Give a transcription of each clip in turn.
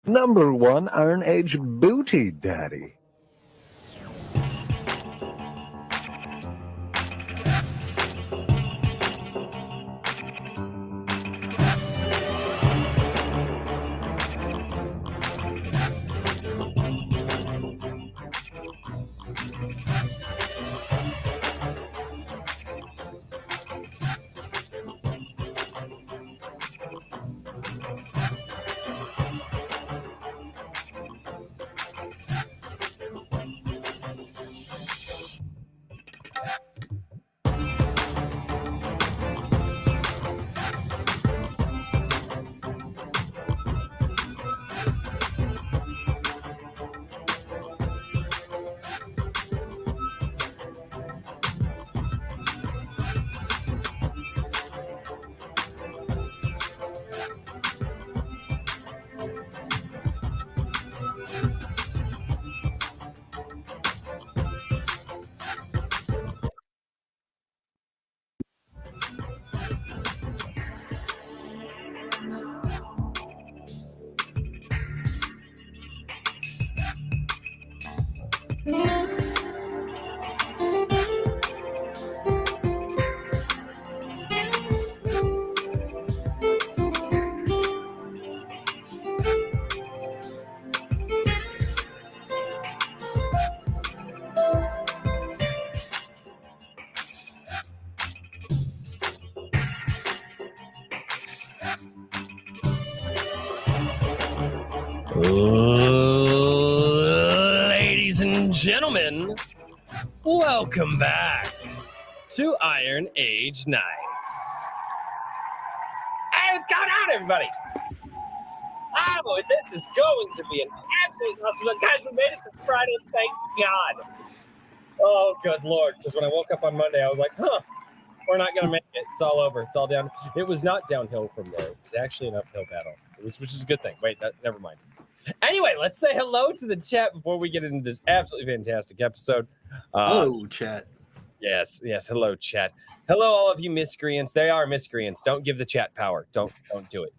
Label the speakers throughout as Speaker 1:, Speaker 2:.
Speaker 1: Number 1 Iron Age Booty Daddy.
Speaker 2: Ladies and gentlemen, welcome back to Iron Age Nights. Hey, what's going on, everybody? Oh, this is going to be an absolute awesome one. Guys, we made it to Friday, thank God. Oh, good Lord, because when I woke up on Monday, I was like, we're not going to make it. It's all over. It's all down. It was not downhill from there. It was actually an uphill battle, which is a good thing. Wait, never mind. Anyway, let's say hello to the chat before we get into this absolutely fantastic episode.
Speaker 3: Hello, chat.
Speaker 2: Yes. Hello, chat. Hello, all of you miscreants. They are miscreants. Don't give the chat power. Don't do it.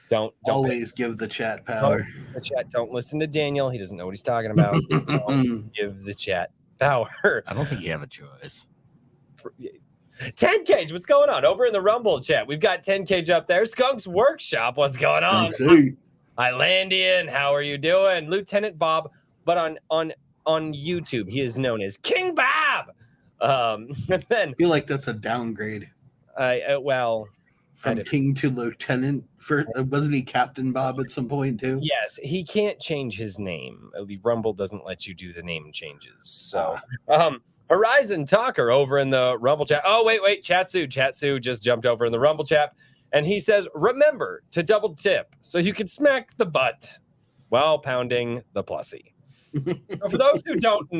Speaker 2: Don't
Speaker 3: always give the chat power.
Speaker 2: Don't listen to Daniel. He doesn't know what he's talking about. Don't give the chat power.
Speaker 4: I don't think you have a choice.
Speaker 2: 10Cage, what's going on? Over in the Rumble chat, we've got 10Cage up there. Skunk's Workshop, what's going on? Islandian, how are you doing? Lieutenant Bob, but on YouTube, he is known as King Bob. And then
Speaker 3: I feel like that's a downgrade.
Speaker 2: From
Speaker 3: King to Lieutenant. Wasn't he Captain Bob at some point too?
Speaker 2: Yes, he can't change his name. The Rumble doesn't let you do the name changes. So, Horizon Talker over in the Rumble chat. Oh, wait. Chatsu just jumped over in the Rumble chat. And he says, remember to double tip so you can smack the butt while pounding the plussy. So for those who don't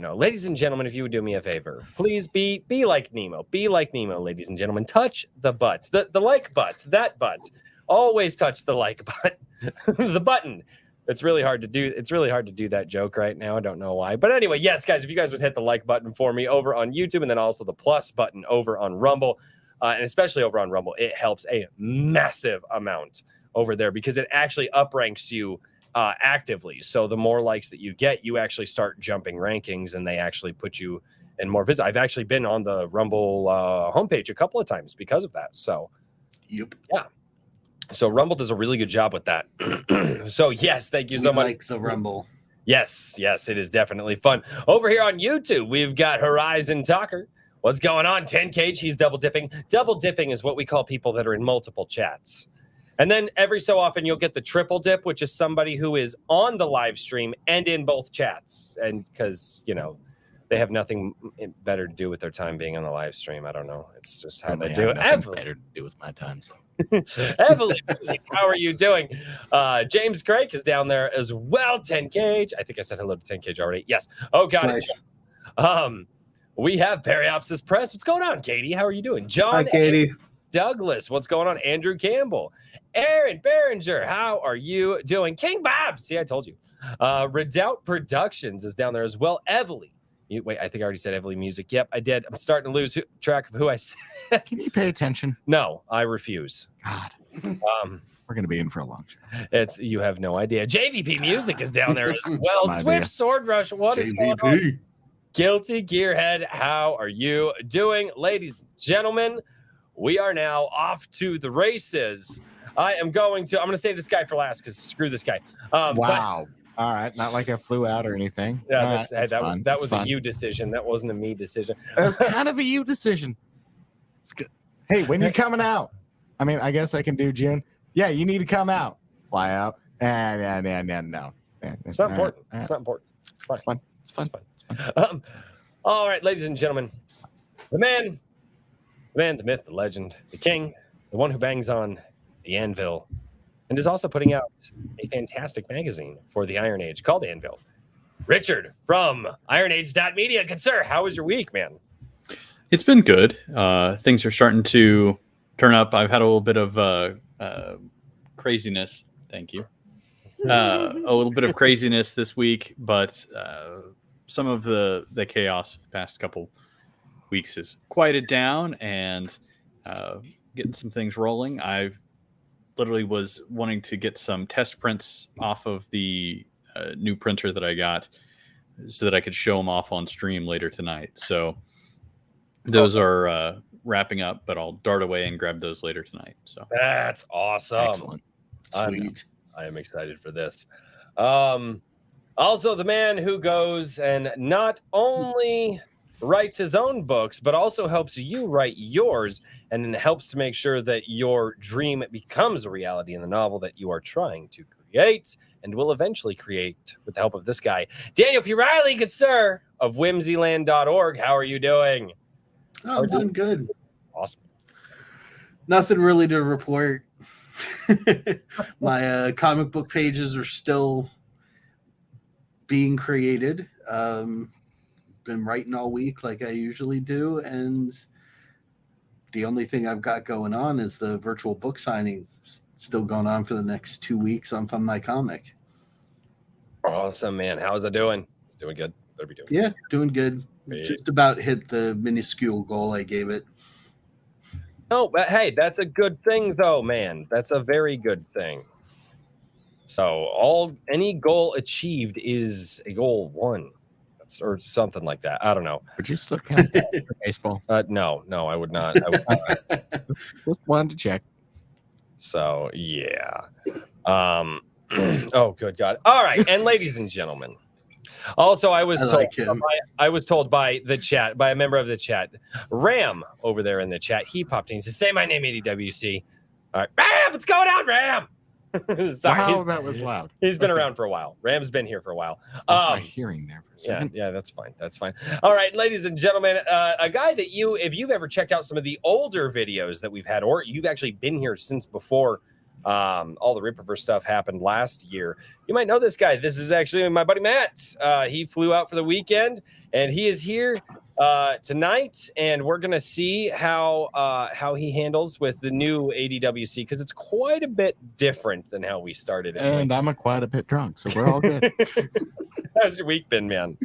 Speaker 2: know, ladies and gentlemen, if you would do me a favor, please be like Nemo. Be like Nemo, ladies and gentlemen. Touch the butt, the like butt, that butt. Always touch the like button, the button. It's really hard to do. It's really hard to do that joke right now. I don't know why. But anyway, yes, guys, if you guys would hit the like button for me over on YouTube and then also the plus button over on Rumble, and especially over on Rumble, it helps a massive amount over there because it actually upranks you actively. So the more likes that you get, you actually start jumping rankings and they actually put you in more visits. I've actually been on the Rumble homepage a couple of times because of that. So,
Speaker 3: yep.
Speaker 2: Yeah. So Rumble does a really good job with that. So yes, thank you so much.
Speaker 3: Like the Rumble.
Speaker 2: Yes, it is definitely fun. Over here on YouTube, we've got Horizon Talker. What's going on? 10Cage, he's double dipping. Double dipping is what we call people that are in multiple chats. And then every so often you'll get the triple dip, which is somebody who is on the live stream and in both chats. And because, they have nothing better to do with their time being on the live stream. I don't know. It's just how they do it.
Speaker 4: Better to do with my time. So.
Speaker 2: Evelyn, how are you doing? James Craig is down there as well. 10Cage. I think I said hello to 10Cage already. Yes. Oh, God.
Speaker 3: Nice.
Speaker 2: We have Periopsis Press. What's going on, Katie? How are you doing? John.
Speaker 3: Hi, Katie.
Speaker 2: Douglas. What's going on? Andrew Campbell. Aaron Behringer. How are you doing? King Bob. See, I told you. Redoubt Productions is down there as well. Evelyn. Wait, I think I already said Evelyn Music. Yep, I did. I'm starting to lose track of who I said.
Speaker 4: Can you pay attention?
Speaker 2: No, I refuse.
Speaker 4: God.
Speaker 5: We're going to be in for a long show.
Speaker 2: You have no idea. JVP Music is down there as well.
Speaker 5: My
Speaker 2: Swift
Speaker 5: idea.
Speaker 2: Sword Rush, what is going on?
Speaker 3: JVP.
Speaker 2: Guilty Gearhead, how are you doing? Ladies and gentlemen, we are now off to the races. I'm going to save this guy for last because screw this guy.
Speaker 5: Wow. All right. Not like I flew out or anything.
Speaker 2: Yeah,
Speaker 5: All right, that's fun.
Speaker 2: that
Speaker 5: That's
Speaker 2: was
Speaker 5: fun.
Speaker 2: a you decision. That wasn't a me decision.
Speaker 5: It was kind of a you decision. It's good. Hey, when you're coming out, I mean, I guess I can do June. Yeah, you need to come out. Fly out. No.
Speaker 2: It's not important.
Speaker 5: All right.
Speaker 2: It's not important. It's fine.
Speaker 5: It's fun.
Speaker 2: It's fine. All right, ladies and gentlemen, the man, the myth, the legend, the king, the one who bangs on the anvil, and is also putting out a fantastic magazine for the Iron Age called Anvil. Richard from ironage.media. Good sir, how was your week, man?
Speaker 6: It's been good. Things are starting to turn up. I've had a little bit of craziness. Thank you. A little bit of craziness this week, but some of the chaos of the past couple weeks has quieted down and getting some things rolling. I literally was wanting to get some test prints off of the new printer that I got so that I could show them off on stream later tonight. So those are wrapping up, but I'll dart away and grab those later tonight. So
Speaker 2: That's awesome.
Speaker 5: Excellent.
Speaker 3: Sweet.
Speaker 2: I am excited for this. Also, the man who goes and not only writes his own books, but also helps you write yours and then helps to make sure that your dream becomes a reality in the novel that you are trying to create and will eventually create with the help of this guy. Daniel P. Riley, good sir, of whimsyland.org. How are you doing?
Speaker 3: Oh, I'm doing good.
Speaker 2: Awesome.
Speaker 3: Nothing really to report. My comic book pages are still being created. Been writing all week like I usually do, and the only thing I've got going on is the virtual book signing still going on for the next 2 weeks on fundmycomic.
Speaker 2: Awesome, man. How's it doing? It's doing good. Better be doing good.
Speaker 3: Yeah, doing good.
Speaker 2: Great.
Speaker 3: Just about hit the minuscule goal I gave it.
Speaker 2: No, but hey, that's a good thing, though, man. That's a very good thing. So any goal achieved is a goal won, or something like that. I don't know.
Speaker 5: Would you still count that for baseball?
Speaker 2: No, I would not. I would not.
Speaker 5: Just wanted to check.
Speaker 2: So yeah. Oh, good God. All right, and ladies and gentlemen. Also, I was told by the chat, by a member of the chat, Ram over there in the chat. He popped in. He said, "Say my name, ADWC." All right, Ram, what's going on, Ram? Sorry,
Speaker 5: Wow, that was loud.
Speaker 2: He's been around for a while. Ram's been here for a while.
Speaker 5: That's my hearing there for a second.
Speaker 2: Yeah, that's fine. That's fine. All right, ladies and gentlemen, a guy that if you've ever checked out some of the older videos that we've had, or you've actually been here since before all the Ripperverse stuff happened last year, you might know this guy. This is actually my buddy Matt. He flew out for the weekend, and he is here tonight, and we're gonna see how he handles with the new ADWC, because it's quite a bit different than how we started.
Speaker 5: And I'm quite a bit drunk, so we're all good.
Speaker 2: How's your week been, man?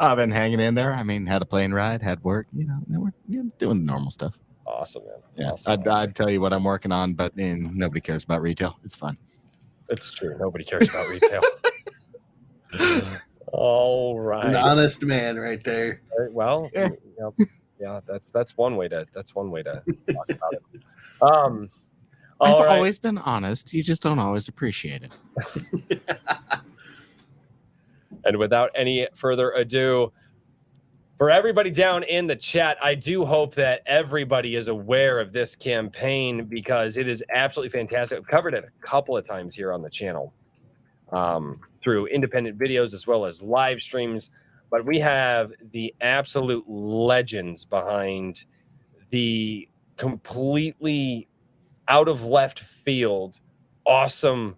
Speaker 5: I've been hanging in there. I mean, had a plane ride, had work. We're doing the normal stuff.
Speaker 2: Awesome, man.
Speaker 5: Yeah,
Speaker 2: Awesome.
Speaker 5: I'd tell you what I'm working on, but nobody cares about retail. It's fun.
Speaker 2: It's true. Nobody cares about retail. All right.
Speaker 3: An honest man right there.
Speaker 2: Well, yeah, that's one way to talk about it. I've
Speaker 5: always been honest. You just don't always appreciate it.
Speaker 2: And without any further ado, for everybody down in the chat, I do hope that everybody is aware of this campaign because it is absolutely fantastic. I've covered it a couple of times here on the channel through independent videos as well as live streams. But we have the absolute legends behind the completely out of left field, awesome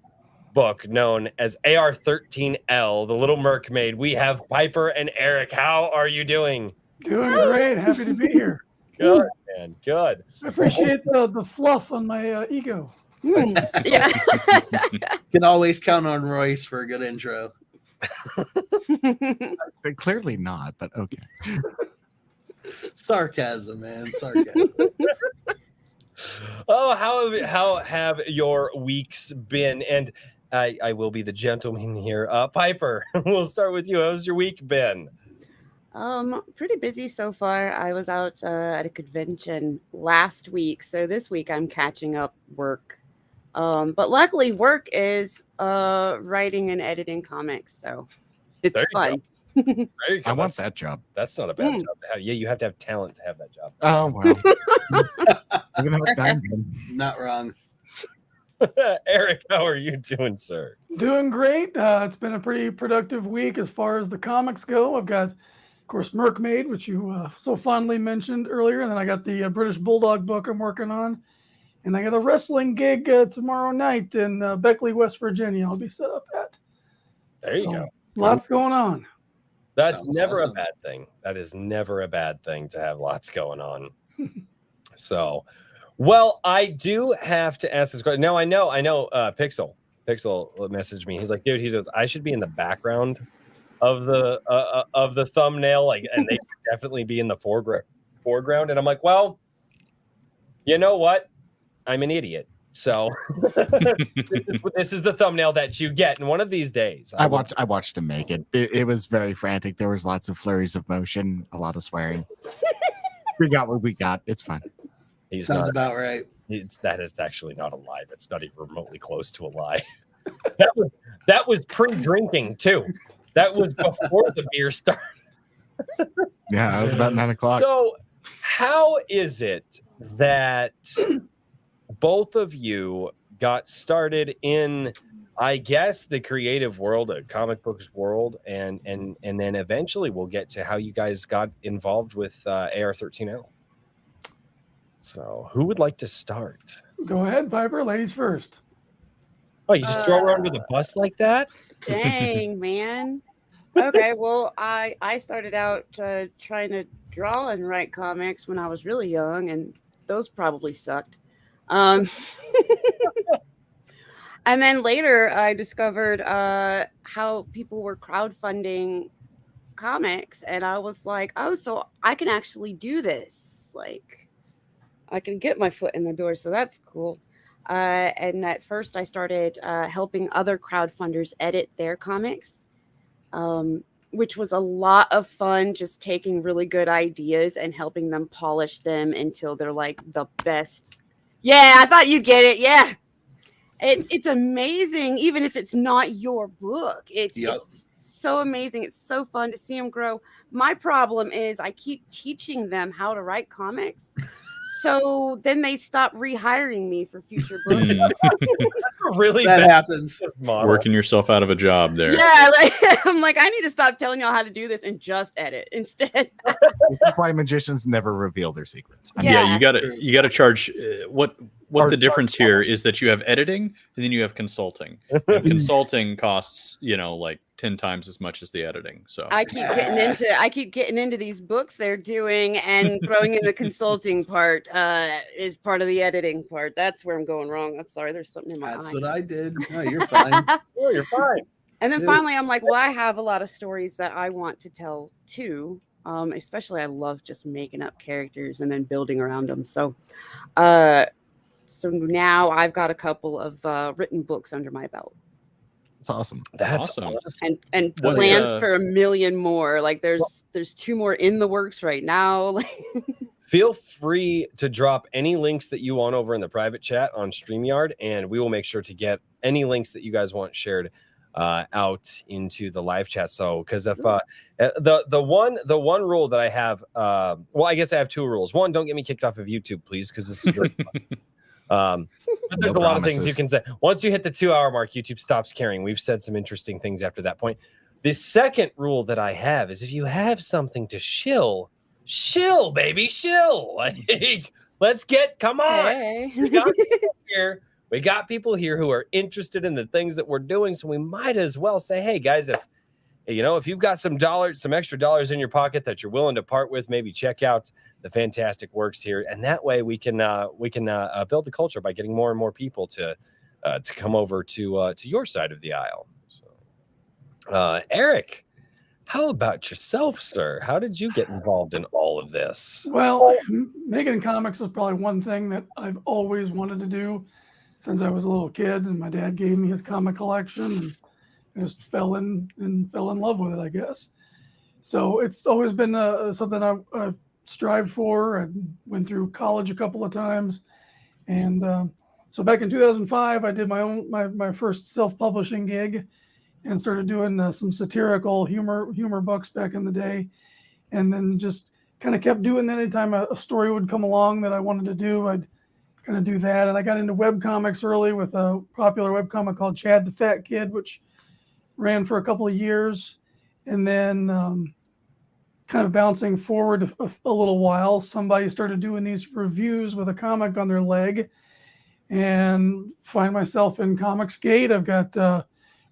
Speaker 2: book known as AR-13L, The Little Mercmaid. We have Piper and Eric. How are you doing?
Speaker 7: Doing great. Happy to be here.
Speaker 2: Good, man. Good.
Speaker 7: I appreciate the fluff on my ego.
Speaker 8: Yeah.
Speaker 3: Can always count on Royce for a good intro.
Speaker 5: They're clearly not, but okay.
Speaker 3: Sarcasm, man. Sarcasm.
Speaker 2: Oh, how have your weeks been? And I will be the gentleman here. Piper, we'll start with you. How's your week been?
Speaker 8: Pretty busy so far. I was out at a convention last week, so this week I'm catching up work. But luckily work is writing and editing comics, so it's
Speaker 2: There you
Speaker 8: fun.
Speaker 2: There you go.
Speaker 5: I want
Speaker 2: That's-
Speaker 5: that job.
Speaker 2: That's not a bad job to have. Yeah, you have to have talent to have that job.
Speaker 5: Oh well. Even though it's done.
Speaker 3: Not wrong.
Speaker 2: Eric, how are you doing, sir?
Speaker 7: Doing great. It's been a pretty productive week as far as the comics go. I've got, of course, Mercmaid, which you so fondly mentioned earlier. And then I got the British Bulldog book I'm working on. And I got a wrestling gig tomorrow night in Beckley, West Virginia. I'll be set up at.
Speaker 2: There you
Speaker 7: So,
Speaker 2: go.
Speaker 7: Lots going on.
Speaker 2: That's
Speaker 3: Sounds
Speaker 2: never
Speaker 3: awesome.
Speaker 2: a bad thing. That is never a bad thing to have lots going on. So, well, I do have to ask this question. Now, I know. Pixel messaged me. He's like, dude, he goes, I should be in the background of the thumbnail, like, and they should definitely be in the foreground. And I'm like, well, you know what? I'm an idiot. So this is the thumbnail that you get. And one of these days,
Speaker 5: I watched him make it. It was very frantic. There was lots of flurries of motion, a lot of swearing. We got what we got. It's fine.
Speaker 2: He's
Speaker 3: Sounds
Speaker 2: not.
Speaker 3: about right.
Speaker 2: That is actually not a lie. That's not even remotely close to a lie. that was pre-drinking too. That was before the beer started.
Speaker 5: Yeah, it was about 9 o'clock.
Speaker 2: So, how is it that both of you got started in, I guess, the creative world, a comic books world, and then eventually we'll get to how you guys got involved with AR-13L. So, who would like to start?
Speaker 7: Go ahead, Piper. Ladies first.
Speaker 2: Oh, you just throw her under the bus like that?
Speaker 8: Dang, man. Okay, well, I started out trying to draw and write comics when I was really young, and those probably sucked. And then later I discovered how people were crowdfunding comics, and I was like, oh, so I can actually do this. Like, I can get my foot in the door, so that's cool. And at first I started helping other crowdfunders edit their comics, which was a lot of fun, just taking really good ideas and helping them polish them until they're like the best. Yeah, I thought you'd get it. Yeah. It's amazing, even if it's not your book. It's so amazing. It's so fun to see them grow. My problem is I keep teaching them how to write comics. So then they stop rehiring me for future books.
Speaker 2: Really
Speaker 3: That
Speaker 2: bad
Speaker 3: happens.
Speaker 2: model.
Speaker 6: Working yourself out of a job there.
Speaker 8: Yeah, like, I'm like, I need to stop telling y'all how to do this and just edit instead.
Speaker 5: This is why magicians never reveal their secrets. I mean,
Speaker 6: Yeah,
Speaker 8: Yeah.
Speaker 6: you gotta charge what
Speaker 5: Or
Speaker 6: the difference here is that you have editing and then you have consulting. And consulting costs, like 10 times as much as the editing. So
Speaker 8: I keep getting into these books they're doing and throwing in the consulting part is part of the editing part. That's where I'm going wrong. I'm sorry, there's something in my
Speaker 3: That's
Speaker 8: eye.
Speaker 3: what I did. No, you're fine.
Speaker 2: Oh, you're fine.
Speaker 8: And then
Speaker 3: Yeah.
Speaker 8: finally, I'm like, well, I have a lot of stories that I want to tell too. Especially, I love just making up characters and then building around them. So now I've got a couple of written books under my belt,
Speaker 5: it's awesome.
Speaker 2: That's
Speaker 6: Awesome.
Speaker 2: awesome.
Speaker 8: and
Speaker 6: What is,
Speaker 8: plans for 1 million more. Like there's 2 more in the works right now.
Speaker 2: Feel free to drop any links that you want over in the private chat on StreamYard, and we will make sure to get any links that you guys want shared out into the live chat. So, because if the one rule that I have, well, I guess I have 2 rules. One, don't get me kicked off of YouTube, please, because this is great. But there's
Speaker 5: No
Speaker 2: a lot of things
Speaker 5: promises.
Speaker 2: you can say. Once you hit the 2-hour mark, YouTube stops caring. We've said some interesting things after that point. The second rule that I have is if you have something to shill, baby, shill. Like, let's come on.
Speaker 8: Hey.
Speaker 2: We got people here who are interested in the things that we're doing, so we might as well say, hey guys, if you've got some extra dollars in your pocket that you're willing to part with, maybe check out the fantastic works here, and that way we can build the culture by getting more and more people to come over to your side of the aisle. So, Eric, How about yourself, sir? How did you get involved in all of this?
Speaker 7: Well, making comics is probably one thing that I've always wanted to do since I was a little kid, and my dad gave me his comic collection, and I just fell in love with it, I guess. So it's always been something I've strived for. I went through college a couple of times, and so back in 2005, I did my first self-publishing gig, and started doing some satirical humor books back in the day, and then just kind of kept doing that. Anytime a story would come along that I wanted to do, I'd kind of do that. And I got into web comics early with a popular web comic called Chad the Fat Kid, which ran for a couple of years, and then kind of bouncing forward a little while, somebody started doing these reviews with a comic on their leg, and find myself in Comicsgate. I've got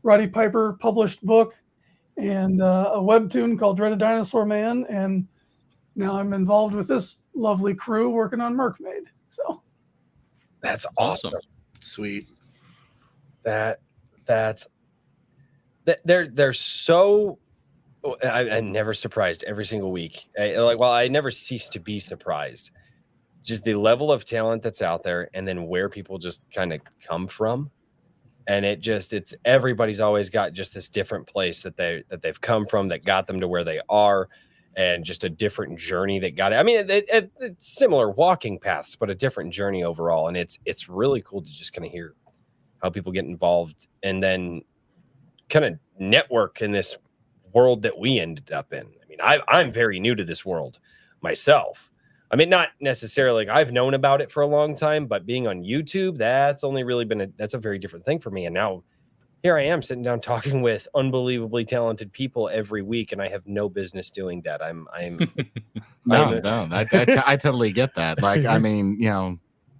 Speaker 7: Roddy Piper published book and a webtoon called Dread a Dinosaur Man, and now I'm involved with this lovely crew working on Mercmaid. So
Speaker 2: that's awesome.
Speaker 3: Sweet.
Speaker 2: They're so. I'm never surprised every single week. I never cease to be surprised. Just the level of talent that's out there, and then where people just kind of come from. And it's everybody's always got just this different place that they've come from that got them to where they are, and just a different journey that got it. I mean, it's similar walking paths, but a different journey overall. And it's really cool to just kind of hear how people get involved and then kind of network in this world that we ended up in. I mean, I'm very new to this world myself. I mean, not necessarily like I've known about it for a long time, but being on YouTube, that's only really been that's a very different thing for me. And now here I am sitting down talking with unbelievably talented people every week, and I have no business doing that.
Speaker 5: I totally get that. Like, I mean,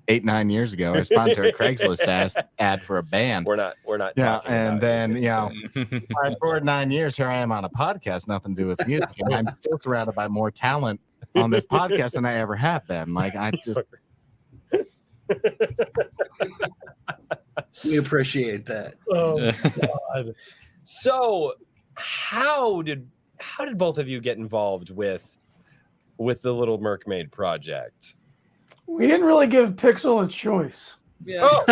Speaker 5: 8-9 years ago, I responded to a Craigslist ad for a band.
Speaker 2: We're not
Speaker 5: Yeah,
Speaker 2: talking
Speaker 5: and
Speaker 2: about
Speaker 5: then
Speaker 2: it.
Speaker 5: fast forward 9 years, here I am on a podcast, nothing to do with music, and I'm still surrounded by more talent on this podcast than I ever have been. Like, I just
Speaker 3: we appreciate that.
Speaker 2: Oh God. So how did both of you get involved with the Little Mermaid project?
Speaker 7: we didn't really give Pixel a choice.
Speaker 2: Yeah. Oh.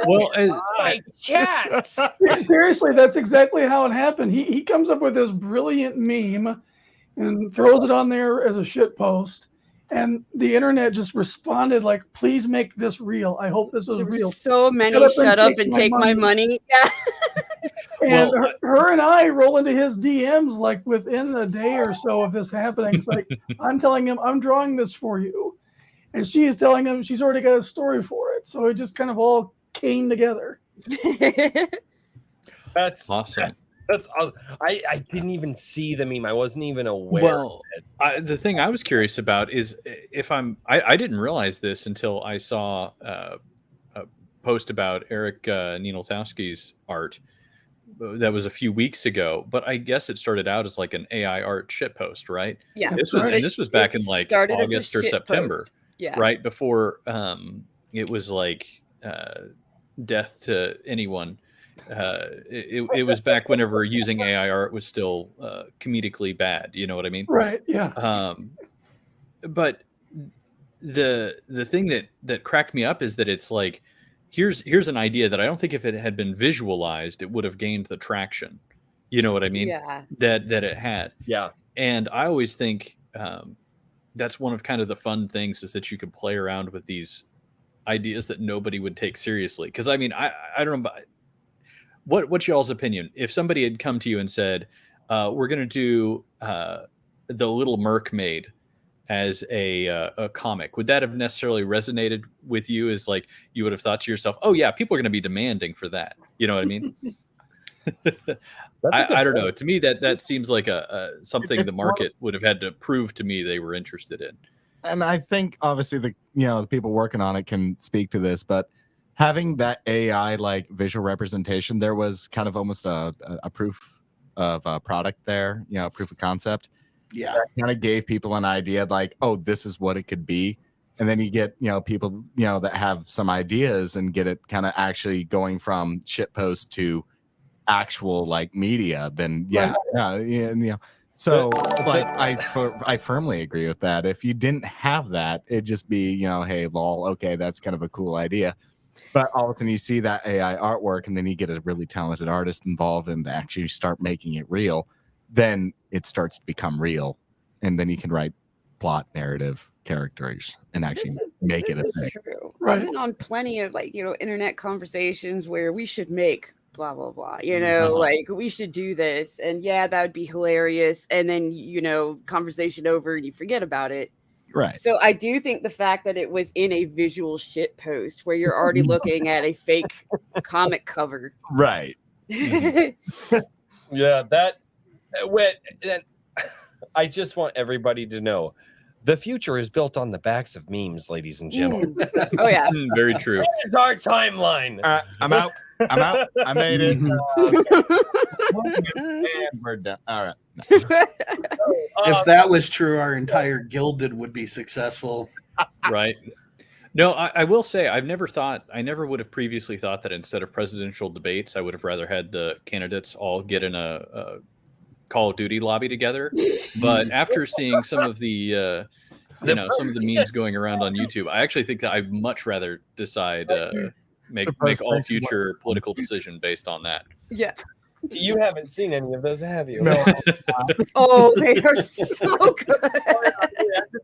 Speaker 6: Well,
Speaker 2: my chat.
Speaker 7: Seriously, that's exactly how it happened. He comes up with this brilliant meme and throws it on there as a shit post, and the internet just responded like, "Please make this real. I hope this is real."
Speaker 8: So many shut up and take my money. Yeah.
Speaker 7: And her and I roll into his DMs like within a day or so of this happening. It's like, I'm telling him I'm drawing this for you, and she's telling him she's already got a story for it. So it just kind of all came together.
Speaker 2: That's
Speaker 6: awesome.
Speaker 2: That's awesome. I didn't even see the meme. I wasn't even aware.
Speaker 6: Well, the thing I was curious about is I didn't realize this until I saw a post about Eric Nienoltowski's art that was a few weeks ago, but I guess it started out as like an AI art shitpost, right?
Speaker 8: Yeah.
Speaker 6: This was back in like August or September, right before it was like death to anyone. It was back whenever using AI art was still comedically bad. You know what I mean?
Speaker 7: Right. Yeah.
Speaker 6: But the thing that cracked me up is that it's like, here's an idea that I don't think if it had been visualized, it would have gained the traction. You know what I mean?
Speaker 8: Yeah.
Speaker 6: That it had.
Speaker 2: Yeah.
Speaker 6: And I always think that's one of kind of the fun things is that you can play around with these ideas that nobody would take seriously. Because I mean, I don't know. What's y'all's opinion? If somebody had come to you and said, we're going to do The Little Mermaid as a comic, would that have necessarily resonated with you? As like, you would have thought to yourself, oh yeah, people are going to be demanding for that. You know what I mean? I don't know. To me, that seems like something the market would have had to prove to me they were interested in.
Speaker 5: And I think obviously the people working on it can speak to this, but having that AI like visual representation, there was kind of almost a proof of a product there, proof of concept.
Speaker 3: Yeah.
Speaker 5: That kind of gave people an idea like, oh, this is what it could be. And then you get, people, that have some ideas and get it kind of actually going from shitpost to actual like media, then yeah, So like I firmly agree with that. If you didn't have that, it'd just be, hey, lol, okay, that's kind of a cool idea. But all of a sudden you see that AI artwork and then you get a really talented artist involved and actually start making it real, then it starts to become real. And then you can write plot, narrative, characters, and actually make it a thing.
Speaker 8: True.
Speaker 7: Right.
Speaker 8: I've been on plenty of internet conversations where we should make blah blah blah, like we should do this, and yeah, that would be hilarious, and then conversation over and you forget about it.
Speaker 5: Right.
Speaker 8: So I do think the fact that it was in a visual shit post where you're already looking at a fake comic cover.
Speaker 5: Right.
Speaker 2: Yeah, I just want everybody to know the future is built on the backs of memes, ladies and gentlemen.
Speaker 8: Oh yeah.
Speaker 6: Very true.
Speaker 2: It's our timeline.
Speaker 5: I'm out. I made it. And we're done. All right.
Speaker 3: If that was true, our entire Gilded would be successful.
Speaker 6: Right. No, I will say I never would have previously thought that instead of presidential debates, I would have rather had the candidates all get in a Call of Duty lobby together. But after seeing some of the some of the memes going around on YouTube, I actually think that I'd much rather decide make all future political decision based on that.
Speaker 8: Yeah.
Speaker 2: You haven't seen any of those, have you?
Speaker 5: No.
Speaker 8: Oh, they are so good.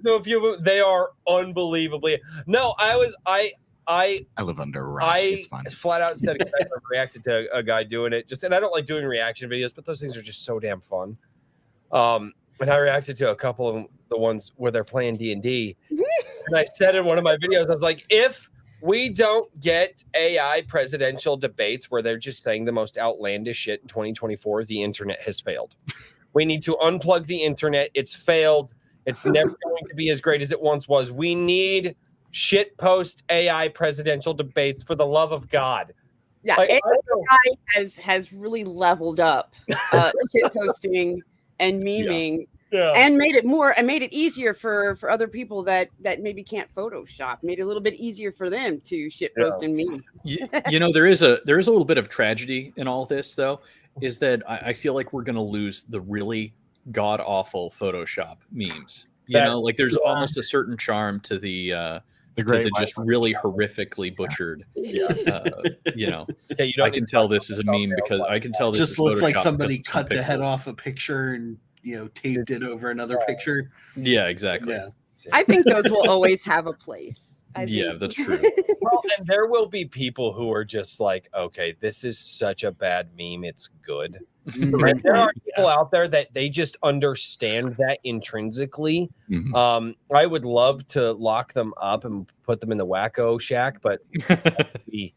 Speaker 2: So a few of them, they are unbelievably. No, I
Speaker 5: live under a rock. It's fine.
Speaker 2: Flat out said I reacted to a guy doing it. And I don't like doing reaction videos, but those things are just so damn fun. And I reacted to a couple of them, the ones where they're playing D&D. And I said in one of my videos, I was like, if we don't get AI presidential debates where they're just saying the most outlandish shit in 2024, the internet has failed. We need to unplug the internet. It's failed. It's never going to be as great as it once was. We need shit post AI presidential debates, for the love of God.
Speaker 8: Yeah,
Speaker 2: Like,
Speaker 8: AI has really leveled up shit posting and memeing.
Speaker 2: Yeah.
Speaker 8: And made it easier for other people that maybe can't Photoshop. Made it a little bit easier for them to shitpost and meme.
Speaker 6: There is a little bit of tragedy in all this, though, is that I feel like we're going to lose the really god awful Photoshop memes. There's almost a certain charm to the just really horrifically butchered. I can tell this is a meme because I can tell this
Speaker 3: just
Speaker 6: is
Speaker 3: looks like
Speaker 6: Photoshopped
Speaker 3: somebody
Speaker 6: because of
Speaker 3: cut the head
Speaker 6: pixels.
Speaker 3: off a picture and taped it over another picture.
Speaker 6: Yeah, exactly.
Speaker 3: Yeah.
Speaker 8: I think those will always have a place.
Speaker 6: Yeah, that's true.
Speaker 2: Well, and there will be people who are just like, okay, this is such a bad meme, it's good. And there are people out there that they just understand that intrinsically.
Speaker 5: Mhm.
Speaker 2: I would love to lock them up and put them in the wacko shack, but we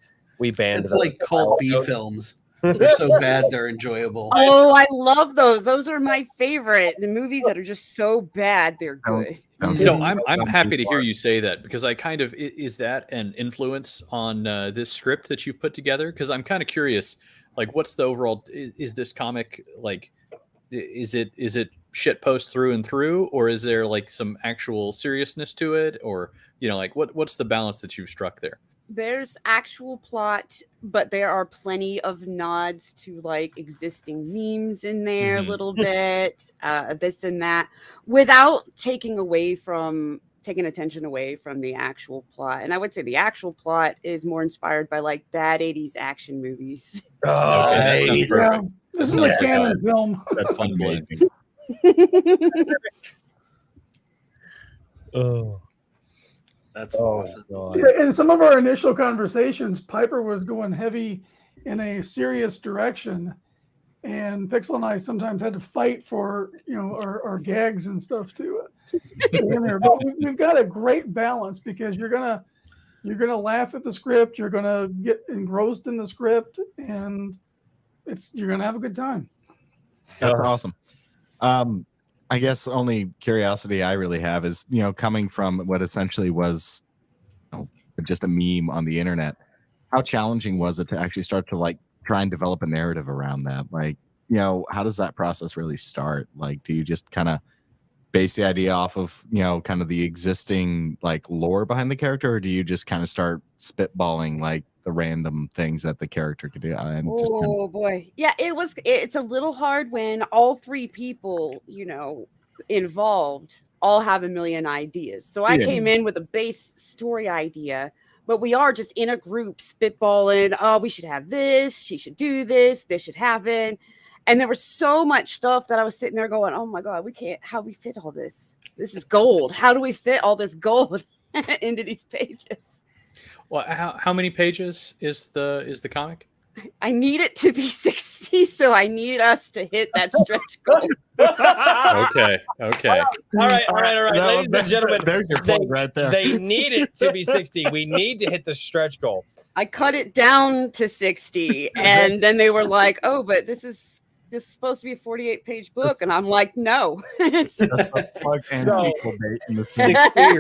Speaker 2: banned
Speaker 3: It's
Speaker 2: those
Speaker 3: like
Speaker 2: a
Speaker 3: cult
Speaker 2: while
Speaker 3: B
Speaker 2: ago.
Speaker 3: films. They're so bad they're enjoyable.
Speaker 8: Oh, I love those. Those are my favorite. The movies that are just so bad they're good.
Speaker 6: So I'm happy to hear you say that, because I kind of, is that an influence on this script that you put together? Because I'm kind of curious, like, what's the overall, is this comic like, is it shit post through and through, or is there like some actual seriousness to it, or like what's the balance that you've struck there?
Speaker 8: There's actual plot, but there are plenty of nods to like existing memes in there a little bit, this and that, without taking attention away from the actual plot. And I would say the actual plot is more inspired by like bad 80s action movies.
Speaker 6: Okay, that sounds perfect.
Speaker 7: This is a canon film.
Speaker 6: That's fun blend.
Speaker 2: Oh,
Speaker 3: That's awesome.
Speaker 2: God.
Speaker 7: In some of our initial conversations, Piper was going heavy in a serious direction, and Pixel and I sometimes had to fight for our gags and stuff to stay in there. But we've got a great balance, because you're gonna laugh at the script, you're gonna get engrossed in the script, and you're gonna have a good time.
Speaker 5: That's awesome. I guess only curiosity I really have is, coming from what essentially was just a meme on the internet, how challenging was it to actually start to like try and develop a narrative around that? Like, how does that process really start? Like, do you just kind of base the idea off of, kind of the existing like lore behind the character, or do you just kind of start spitballing like the random things that the character could do? And just
Speaker 8: Boy. Yeah, it's a little hard when all three people, involved all have a million ideas. So I came in with a base story idea, but we are just in a group spitballing, oh, we should have this, she should do this should happen. And there was so much stuff that I was sitting there going, oh my God, how we fit all this? This is gold. How do we fit all this gold into these pages?
Speaker 6: Well, how many pages is the comic?
Speaker 8: I need it to be 60, so I need us to hit that stretch goal.
Speaker 6: Okay.
Speaker 2: All right. Ladies and gentlemen,
Speaker 5: there's your point right there.
Speaker 2: They need it to be 60. We need to hit the stretch goal.
Speaker 8: I cut it down to 60, and then they were like, oh, but this is supposed to be a 48-page book. And I'm like, no. It's
Speaker 3: 60 or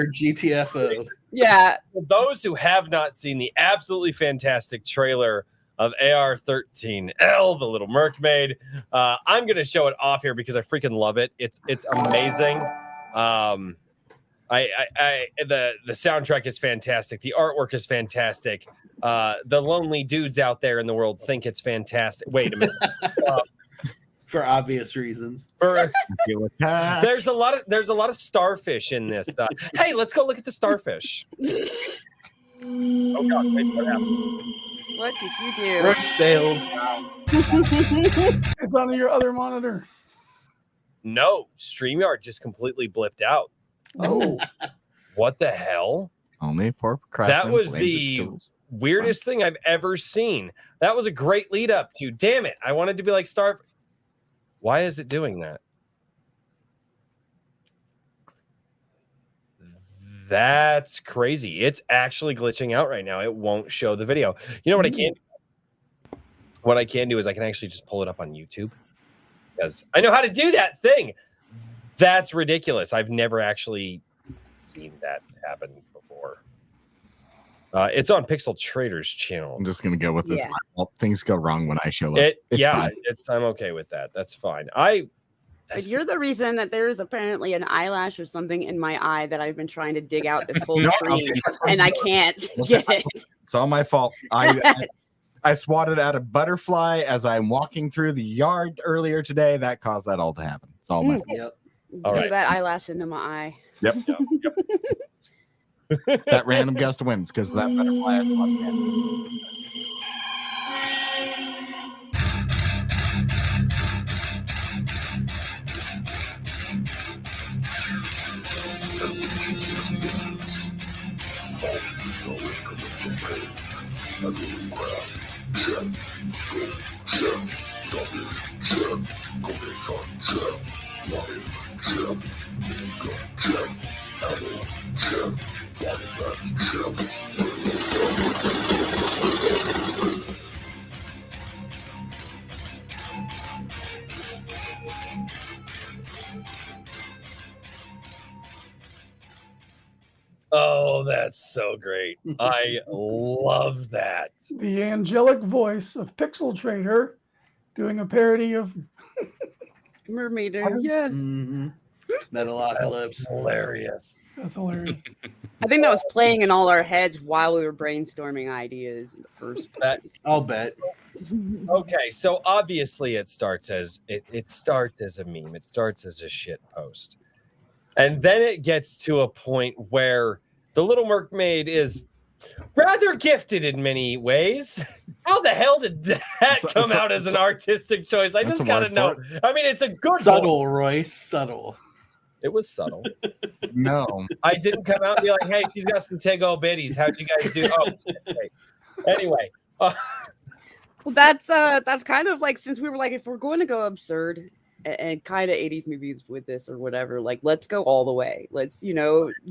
Speaker 3: GTFO.
Speaker 8: Yeah.
Speaker 2: For those who have not seen the absolutely fantastic trailer of AR-13L, the Little Mercmaid, I'm going to show it off here because I freaking love it. It's amazing. The soundtrack is fantastic. The artwork is fantastic. The lonely dudes out there in the world think it's fantastic. Wait a minute.
Speaker 3: For obvious reasons.
Speaker 2: There's a lot of starfish in this. Hey, let's go look at the starfish. Oh God, wait, what happened?
Speaker 8: What did you do?
Speaker 3: Roach failed.
Speaker 7: It's on your other monitor.
Speaker 2: No, StreamYard just completely blipped out.
Speaker 8: Oh,
Speaker 2: what the hell?
Speaker 5: Only poor procrastinator.
Speaker 2: That was the weirdest thing I've ever seen. That was a great lead up to. Damn it! I wanted to be like Starfish. Why is it doing that? That's crazy. It's actually glitching out right now. It won't show the video. You know what I can do? What I can do is I can actually just pull it up on YouTube because I know how to do that thing. That's ridiculous. I've never actually seen that happen before. It's on Pixel Trader's channel.
Speaker 5: I'm just gonna go with this.
Speaker 8: Yeah.
Speaker 5: Things go wrong when I show up. Fine.
Speaker 2: I'm okay with that. That's fine.
Speaker 8: But you're the reason that there is apparently an eyelash or something in my eye that I've been trying to dig out this whole stream, and I can't get it.
Speaker 5: It's all my fault. I swatted at a butterfly as I'm walking through the yard earlier today. That caused that all to happen. It's all my fault.
Speaker 3: Yep.
Speaker 2: All
Speaker 8: Drew
Speaker 2: right.
Speaker 8: that eyelash into my eye.
Speaker 5: Yep. That random gust of winds because of that butterfly.
Speaker 2: Oh, that's so great. I love that.
Speaker 7: The angelic voice of Pixel Trader doing a parody of
Speaker 8: Mermaid. Yeah.
Speaker 3: Mm-hmm. Metalocalypse.
Speaker 2: Hilarious.
Speaker 7: That's hilarious.
Speaker 8: I think that was playing in all our heads while we were brainstorming ideas in the first place.
Speaker 3: I'll bet.
Speaker 2: Okay, so obviously it starts as a meme. It starts as a shit post. And then it gets to a point where the Little Mermaid is rather gifted in many ways. How the hell did that come out as an artistic choice? I just gotta know. I mean, it's a good
Speaker 3: subtle,
Speaker 2: one.
Speaker 3: Royce. Subtle.
Speaker 2: It was subtle.
Speaker 5: No,
Speaker 2: I didn't come out and be like, "Hey, she's got some Tego bitties. How'd you guys do?" Oh, okay. Anyway.
Speaker 8: Well, that's kind of like, since we were like, if we're going to go absurd and kind of 80s movies with this or whatever, like, let's go all the way. Let's,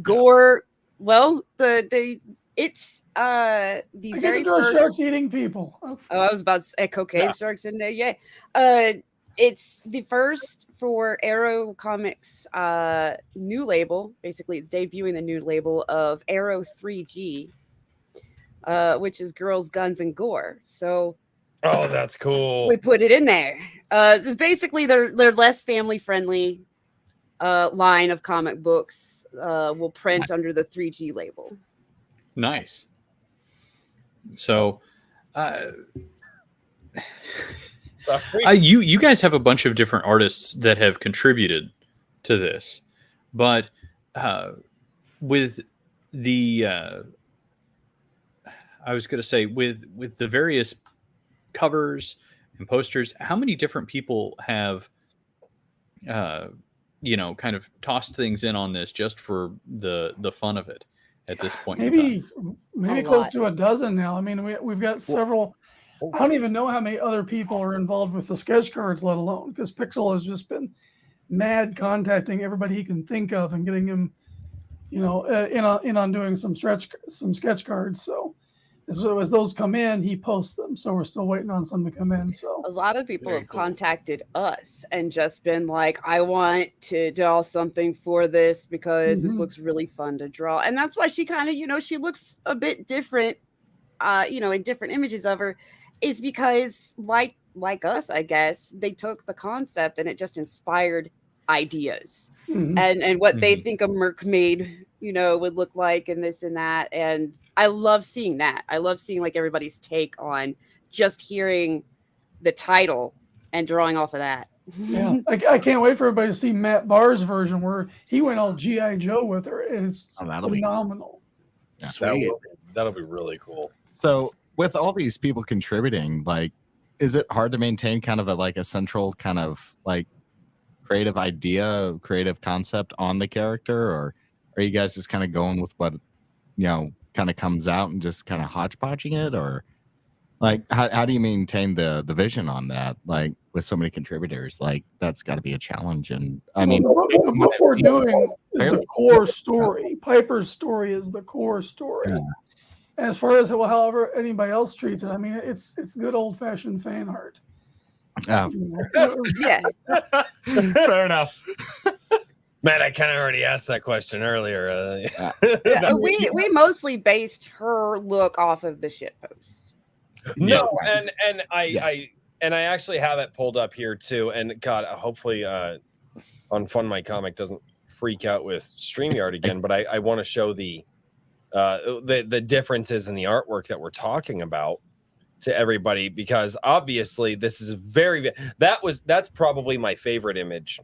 Speaker 8: gore. Well, it's the very first
Speaker 7: sharks eating people.
Speaker 8: Oh, I was about to say cocaine sharks in there. Yeah. It's the first for Arrow Comics new label. Basically, it's debuting the new label of Arrow 3G, which is Girls, Guns, and Gore. So
Speaker 2: oh, that's cool.
Speaker 8: we put it in there. So basically, they're less family friendly. line of comic books will print under the 3G label.
Speaker 6: Nice. So, you guys have a bunch of different artists that have contributed to this, but with the I was going to say with the various covers and posters, how many different people have kind of tossed things in on this just for the fun of it at this point?
Speaker 7: Maybe
Speaker 8: A
Speaker 7: close
Speaker 8: lot.
Speaker 7: to a dozen now. I mean, we've got several. I don't even know how many other people are involved with the sketch cards, let alone, because Pixel has just been mad contacting everybody he can think of and getting him, in on doing some sketch cards. So as those come in, he posts them. So we're still waiting on some to come in. So
Speaker 8: A lot of people
Speaker 3: Very
Speaker 8: have
Speaker 3: cool.
Speaker 8: contacted us and just been like, I want to draw something for this because this
Speaker 7: Mhm.
Speaker 8: looks really fun to draw. And that's why she kind of, she looks a bit different, in different images of her, is because like us, I guess, they took the concept and it just inspired ideas
Speaker 7: mhm.
Speaker 8: and what they
Speaker 6: Mhm.
Speaker 8: think a Mercmaid, would look like and this and that. And I love seeing that. I love seeing like everybody's take on just hearing the title and drawing off of that.
Speaker 7: Yeah, I can't wait for everybody to see Matt Barr's version where he went all G.I. Joe with her. It's
Speaker 5: Oh, that'll be-
Speaker 7: phenomenal.
Speaker 3: Sweet.
Speaker 2: That'll be really cool.
Speaker 5: So with all these people contributing, like, is it hard to maintain kind of a central kind of like creative idea, creative concept on the character, or are you guys just kind of going with what kind of comes out and just kind of hodgepodging it, or like how do you maintain the vision on that, like with so many contributors? Like that's got to be a challenge. And I mean,
Speaker 7: the book we're doing is the
Speaker 5: fairly-
Speaker 7: core story. Piper's story is the core story.
Speaker 5: Yeah.
Speaker 7: As far as however anybody else treats it, I mean, it's good old fashioned fan art.
Speaker 5: Oh,
Speaker 8: Yeah.
Speaker 5: fair enough.
Speaker 2: Man, I kind of already asked that question earlier.
Speaker 8: Yeah, we mostly based her look off of the shit posts.
Speaker 2: No, and I
Speaker 5: Yeah.
Speaker 2: I actually have it pulled up here too. And God, hopefully on fundmycomic doesn't freak out with StreamYard again. But I want to show the differences in the artwork that we're talking about to everybody, because obviously this is that's probably my favorite image.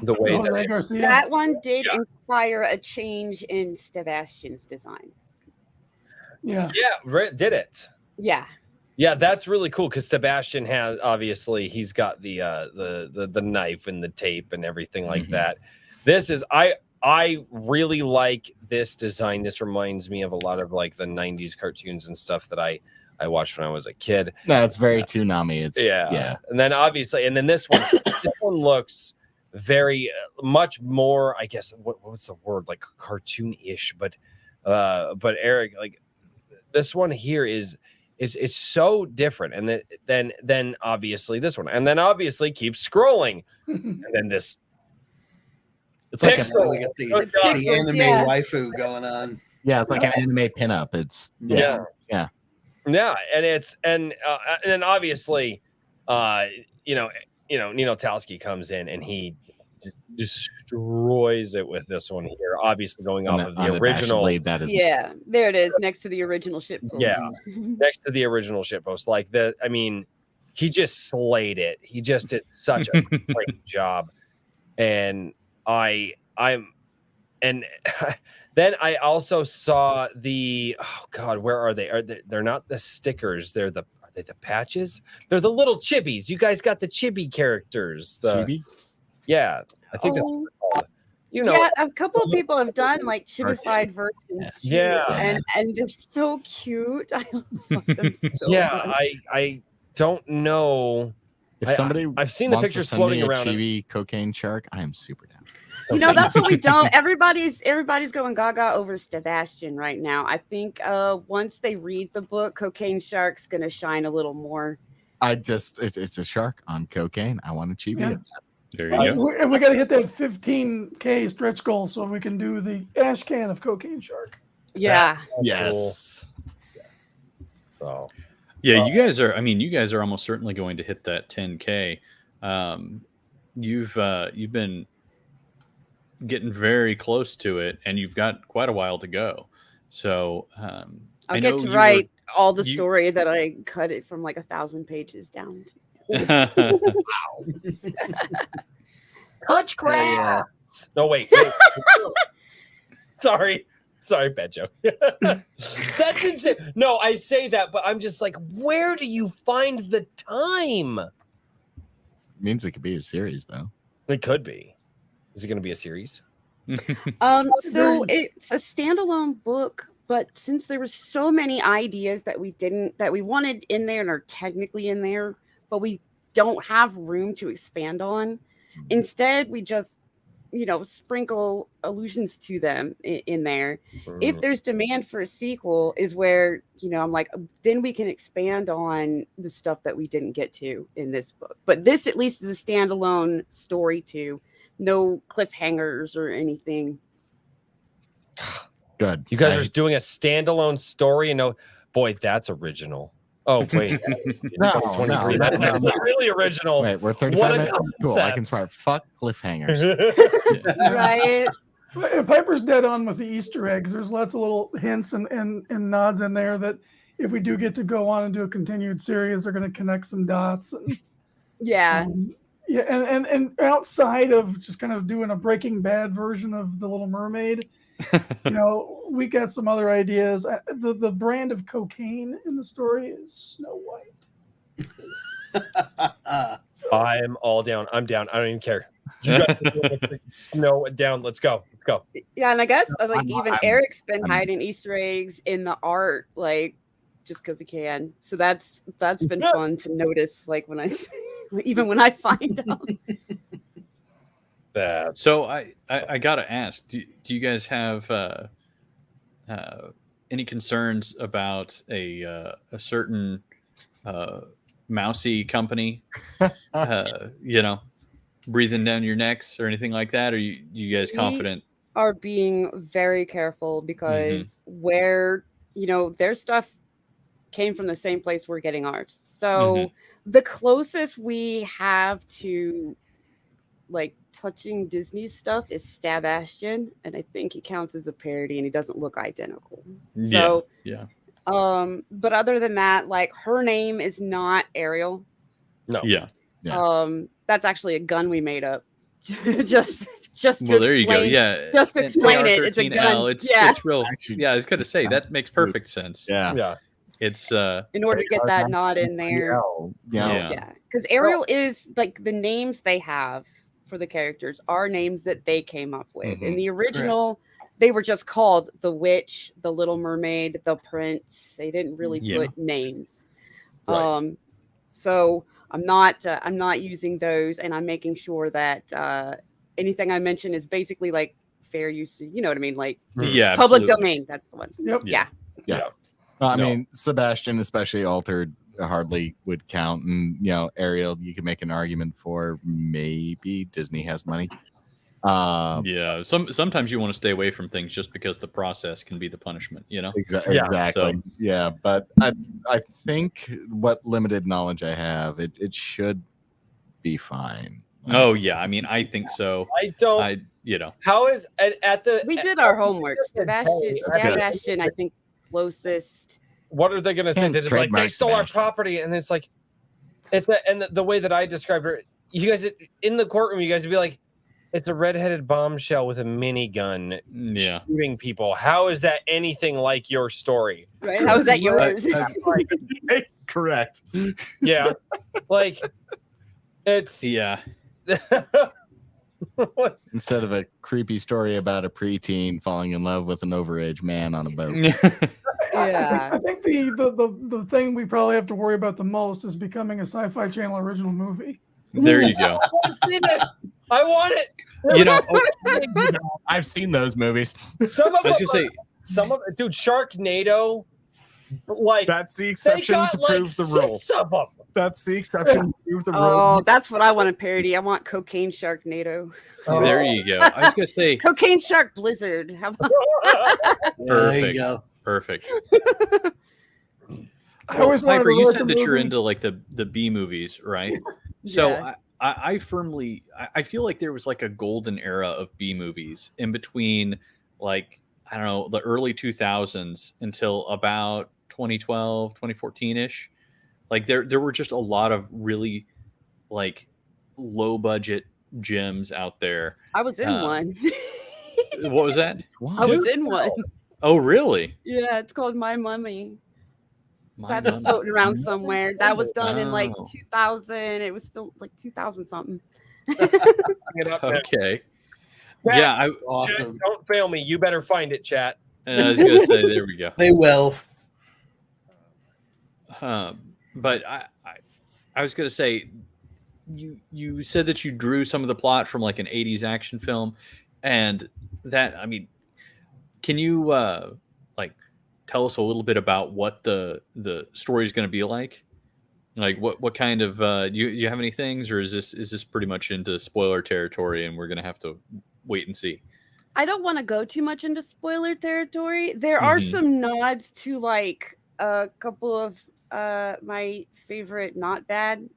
Speaker 2: The way
Speaker 7: Jose
Speaker 2: that
Speaker 7: Garcia.
Speaker 8: That one did inspire a change in Sebastian's design.
Speaker 7: Yeah.
Speaker 2: did it.
Speaker 8: Yeah.
Speaker 2: Yeah, that's really cool because Sebastian has obviously he's got the knife and the tape and everything like
Speaker 5: Mhm.
Speaker 2: that. This is I really like this design. This reminds me of a lot of like the 90s cartoons and stuff that I watched when I was a kid.
Speaker 5: No, it's very Toonami. It's
Speaker 2: Yeah. And then obviously, and then this one looks very much more, I guess, what's the word, like cartoon-ish, but Eric, like this one here is it's so different. And then obviously this one, and then obviously keep scrolling, and then this
Speaker 5: It's like
Speaker 2: Pixel.
Speaker 3: We got the
Speaker 8: Pixels,
Speaker 3: anime
Speaker 8: yeah.
Speaker 3: waifu going on.
Speaker 5: it's like an anime pinup. It's
Speaker 2: Yeah. And it's and then obviously Nino Talsky comes in and he just destroys it with this one here, obviously going off of the original.
Speaker 5: That is
Speaker 8: Yeah. There it is, next to the original shit post.
Speaker 2: Yeah. Next to the original shitpost. Like he just slayed it. He just did such a great job. And then I also saw where are they? They're not the stickers. Are they the patches? They're the little chibis. You guys got the chibi characters.
Speaker 5: Chibi?
Speaker 2: Yeah, I think that's what they're called.
Speaker 8: Yeah, a couple of people have done like chibified versions. too,
Speaker 2: Yeah.
Speaker 8: and they're so cute. I love them so
Speaker 2: Yeah,
Speaker 8: much.
Speaker 2: I don't know.
Speaker 5: If somebody
Speaker 2: I've seen the
Speaker 5: wants to
Speaker 2: pictures
Speaker 5: send me
Speaker 2: floating
Speaker 5: a
Speaker 2: around.
Speaker 5: chibi cocaine shark, I am super down.
Speaker 8: That's what we don't. Everybody's going gaga over Sebastian right now. I think once they read the book, Cocaine Shark's gonna shine a little more.
Speaker 5: It's a shark on cocaine. I want a chibi.
Speaker 7: Yeah.
Speaker 5: of that.
Speaker 6: There you go.
Speaker 7: And we got to hit that 15K stretch goal so we can do the ash can of Cocaine Shark.
Speaker 8: Yeah.
Speaker 5: Yes.
Speaker 2: So
Speaker 6: Yeah, you guys are almost certainly going to hit that 10K. You've been getting very close to it, and you've got quite a while to go. So
Speaker 8: I'll get to write all the story that I cut it from like 1,000 pages down to.
Speaker 2: Touch grass. No, wait. Sorry, bad joke. That's insane. No, I say that, but I'm just like, where do you find the time?
Speaker 5: Means it could be a series, though.
Speaker 2: It could be. Is it going to be a series?
Speaker 8: So it's a standalone book, but since there were so many ideas that we wanted in there and are technically in there, but we don't have room to expand on, instead we just sprinkle allusions to them in there. If there's demand for a sequel is where, I'm like, then we can expand on the stuff that we didn't get to in this book. But this at least is a standalone story too. No cliffhangers or anything.
Speaker 5: Good.
Speaker 2: You guys are doing a standalone story, and no, boy, that's original. Oh wait,
Speaker 5: No.
Speaker 2: That's really original.
Speaker 5: Wait, we're 35 minutes. Cool. I can start. Fuck cliffhangers.
Speaker 8: Right.
Speaker 7: Piper's dead on with the Easter eggs. There's lots of little hints and nods in there that if we do get to go on and do a continued series, they're going to connect some dots.
Speaker 8: Yeah.
Speaker 7: And outside of just kind of doing a Breaking Bad version of The Little Mermaid, we got some other ideas. The brand of cocaine in the story is Snow White.
Speaker 2: I'm all down. I'm down. I don't even care. You guys Snow down. Let's go.
Speaker 8: Yeah, and I guess even Eric's been hiding Easter eggs in the art, like just because he can. So that's been fun to notice. Like when I find out.
Speaker 6: So I gotta ask, do you guys have any concerns about a certain mousy company, breathing down your necks or anything like that? Or you guys confident?
Speaker 8: We are being very careful because where their stuff came from the same place we're getting ours. So the closest we have to like touching Disney's stuff is Sebastian, and I think he counts as a parody and he doesn't look identical. So
Speaker 6: yeah.
Speaker 8: But other than that, like her name is not Ariel.
Speaker 2: No.
Speaker 6: Yeah.
Speaker 8: That's actually a gun we made up. just to
Speaker 6: well, there
Speaker 8: explain,
Speaker 6: you go. Yeah.
Speaker 8: Just to explain it. It's a gun.
Speaker 6: It's real. Actually, I was gonna say that makes perfect sense.
Speaker 2: Yeah.
Speaker 6: It's
Speaker 8: in order to get that nod in there.
Speaker 6: Yeah.
Speaker 8: Because Ariel is like the names they have for the characters are names that they came up with. In the original, they were just called the Witch, the Little Mermaid, the Prince. They didn't really put names.
Speaker 2: Right.
Speaker 8: So I'm not using those, and I'm making sure that anything I mention is basically like fair use. You know what I mean? Like public domain. That's the one.
Speaker 7: Yep.
Speaker 8: Yeah.
Speaker 5: Well, I mean, Sebastian, especially altered, hardly would count. And, Ariel, you could make an argument for maybe Disney has money.
Speaker 6: Sometimes you want to stay away from things just because the process can be the punishment,
Speaker 5: Exactly.
Speaker 6: So,
Speaker 5: yeah. But I think what limited knowledge I have, it should be fine.
Speaker 6: Oh, yeah. I mean, I think so.
Speaker 2: How is at the
Speaker 8: we did our homework. Sebastian, I think closest.
Speaker 2: What are they going to say? They're like, they stole our property, and it's like, and the way that I described it, you guys in the courtroom, you guys would be like, it's a redheaded bombshell with a minigun shooting people. How is that anything like your story?
Speaker 8: Right? How is that yours?
Speaker 5: Correct.
Speaker 2: Yeah, like it's
Speaker 5: Instead of a creepy story about a preteen falling in love with an overage man on a boat.
Speaker 7: I think the thing we probably have to worry about the most is becoming a Sci-Fi Channel original movie.
Speaker 6: There you go.
Speaker 2: I want it.
Speaker 5: I've seen those movies.
Speaker 2: Some of them, dude, Sharknado. Like
Speaker 5: that's the exception to prove the rule. That's the exception to prove the rule.
Speaker 8: Oh, that's what I want to parody. I want Cocaine Sharknado.
Speaker 6: There you go. I was gonna say
Speaker 8: Cocaine Shark Blizzard. How about
Speaker 3: there you go.
Speaker 6: Perfect.
Speaker 7: I always
Speaker 6: Piper, you said that
Speaker 7: movie.
Speaker 6: you're into like the B movies, right? So I firmly I feel like there was like a golden era of B movies in between, like, I don't know, the early 2000s until about 2012, 2014-ish. Like there were just a lot of really like low budget gems out there.
Speaker 8: I was in one.
Speaker 6: What was that?
Speaker 8: I was in one.
Speaker 6: Oh, really?
Speaker 8: Yeah, it's called My Mummy.
Speaker 6: My
Speaker 8: That's
Speaker 6: Mummy.
Speaker 8: floating around somewhere. That was done in like
Speaker 6: Wow.
Speaker 8: 2000. It was filmed like 2000 something.
Speaker 2: Get up there.
Speaker 6: Okay.
Speaker 2: Chat,
Speaker 6: Yeah, I
Speaker 3: Awesome.
Speaker 2: Don't fail me. You better find it, chat.
Speaker 6: was gonna say there we go.
Speaker 3: They will.
Speaker 6: But I was gonna say, you said that you drew some of the plot from like an 80s action film, and that, I mean, can you like tell us a little bit about what the story is going to be like? Like what kind of do you have any things, or is this pretty much into spoiler territory and we're going to have to wait and see?
Speaker 8: I don't want to go too much into spoiler territory. There are
Speaker 6: Mhm.
Speaker 8: some nods to like a couple of my favorite not bad,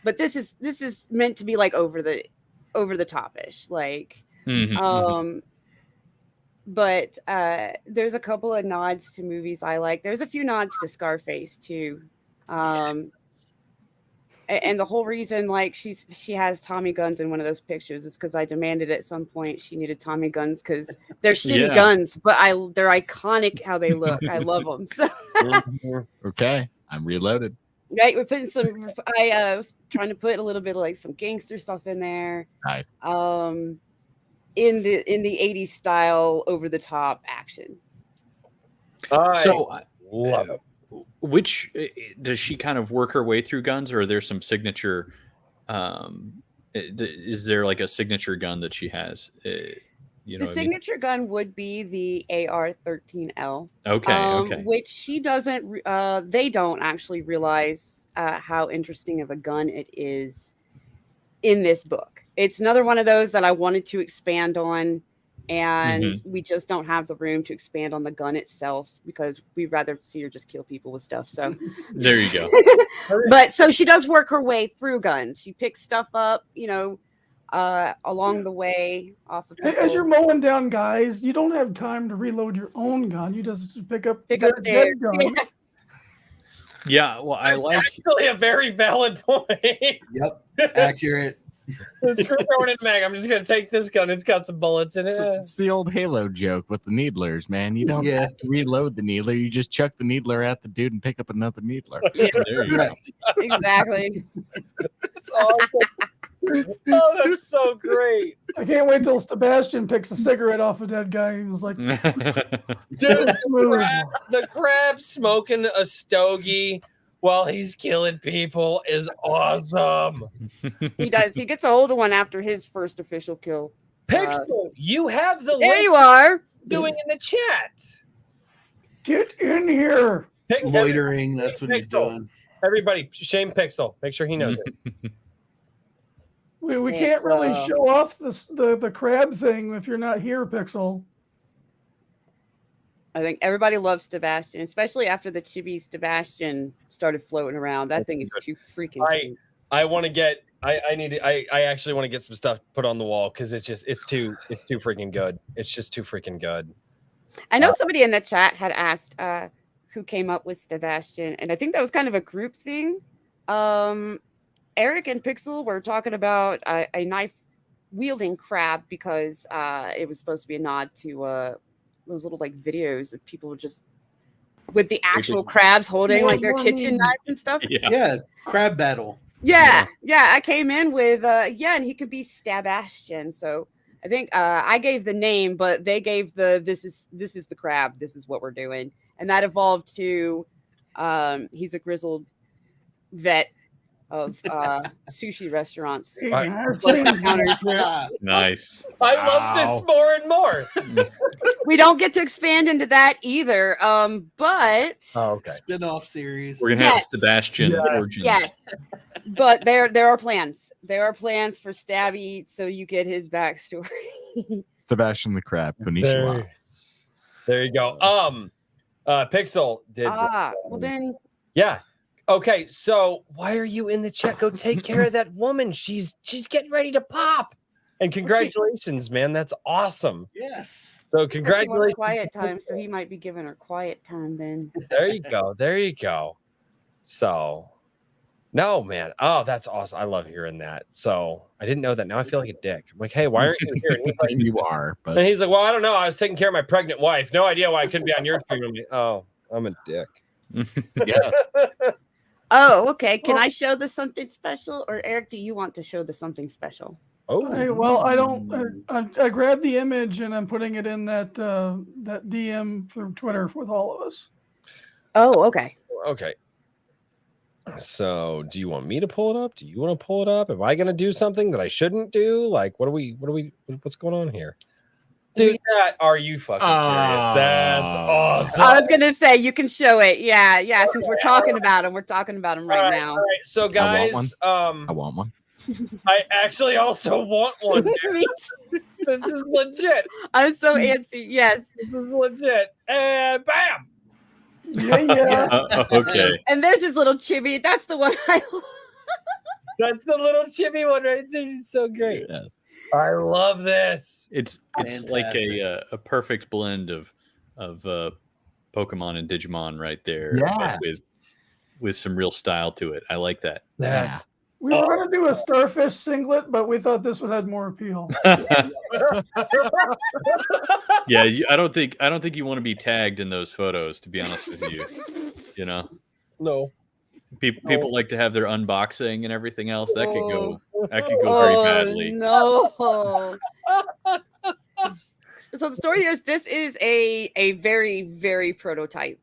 Speaker 8: but this is meant to be like over the top-ish, like
Speaker 6: Mhm.
Speaker 8: but there's a couple of nods to movies I like. There's a few nods to Scarface too. And the whole reason like she has Tommy guns in one of those pictures is because I demanded at some point she needed Tommy guns because they're shitty
Speaker 6: Yeah.
Speaker 8: guns, but they're iconic how they look. I love them. So
Speaker 5: Okay, I'm reloaded.
Speaker 8: right, we're putting some. I was trying to put a little bit of like some gangster stuff in there.
Speaker 5: Nice.
Speaker 8: In the 80s style, over the top action.
Speaker 6: So
Speaker 2: Love it.
Speaker 6: which does she kind of work her way through guns, or are there some signature is there like a signature gun that she has? You know
Speaker 8: The
Speaker 6: what I mean?
Speaker 8: signature gun would be the AR-13L.
Speaker 6: Okay.
Speaker 8: Which she doesn't. They don't actually realize how interesting of a gun it is in this book. It's another one of those that I wanted to expand on, and we just don't have the room to expand on the gun itself because we'd rather see her just kill people with stuff. So
Speaker 6: There you go.
Speaker 8: but so she does work her way through guns. She picks stuff up, along the way off of
Speaker 7: As
Speaker 8: people.
Speaker 7: you're mowing down guys, you don't have time to reload your own gun. You just pick up
Speaker 8: Pick up
Speaker 7: their
Speaker 8: their
Speaker 7: gun.
Speaker 6: Yeah, well, I like
Speaker 2: Actually, a very valid point.
Speaker 3: Yep. Accurate.
Speaker 2: Screw throwing it mag. I'm just gonna take this gun. It's got some bullets in it.
Speaker 5: It's the old Halo joke with the needlers, man. You don't
Speaker 3: Yeah.
Speaker 5: have to reload the needler. You just chuck the needler at the dude and pick up another needler.
Speaker 6: there you go.
Speaker 3: Right.
Speaker 8: Exactly.
Speaker 2: That's awesome. Oh, that's so great,
Speaker 7: I can't wait till Sebastian picks a cigarette off a dead guy. He was like,
Speaker 2: dude. The crab smoking a stogie while he's killing people is awesome.
Speaker 8: He does. He gets a hold of one after his first official kill.
Speaker 2: Pixel, you have the
Speaker 8: There
Speaker 2: link
Speaker 8: you are.
Speaker 2: doing in the chat.
Speaker 7: get in here.
Speaker 3: Loitering. That's what he's
Speaker 2: Pixel.
Speaker 3: doing.
Speaker 2: Everybody, shame Pixel. Make sure he knows it.
Speaker 7: We
Speaker 8: It's,
Speaker 7: can't really show off the crab thing if you're not here, Pixel.
Speaker 8: I think everybody loves Sebastian, especially after the chibi Sebastian started floating around. That thing is too freaking cute.
Speaker 2: I want to get. I actually want to get some stuff put on the wall because it's too freaking good. It's just too freaking good.
Speaker 8: I know somebody in the chat had asked who came up with Sebastian, and I think that was kind of a group thing. Eric and Pixel were talking about a knife wielding crab because it was supposed to be a nod to those little like videos of people just with the actual crabs holding like their kitchen knives and stuff.
Speaker 3: Yeah. Crab battle.
Speaker 8: Yeah. I came in with and he could be Sebastian. So I think I gave the name, but they gave this is the crab. This is what we're doing, and that evolved to he's a grizzled vet of sushi restaurants.
Speaker 6: Nice.
Speaker 2: I love this more and more.
Speaker 8: We don't get to expand into that either. But
Speaker 2: okay.
Speaker 3: Spin-off series.
Speaker 6: We're gonna have
Speaker 8: Yes.
Speaker 6: Sebastian origins.
Speaker 8: yes, but there are plans. There are plans for Stabby, so you get his backstory.
Speaker 5: Sebastian the Crab, Konnichiwa.
Speaker 2: There you go. Pixel did.
Speaker 8: well then,
Speaker 2: Yeah. Okay, so why are you in the chat? Go take care of that woman. She's getting ready to pop. And congratulations, man. That's awesome.
Speaker 3: Yes.
Speaker 2: So
Speaker 8: She wants
Speaker 2: congratulations.
Speaker 8: quiet time, so he might be giving her quiet time then.
Speaker 2: There you go. There you go. So no, man. Oh, that's awesome. I love hearing that. So I didn't know that. Now I feel like a dick. I'm like, hey, why aren't you here? And he's like,
Speaker 5: You are, but
Speaker 2: and he's like, well, I don't know. I was taking care of my pregnant wife. No idea why I couldn't be on your stream. I'm like, oh, I'm a dick.
Speaker 5: yes.
Speaker 8: Oh, okay. Can I show this something special, or Eric, do you want to show this something special?
Speaker 2: Oh,
Speaker 7: Well, I don't. I grabbed the image and I'm putting it in that that DM from Twitter with all of us.
Speaker 8: Oh, okay.
Speaker 2: okay. So do you want me to pull it up? Do you want to pull it up? Am I going to do something that I shouldn't do? Like, what's going on here? Dude, are you fucking serious? That's awesome.
Speaker 8: I was gonna say you can show it. Yeah. Since we're talking about him, right now.
Speaker 2: All right. So guys,
Speaker 5: I want one.
Speaker 2: I actually also want one.
Speaker 8: Me too.
Speaker 2: This is legit.
Speaker 8: I'm so antsy. Yes.
Speaker 2: This is legit. And bam.
Speaker 7: Yeah.
Speaker 6: Okay.
Speaker 8: And there's his little chibi. That's the one I love.
Speaker 2: That's the little chibi one right there. It's so great.
Speaker 5: Yes.
Speaker 2: I love this.
Speaker 6: It's like a perfect blend of Pokemon and Digimon right there.
Speaker 5: Yeah.
Speaker 6: With some real style to it. I like that.
Speaker 2: That's
Speaker 7: We were going to do a starfish singlet, but we thought this would have more appeal.
Speaker 6: Yeah, I don't think you want to be tagged in those photos, to be honest with you. You know,
Speaker 2: no.
Speaker 6: People like to have their unboxing and everything else. That could go very badly.
Speaker 8: No. So the story here is this is a very, very prototype.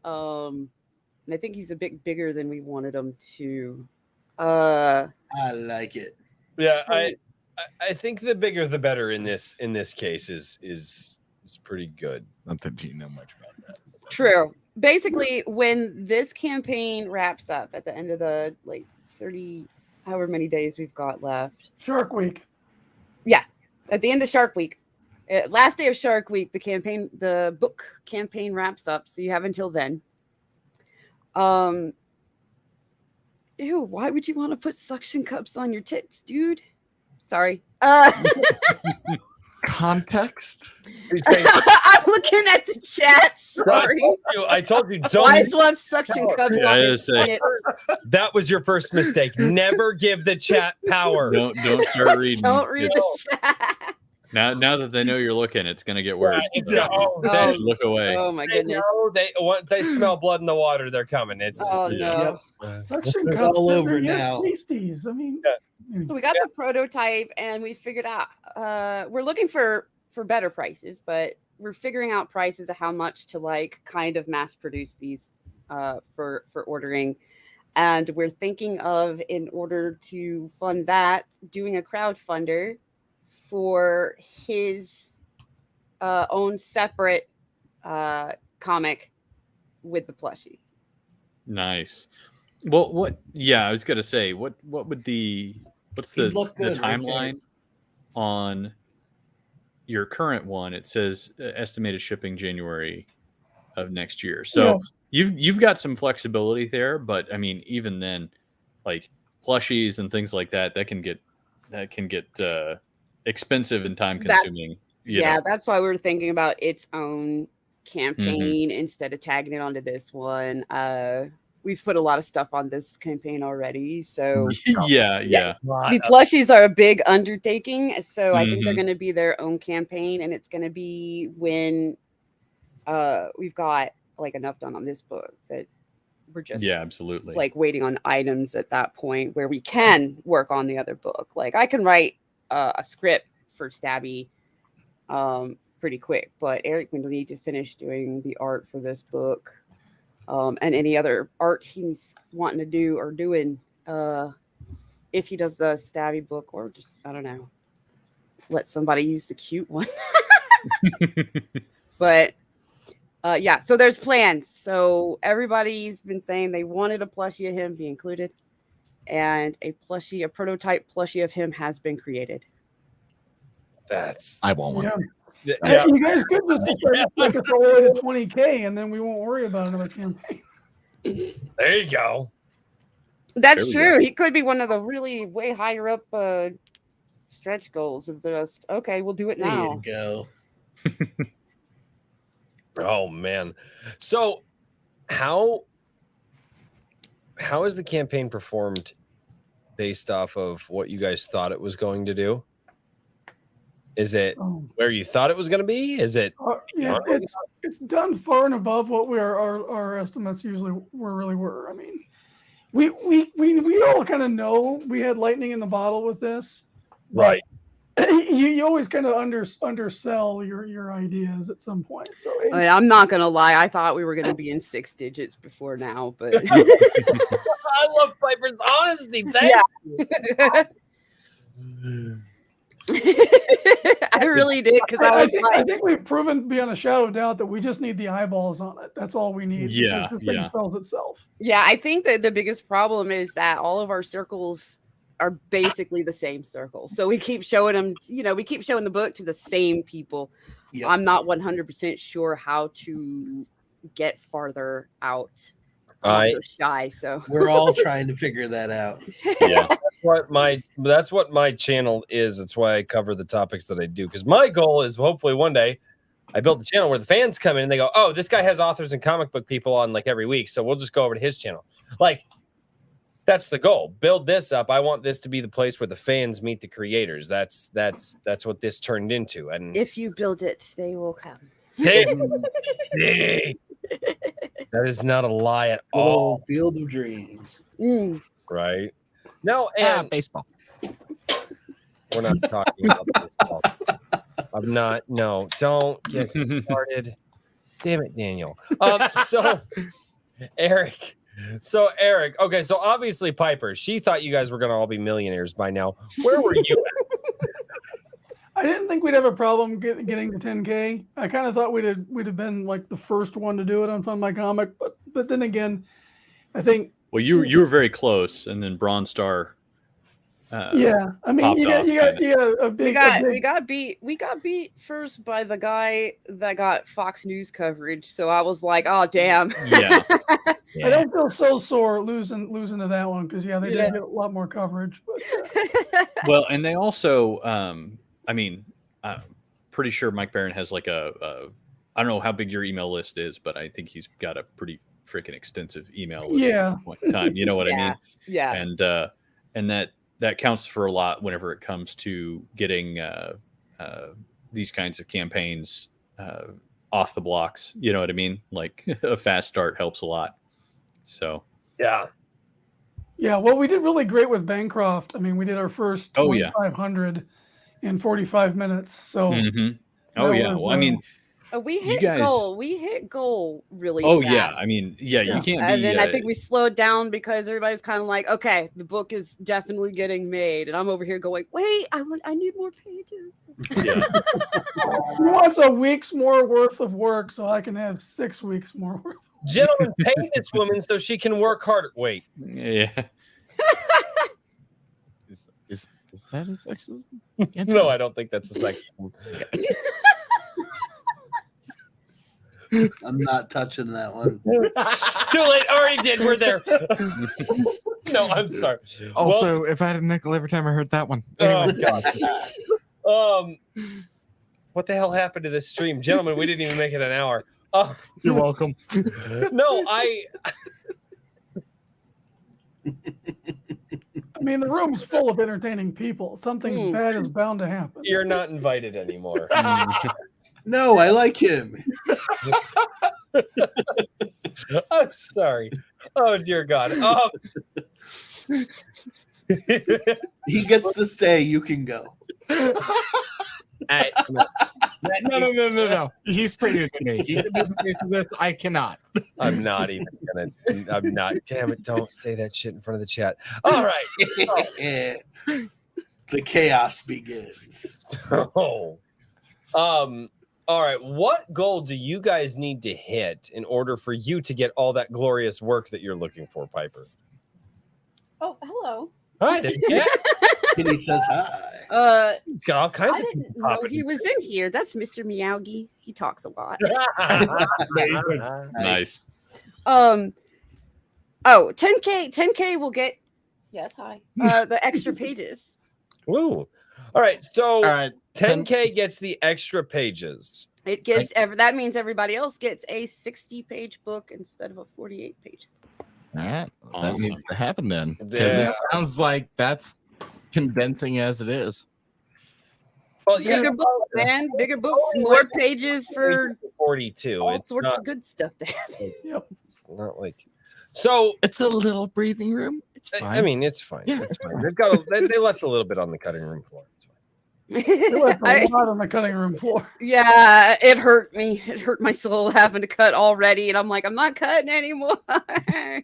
Speaker 8: And I think he's a bit bigger than we wanted him to.
Speaker 3: I like it.
Speaker 2: Yeah, I think the bigger the better in this case is pretty good.
Speaker 5: Not that you know much about that.
Speaker 8: True. Basically, when this campaign wraps up at the end of the 30, however many days we've got left.
Speaker 7: Shark Week.
Speaker 8: Yeah, at the end of Shark Week, last day of Shark Week, the book campaign wraps up. So you have until then. Ew, why would you want to put suction cups on your tits, dude? Sorry.
Speaker 5: Context?
Speaker 8: I'm looking at the chat. Sorry.
Speaker 2: I told you don't.
Speaker 8: Why just want suction cups
Speaker 6: Yeah,
Speaker 8: on
Speaker 6: I
Speaker 8: his
Speaker 6: say.
Speaker 8: tits?
Speaker 2: That was your first mistake. Never give the chat power.
Speaker 6: Don't start reading.
Speaker 8: Don't read the chat.
Speaker 6: Now that they know you're looking, it's gonna get worse.
Speaker 2: They
Speaker 6: Look away.
Speaker 8: Oh my goodness.
Speaker 2: know they smell blood in the water. They're coming. It's just,
Speaker 8: Oh no.
Speaker 7: Suction
Speaker 3: It's
Speaker 7: cups.
Speaker 3: all
Speaker 7: they're
Speaker 3: over
Speaker 7: yet
Speaker 3: now.
Speaker 7: Pasties. I mean,
Speaker 8: So we got the prototype and we figured out we're looking for better prices, but we're figuring out prices of how much to kind of mass produce these for ordering. And we're thinking of, in order to fund that, doing a crowdfunder for his own separate comic with the plushie.
Speaker 6: Nice. Well, what? Yeah, I was gonna say, what's the timeline on your current one? It says estimated shipping January of next year. So you've got some flexibility there, but I mean, even then, like plushies and things like that can get expensive and time consuming.
Speaker 8: That's why we were thinking about its own campaign instead of tagging it onto this one. We've put a lot of stuff on this campaign already, so
Speaker 6: yeah.
Speaker 8: The plushies are a big undertaking, so I think they're going to be their own campaign, and it's going to be when we've got enough done on this book that we're just
Speaker 6: absolutely
Speaker 8: waiting on items at that point where we can work on the other book. I can write a script for Stabby pretty quick, but Eric will need to finish doing the art for this book. And any other art he's wanting to do or doing if he does the Stabby book, or just, I don't know, let somebody use the cute one. But so there's plans. So everybody's been saying they wanted a plushie of him be included, and a prototype plushie of him has been created.
Speaker 5: I want one.
Speaker 7: You guys could just take us all the way to 20K, and then we won't worry about another campaign.
Speaker 2: There you go.
Speaker 8: That's
Speaker 6: There we
Speaker 8: true. He could be one of the really way higher up stretch goals of just okay, we'll do it
Speaker 3: There
Speaker 8: now.
Speaker 3: you go.
Speaker 2: Oh man. So how has the campaign performed based off of what you guys thought it was going to do? Is it where you thought it was going to be? Is it
Speaker 7: yeah, it's done far and above what our estimates usually were. I mean, we all kind of know we had lightning in the bottle with this,
Speaker 2: right?
Speaker 7: You always kind of undersell your ideas at some point. So
Speaker 8: I'm not gonna lie, I thought we were gonna be in 6 digits before now, but
Speaker 2: I love Piper's honesty. Thank you.
Speaker 8: I really did because
Speaker 7: I think we've proven beyond a shadow of doubt that we just need the eyeballs on it. That's all we need.
Speaker 6: Yeah,
Speaker 7: the thing sells itself.
Speaker 8: Yeah, I think that the biggest problem is that all of our circles are basically the same circle. So we keep showing them, we keep showing the book to the same people. Yep. I'm not 100% sure how to get farther out. I'm so shy, so
Speaker 3: we're all trying to figure that out.
Speaker 2: Yeah, that's what my channel is. It's why I cover the topics that I do. Because my goal is hopefully one day I build a channel where the fans come in and they go, "Oh, this guy has authors and comic book people on like every week, so we'll just go over to his channel." Like, that's the goal. Build this up. I want this to be the place where the fans meet the creators. That's what this turned into. And
Speaker 8: if you build it, they will come.
Speaker 2: See? That is not a lie at all.
Speaker 3: Field of dreams.
Speaker 2: Right. No, and
Speaker 5: baseball.
Speaker 2: We're not talking about baseball. I'm not. No, don't get started. Damn it, Daniel. So Eric. Okay, so obviously Piper, she thought you guys were gonna all be millionaires by now. Where were you at?
Speaker 7: I didn't think we'd have a problem getting to 10K. I kind of thought we'd have been like the first one to do it on fundmycomic, but then again, I think. Well,
Speaker 6: you were very close, and then Bronze Star.
Speaker 7: Yeah, I mean, you got a big.
Speaker 8: We got beat first by the guy that got Fox News coverage. So I was like, oh damn.
Speaker 6: Yeah.
Speaker 7: I don't feel so sore losing to that one because they did get a lot more coverage. But
Speaker 6: well, and they also, I mean, I'm pretty sure Mike Barron has like I don't know how big your email list is, but I think he's got a pretty freaking extensive email list at this point in time. You know what I mean?
Speaker 8: Yeah.
Speaker 6: And that counts for a lot whenever it comes to getting these kinds of campaigns off the blocks. You know what I mean? Like a fast start helps a lot. So
Speaker 2: yeah.
Speaker 7: Well, we did really great with Bancroft. I mean, we did our first 2,500 in 45 minutes. So
Speaker 6: well, I mean,
Speaker 8: we hit goal. We hit goal really fast.
Speaker 6: Yeah. I mean, you can't be.
Speaker 8: And then I think we slowed down because everybody's kind of like, okay, the book is definitely getting made. And I'm over here going, wait, I need more pages.
Speaker 6: Yeah.
Speaker 7: He wants a week's more worth of work so I can have 6 weeks more worth.
Speaker 2: Gentlemen, pay this woman so she can work harder. Wait.
Speaker 6: Yeah.
Speaker 5: Is that a sexism?
Speaker 2: No, I don't think that's a sexism.
Speaker 3: I'm not touching that one.
Speaker 2: Too late. Already did. We're there. No, I'm sorry.
Speaker 5: Also, if I had a nickel every time I heard that one.
Speaker 2: Anyway. Oh, God. What the hell happened to this stream? Gentlemen, we didn't even make it an hour.
Speaker 5: You're welcome.
Speaker 2: No,
Speaker 7: I mean, the room's full of entertaining people. Something bad is bound to happen.
Speaker 2: You're not invited anymore.
Speaker 3: No, I like him.
Speaker 2: I'm sorry. Oh, dear God.
Speaker 3: He gets to stay. You can go.
Speaker 5: No. He's producing me. He's producing this. I cannot.
Speaker 2: I'm not even gonna. I'm not. Damn it! Don't say that shit in front of the chat. All right. So,
Speaker 3: the chaos begins.
Speaker 2: So, all right. What goal do you guys need to hit in order for you to get all that glorious work that you're looking for, Piper?
Speaker 8: Oh, hello.
Speaker 2: Hi, there you go.
Speaker 3: Kitty says hi.
Speaker 2: He's got all kinds of
Speaker 8: didn't know he was in here. That's Mr. Meowgie. He talks a lot.
Speaker 6: Nice.
Speaker 8: Oh, 10K will get, yes, hi, the extra pages.
Speaker 2: Woo. All right. So
Speaker 5: All right.
Speaker 2: 10K gets the extra pages.
Speaker 8: It gives that means everybody else gets a 60-page book instead of a 48-page.
Speaker 5: All right. That
Speaker 6: Awesome.
Speaker 5: needs to happen then. Because
Speaker 2: Yeah.
Speaker 5: it sounds like that's condensing as it is.
Speaker 2: Well, yeah,
Speaker 8: Bigger books, man. Bigger books, more pages for
Speaker 2: 42.
Speaker 8: all
Speaker 2: It's
Speaker 8: sorts
Speaker 2: not,
Speaker 8: of good stuff to have.
Speaker 2: it's not like so.
Speaker 5: It's a little breathing room. It's fine.
Speaker 2: I mean, it's fine.
Speaker 5: Yeah,
Speaker 2: It's fine. They've got they left a little bit on the cutting room floor. It's fine.
Speaker 7: They left a lot on the cutting room floor.
Speaker 8: Yeah, it hurt me. It hurt my soul having to cut already, and I'm like, I'm not cutting anymore.
Speaker 3: I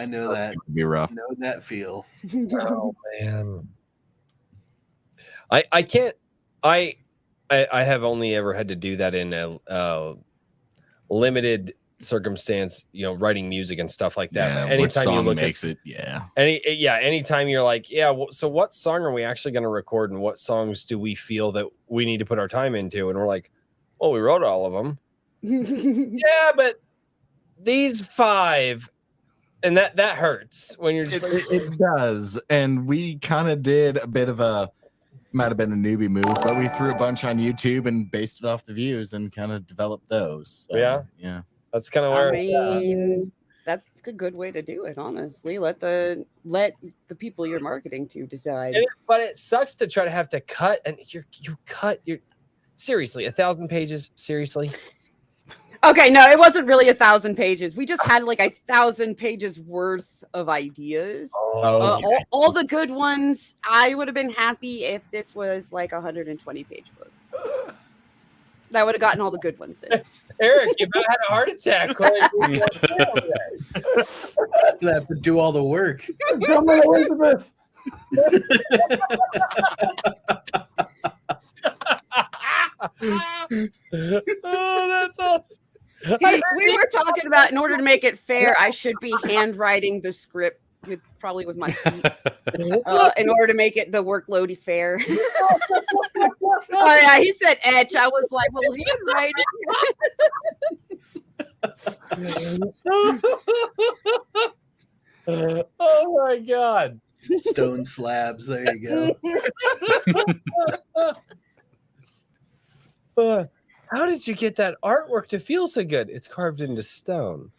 Speaker 3: know that.
Speaker 5: It'd be rough.
Speaker 3: Know that feel.
Speaker 2: Oh man. I can't. I have only ever had to do that in a limited circumstance, writing music and stuff like that.
Speaker 5: Yeah,
Speaker 2: But
Speaker 5: which
Speaker 2: anytime you
Speaker 5: song
Speaker 2: look
Speaker 5: makes
Speaker 2: at
Speaker 5: it, yeah.
Speaker 2: anytime you're like, so what song are we actually going to record, and what songs do we feel that we need to put our time into? And we're like, well, we wrote all of them. Yeah, but these 5, and that hurts when you're just like,
Speaker 5: It does. And we kind of did a bit of might have been a newbie move, but we threw a bunch on YouTube and based it off the views and kind of developed those. So,
Speaker 2: Yeah.
Speaker 5: Yeah.
Speaker 2: that's kind of where
Speaker 8: I mean, that's a good way to do it. Honestly, let the people you're marketing to decide.
Speaker 2: But it sucks to try to have to cut, and you cut your seriously 1,000 pages. Seriously,
Speaker 8: Okay, no, it wasn't really 1,000 pages. We just had like 1,000 pages worth of ideas. All the good ones. I would have been happy if this was like 120-page book. That would have gotten all the good ones in.
Speaker 2: Eric, you about had a heart attack.
Speaker 3: You have to do all the work.
Speaker 7: Come on, Elizabeth.
Speaker 2: Oh, that's awesome.
Speaker 8: Hey, we were talking about in order to make it fair, I should be handwriting the script probably with my feet in order to make it the workload fair. Oh yeah, he said etch. I was like, well, handwriting.
Speaker 2: Oh my god.
Speaker 3: Stone slabs. There you
Speaker 2: go. How did you get that artwork to feel so good? It's carved into stone.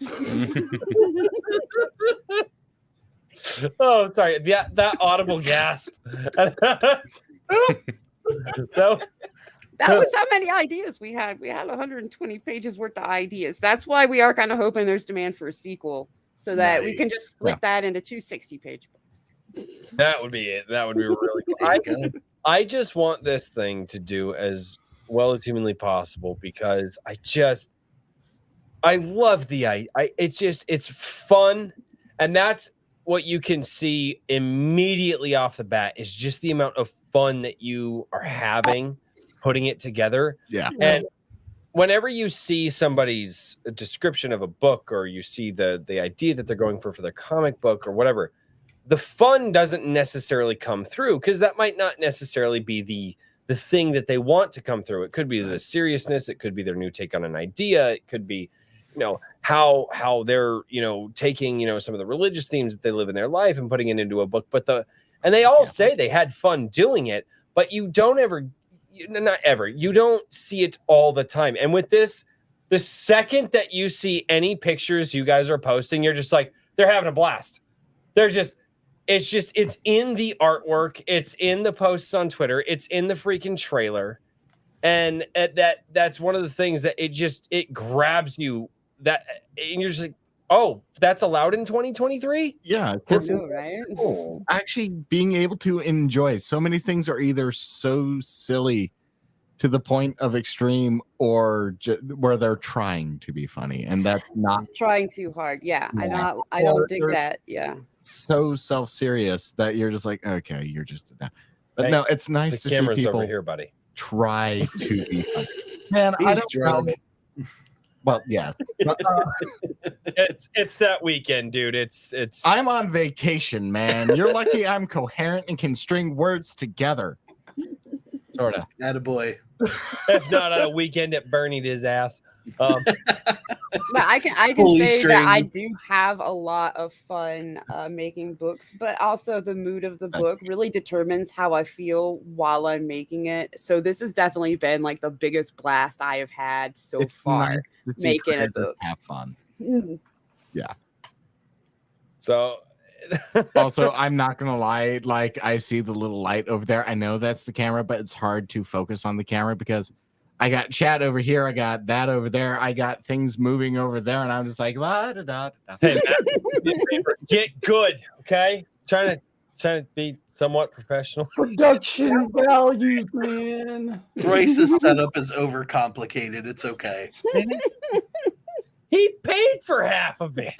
Speaker 2: Oh, sorry. That audible gasp.
Speaker 8: That was how many ideas we had. We had 120 pages worth of ideas. That's why we are kind of hoping there's demand for a sequel, so that we can just split that into 2 60-page books.
Speaker 2: That would be it. That would be really cool. I just want this thing to do as well as humanly possible, because I love the it's fun, and that's what you can see immediately off the bat is just the amount of fun that you are having putting it together.
Speaker 5: Yeah.
Speaker 2: And whenever you see somebody's description of a book, or you see the idea that they're going for their comic book or whatever, the fun doesn't necessarily come through, because that might not necessarily be the thing that they want to come through. It could be the seriousness. It could be their new take on an idea. It could be, how they're, taking, some of the religious themes that they live in their life and putting it into a book. And they all say they had fun doing it, but you don't you don't see it all the time. And with this, the second that you see any pictures you guys are posting, you're just like, they're having a blast. It's in the artwork. It's in the posts on Twitter. It's in the freaking trailer. And that's one of the things that it grabs you, and you're just like, oh, that's allowed in 2023?
Speaker 5: Yeah.
Speaker 8: Right?
Speaker 5: Actually being able to enjoy so many things are either so silly to the point of extreme, or where they're trying to be funny, and that's not
Speaker 8: trying too hard. Yeah. I don't dig that. Yeah.
Speaker 5: So self-serious that you're just like, okay, you're just but no, it's nice to see people
Speaker 2: over here, buddy.
Speaker 5: Try to be funny. Man,
Speaker 3: He's
Speaker 5: I don't
Speaker 3: drunk.
Speaker 5: know. Well, yes. But,
Speaker 2: it's that weekend, dude. It's
Speaker 5: I'm on vacation, man. You're lucky I'm coherent and can string words together. Sort of.
Speaker 3: Attaboy.
Speaker 2: If not, on a weekend at Bernie'd his ass.
Speaker 8: But I can
Speaker 3: Pulley
Speaker 8: say that I
Speaker 3: strings.
Speaker 8: do have a lot of fun making books, but also the mood of the book really determines how I feel while I'm making it. So this has definitely been like the biggest blast I have had so
Speaker 5: It's
Speaker 8: far
Speaker 5: nice to see
Speaker 8: making a
Speaker 5: creators
Speaker 8: book.
Speaker 5: have fun.
Speaker 8: Mm.
Speaker 2: So
Speaker 5: Also, I'm not gonna lie, like I see the little light over there. I know that's the camera, but it's hard to focus on the camera because I got chat over here, I got that over there, I got things moving over there, and I'm just like la da da da.
Speaker 2: hey, get good, okay? Trying to be somewhat professional.
Speaker 7: Production values, man.
Speaker 3: Bryce's setup is overcomplicated. It's okay.
Speaker 2: He paid for half of it.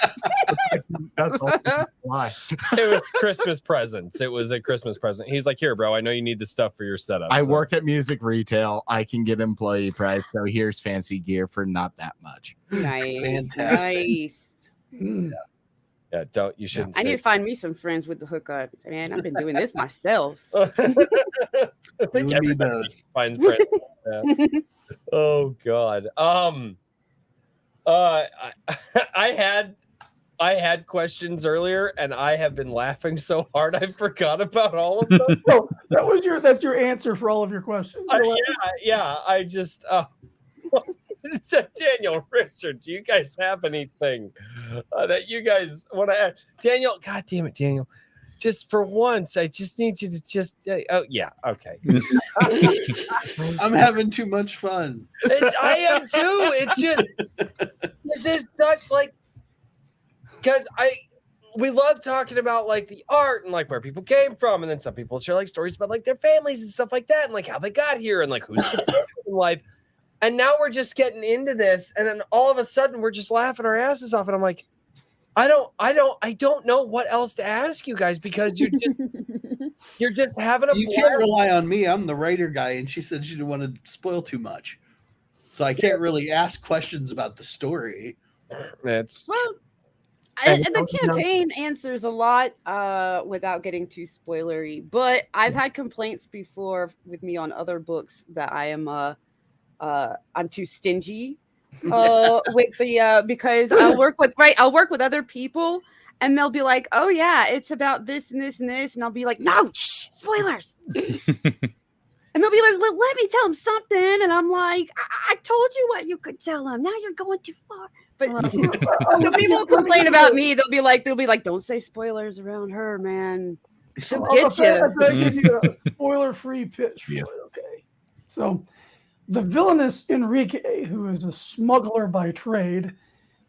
Speaker 5: That's all why.
Speaker 2: It was Christmas presents. It was a Christmas present. He's like, here, bro, I know you need the stuff for your setup.
Speaker 5: I
Speaker 2: so.
Speaker 5: work at music retail. I can get employee price, so here's fancy gear for not that much.
Speaker 8: Nice.
Speaker 3: Fantastic.
Speaker 8: Nice.
Speaker 7: Mm.
Speaker 2: Yeah, don't you shouldn't
Speaker 8: I need
Speaker 2: say.
Speaker 8: to find me some friends with the hookups. Man, I've been doing this myself.
Speaker 2: I think
Speaker 3: You and me
Speaker 2: everybody
Speaker 3: both.
Speaker 2: finds friends like that. Oh God. I had questions earlier, and I have been laughing so hard I forgot about all of them.
Speaker 7: So that's your answer for all of your questions.
Speaker 2: Yeah. I just Daniel, Richard, do you guys have anything that you guys want to add? Daniel, God damn it, Daniel. Just for once, I just need you to just. Oh yeah, okay.
Speaker 3: I'm having too much fun.
Speaker 2: I am too. It's just this is such like because we love talking about like the art and like where people came from, and then some people share like stories about like their families and stuff like that, and like how they got here and like who's supporting in life. And now we're just getting into this, and then all of a sudden we're just laughing our asses off, and I'm like, I don't know what else to ask you guys because you're just having a.
Speaker 3: You can't rely on me. I'm the writer guy, and she said she didn't want to spoil too much, so I can't really ask questions about the story.
Speaker 2: It's
Speaker 8: Well, and the campaign answers a lot without getting too spoilery. But I've had complaints before with me on other books that I am I'm too stingy with the because I'll work with other people and they'll be like, oh yeah, it's about this and this and this, and I'll be like, no, shh, spoilers. And they'll be like, let me tell them something, and I'm like, I told you what you could tell them. Now you're going too far. But the people complain about me. They'll be like, don't say spoilers around her, man. She'll get you.
Speaker 7: I give you a spoiler-free pitch. For it, okay, so the villainous Enrique, who is a smuggler by trade,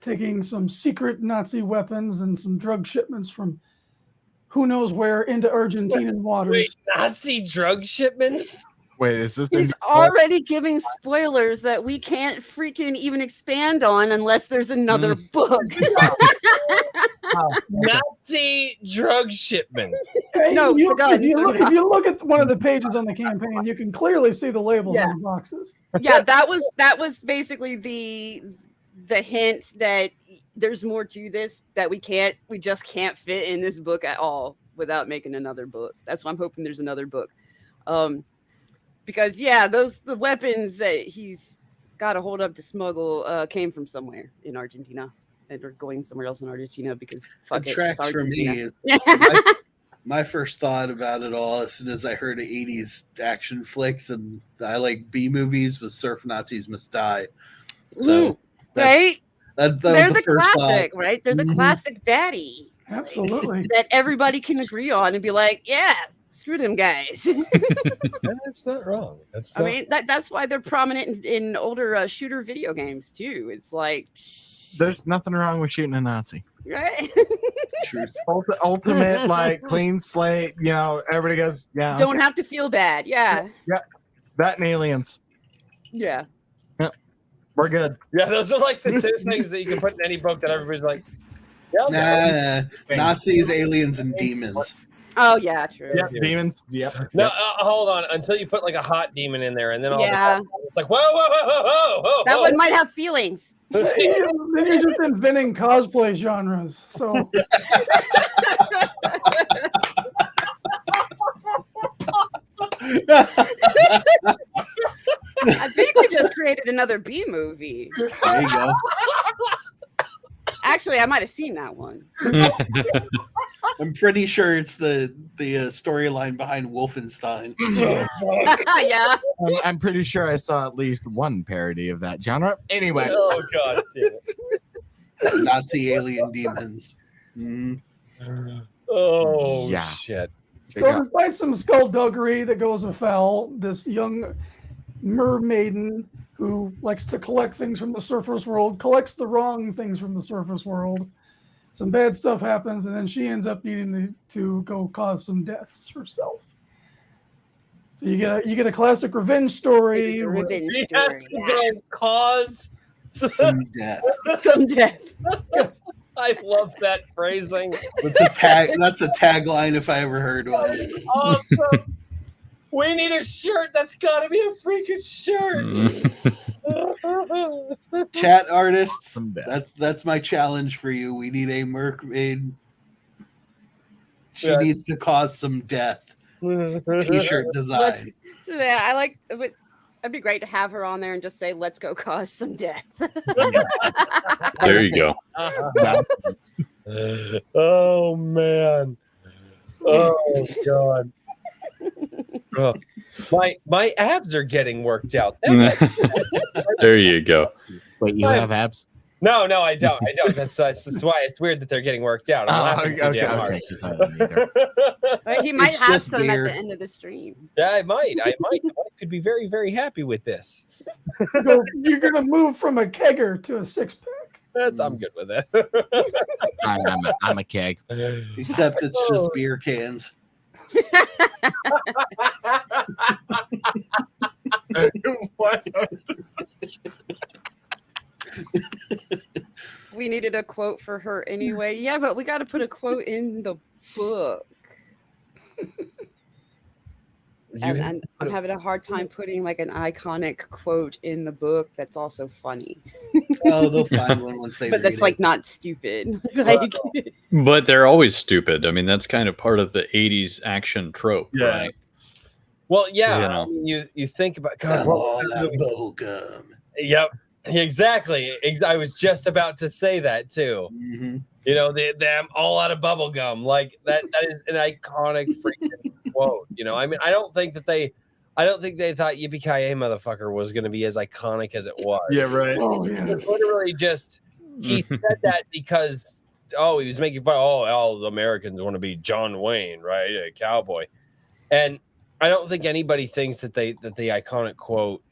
Speaker 7: taking some secret Nazi weapons and some drug shipments from who knows where into Argentinian waters.
Speaker 2: wait, Nazi drug shipments.
Speaker 5: Wait, is this?
Speaker 8: He's already giving spoilers that we can't freaking even expand on unless there's another book.
Speaker 2: Nazi drug shipments.
Speaker 8: No,
Speaker 7: if
Speaker 8: the guns.
Speaker 7: if you look at one of the pages on the campaign, you can clearly see the labels on the boxes.
Speaker 8: Yeah, that was basically the hint that there's more to this that we just can't fit in this book at all without making another book. That's why I'm hoping there's another book. Because the weapons that he's got a hold of to smuggle came from somewhere in Argentina, and are going somewhere else in Argentina because fuck it,
Speaker 3: Tracks
Speaker 8: it's
Speaker 3: for me.
Speaker 8: Argentina.
Speaker 3: My first thought about it all, as soon as I heard of 80s action flicks, and I like B movies, with Surf Nazis Must Die. So
Speaker 8: right?
Speaker 3: that
Speaker 8: They're
Speaker 3: was
Speaker 8: the
Speaker 3: first
Speaker 8: classic,
Speaker 3: thought.
Speaker 8: right? They're the classic baddie.
Speaker 7: Absolutely.
Speaker 8: That everybody can agree on and be like, yeah, screw them guys.
Speaker 2: That's not wrong. That's
Speaker 8: I mean, that's why they're prominent in older shooter video games too. It's like,
Speaker 5: There's nothing wrong with shooting a Nazi.
Speaker 8: right?
Speaker 3: Truth.
Speaker 5: Ultimate, like clean slate. You know, everybody goes, yeah.
Speaker 8: Don't have to feel bad. Yeah.
Speaker 5: That and aliens.
Speaker 8: Yeah.
Speaker 5: We're good.
Speaker 2: Yeah, those are like the two things that you can put in any book that everybody's like, yeah,
Speaker 3: Nah, Nazis, aliens, and demons.
Speaker 8: Oh yeah, true.
Speaker 5: Yep, demons. Yep.
Speaker 2: No, hold on. Until you put like a hot demon in there, and then all
Speaker 8: Yeah.
Speaker 2: it's like, whoa.
Speaker 8: That one might have feelings.
Speaker 7: Then you're just inventing cosplay genres. So
Speaker 8: I think we just created another B movie.
Speaker 3: There you go.
Speaker 8: Actually, I might have seen that one.
Speaker 3: I'm pretty sure it's the storyline behind Wolfenstein.
Speaker 8: Yeah.
Speaker 5: I'm pretty sure I saw at least one parody of that genre. Anyway,
Speaker 2: Oh god damn it.
Speaker 3: Nazi alien demons. Mm.
Speaker 2: Oh
Speaker 5: Yeah.
Speaker 2: shit.
Speaker 7: So despite some skullduggery that goes afoul, this young mermaiden who likes to collect things from the surface world collects the wrong things from the surface world. Some bad stuff happens, and then she ends up needing to go cause some deaths herself. So you get a classic revenge story.
Speaker 8: It is a revenge
Speaker 2: He
Speaker 8: story.
Speaker 2: has to go cause
Speaker 3: Some death.
Speaker 8: Some death.
Speaker 7: Yes.
Speaker 2: I love that phrasing.
Speaker 3: That's a tagline if I ever heard one.
Speaker 2: Awesome. We need a shirt. That's gotta be a freaking shirt.
Speaker 3: Chat artists,
Speaker 5: Some death.
Speaker 3: that's my challenge for you. We need a mermaid. She
Speaker 2: Yeah.
Speaker 3: needs to cause some death. T-shirt design.
Speaker 8: Yeah, I like. But it'd be great to have her on there and just say, "Let's go cause some death."
Speaker 6: There you go.
Speaker 2: Oh man. Oh god. Oh, my abs are getting worked out.
Speaker 6: There you go.
Speaker 5: Wait, you have abs?
Speaker 2: No, I don't. That's why it's weird that they're getting worked out. I'm laughing too damn hard.
Speaker 8: But he might
Speaker 3: It's
Speaker 8: have
Speaker 3: just
Speaker 8: some
Speaker 3: beer.
Speaker 8: at the end of the stream.
Speaker 2: Yeah, I might. I could be very, very happy with this.
Speaker 7: You're gonna move from a kegger to a 6-pack.
Speaker 2: I'm good with it.
Speaker 5: I'm a keg.
Speaker 3: Except it's just beer cans.
Speaker 5: What?
Speaker 8: We needed a quote for her anyway. Yeah, but we got to put a quote in the book. And I'm having a hard time putting like an iconic quote in the book that's also funny.
Speaker 3: Oh, they'll find one once they
Speaker 8: But
Speaker 3: read
Speaker 8: that's
Speaker 3: it.
Speaker 8: like not stupid. Like,
Speaker 6: But they're always stupid. I mean, that's kind of part of the 80s action trope,
Speaker 5: Yeah.
Speaker 6: right?
Speaker 2: Well, yeah.
Speaker 6: You know.
Speaker 2: I mean, you think about God.
Speaker 3: Come on, that bubble gum.
Speaker 2: Yep. Exactly. I was just about to say that too.
Speaker 3: Mm-hmm.
Speaker 2: You know, I'm all out of bubble gum. Like that is an iconic freaking quote. You know, I mean, I don't think they thought Yippee-ki-yay motherfucker was going to be as iconic as it was.
Speaker 5: Yeah, right.
Speaker 7: Oh yeah.
Speaker 2: It literally just he said that because he was making fun. All the Americans want to be John Wayne, right? A cowboy. And I don't think anybody thinks that the iconic quote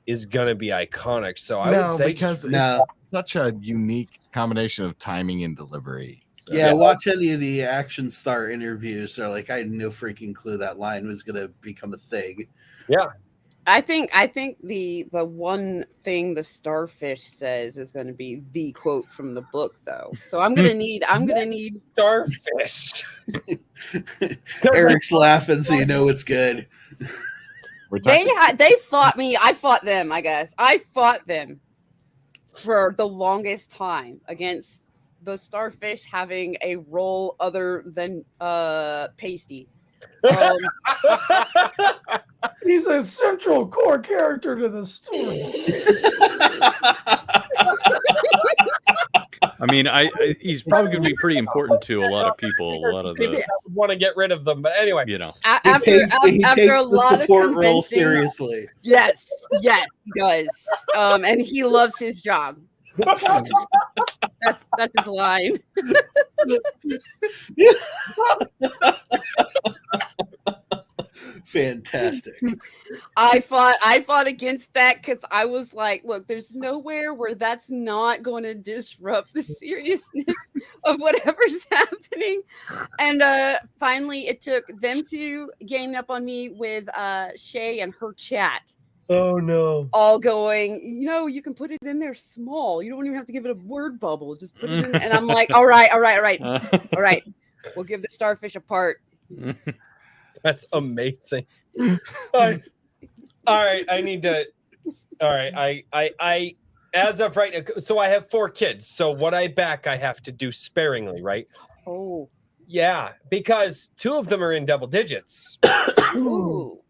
Speaker 2: is gonna be iconic. So I would say
Speaker 5: because
Speaker 3: No.
Speaker 5: it's such a unique combination of timing and delivery. So,
Speaker 3: Yeah, watch any of the Action Star interviews. They're like, I had no freaking clue that line was gonna become a thing.
Speaker 2: Yeah.
Speaker 8: I think the one thing the starfish says is going to be the quote from the book, though. So I'm gonna need
Speaker 2: starfish.
Speaker 3: Eric's laughing, so you know it's good.
Speaker 5: we're talking,
Speaker 8: They fought me. I fought them. I guess I fought them for the longest time against the starfish having a role other than pasty.
Speaker 7: He's a central core character to the story.
Speaker 6: I mean, he's probably going to be pretty important to a lot of people. A lot of
Speaker 2: Maybe
Speaker 6: the,
Speaker 2: I would want to get rid of them, but anyway.
Speaker 6: you know.
Speaker 8: After
Speaker 3: he takes
Speaker 8: a
Speaker 3: the
Speaker 8: lot of
Speaker 3: support role
Speaker 8: convincing,
Speaker 3: seriously.
Speaker 8: yes, he does. And he loves his job. That's his line.
Speaker 3: Fantastic.
Speaker 8: I fought against that because I was like, look, there's nowhere where that's not going to disrupt the seriousness of whatever's happening. And finally, it took them to gang up on me with Shay and her chat.
Speaker 2: Oh no.
Speaker 8: All going, you can put it in there small. You don't even have to give it a word bubble. Just put it in. And I'm like, all right. We'll give the starfish a part.
Speaker 2: That's amazing. All right, I need to. All right, I as of right now. So I have 4 kids. So what I back, I have to do sparingly, right?
Speaker 8: Oh,
Speaker 2: Yeah, because 2 of them are in double digits.
Speaker 8: ooh.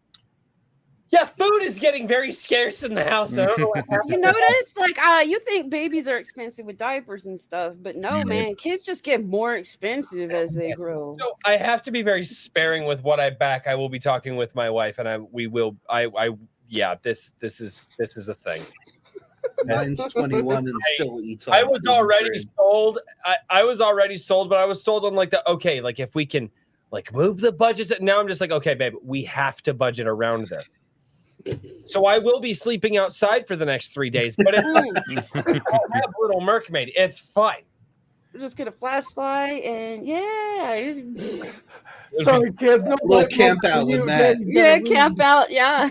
Speaker 2: Yeah, food is getting very scarce in the house. I don't know what happened.
Speaker 8: You notice, like, you think babies are expensive with diapers and stuff, but no, man, kids just get more expensive as they grow.
Speaker 2: So I have to be very sparing with what I back. I will be talking with my wife, and yeah, this is a thing.
Speaker 3: Mine's 21 and still eats.
Speaker 2: I was already sold. I was already sold, but I was sold on like like if we can like move the budgets. Now I'm just like, okay, babe, we have to budget around this. So I will be sleeping outside for the next 3 days, but if I'll have Little Mercmaid, it's fine.
Speaker 8: Just get a flashlight and
Speaker 7: Sorry, kids. No
Speaker 3: We'll camp out with Matt.
Speaker 8: Yeah, camp out. Yeah.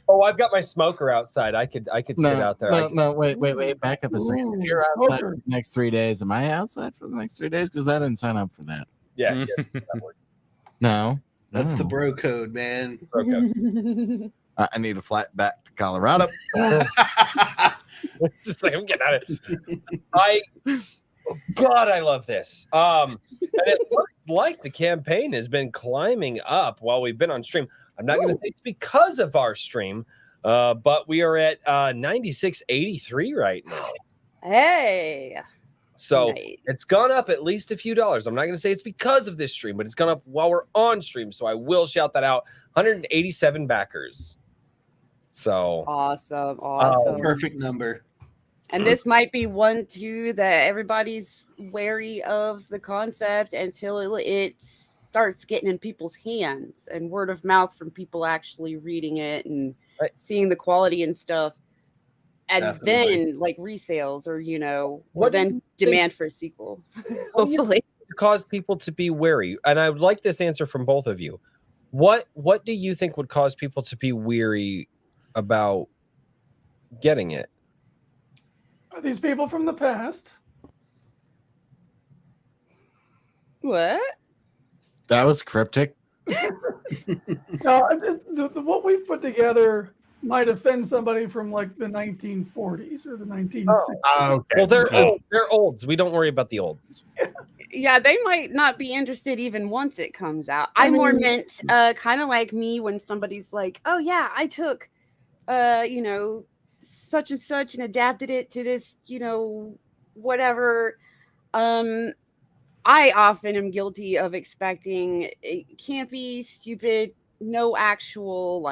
Speaker 2: Oh, I've got my smoker outside. I could sit out there.
Speaker 5: Wait. Back up a second. If you're outside for the next 3 days, am I outside for the next 3 days? Because I didn't sign up for that.
Speaker 2: Yeah, that works.
Speaker 5: No.
Speaker 3: That's the bro code, man.
Speaker 2: Bro code.
Speaker 5: I need a flight back to Colorado.
Speaker 2: It's just like I'm getting out of it. God, I love this. And it looks like the campaign has been climbing up while we've been on stream. I'm not going to say it's because of our stream, but we are at 96.83 right now.
Speaker 8: Hey.
Speaker 2: So
Speaker 8: nice.
Speaker 2: It's gone up at least a few dollars. I'm not going to say it's because of this stream, but it's gone up while we're on stream. So I will shout that out. 187 backers. So
Speaker 8: Awesome.
Speaker 3: Perfect number.
Speaker 8: And this might be one too that everybody's wary of the concept until it starts getting in people's hands and word of mouth from people actually reading it and seeing the quality and stuff. And then like resales or, then demand for a sequel, hopefully.
Speaker 2: Cause people to be wary. And I would like this answer from both of you. What do you think would cause people to be weary about getting it?
Speaker 7: Are these people from the past?
Speaker 8: What?
Speaker 5: That was cryptic.
Speaker 7: No, what we've put together might offend somebody from like the 1940s or the 1960s.
Speaker 5: Okay.
Speaker 2: Well, they're olds. We don't worry about the olds.
Speaker 8: Yeah, they might not be interested even once it comes out. I more meant kind of like me when somebody's like, oh yeah, I took such and such and adapted it to this, whatever. I often am guilty of expecting campy, stupid, no actual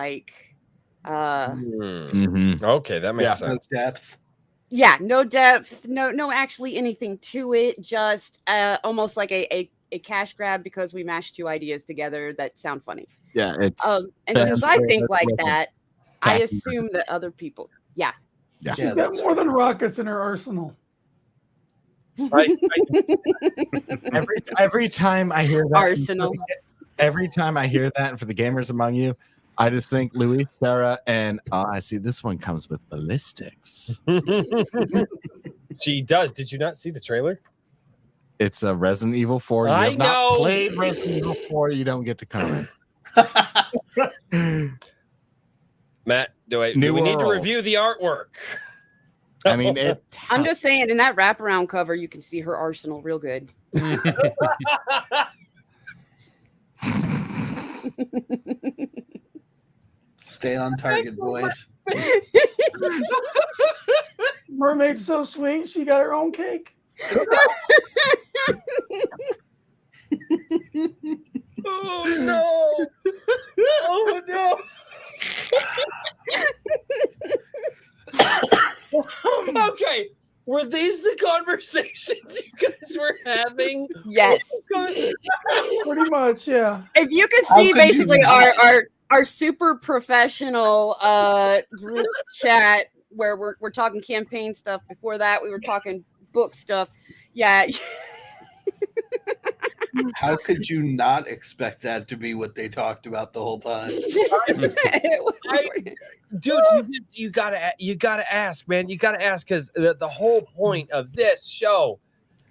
Speaker 2: Okay, that makes sense.
Speaker 3: No depth.
Speaker 8: Yeah, no depth, no actually anything to it. Just almost like a cash grab because we mashed two ideas together that sound funny.
Speaker 5: Yeah, it's
Speaker 8: and since I think like that, I assume that other people, yeah.
Speaker 7: She's got more than rockets in her arsenal.
Speaker 5: Every time I hear that
Speaker 8: arsenal.
Speaker 5: Every time I hear that, and for the gamers among you, I just think Louis, Sarah, and I see this one comes with ballistics.
Speaker 2: She does. Did you not see the trailer?
Speaker 5: It's a Resident Evil 4. You have not played Resident Evil 4. You don't get to comment.
Speaker 2: Matt, do we need to review the artwork?
Speaker 5: I mean,
Speaker 8: I'm just saying, in that wraparound cover, you can see her arsenal real good.
Speaker 3: Stay on target, boys.
Speaker 7: Mermaid's so sweet, she got her own cake.
Speaker 2: Oh no! Oh no! Okay, were these the conversations you guys were having?
Speaker 8: Yes.
Speaker 7: Pretty much, yeah.
Speaker 8: If you could see basically our super professional group chat where we're talking campaign stuff. Before that, we were talking book stuff. Yeah.
Speaker 3: How could you not expect that to be what they talked about the whole time?
Speaker 2: Dude, you gotta ask, man. You gotta ask, because the whole point of this show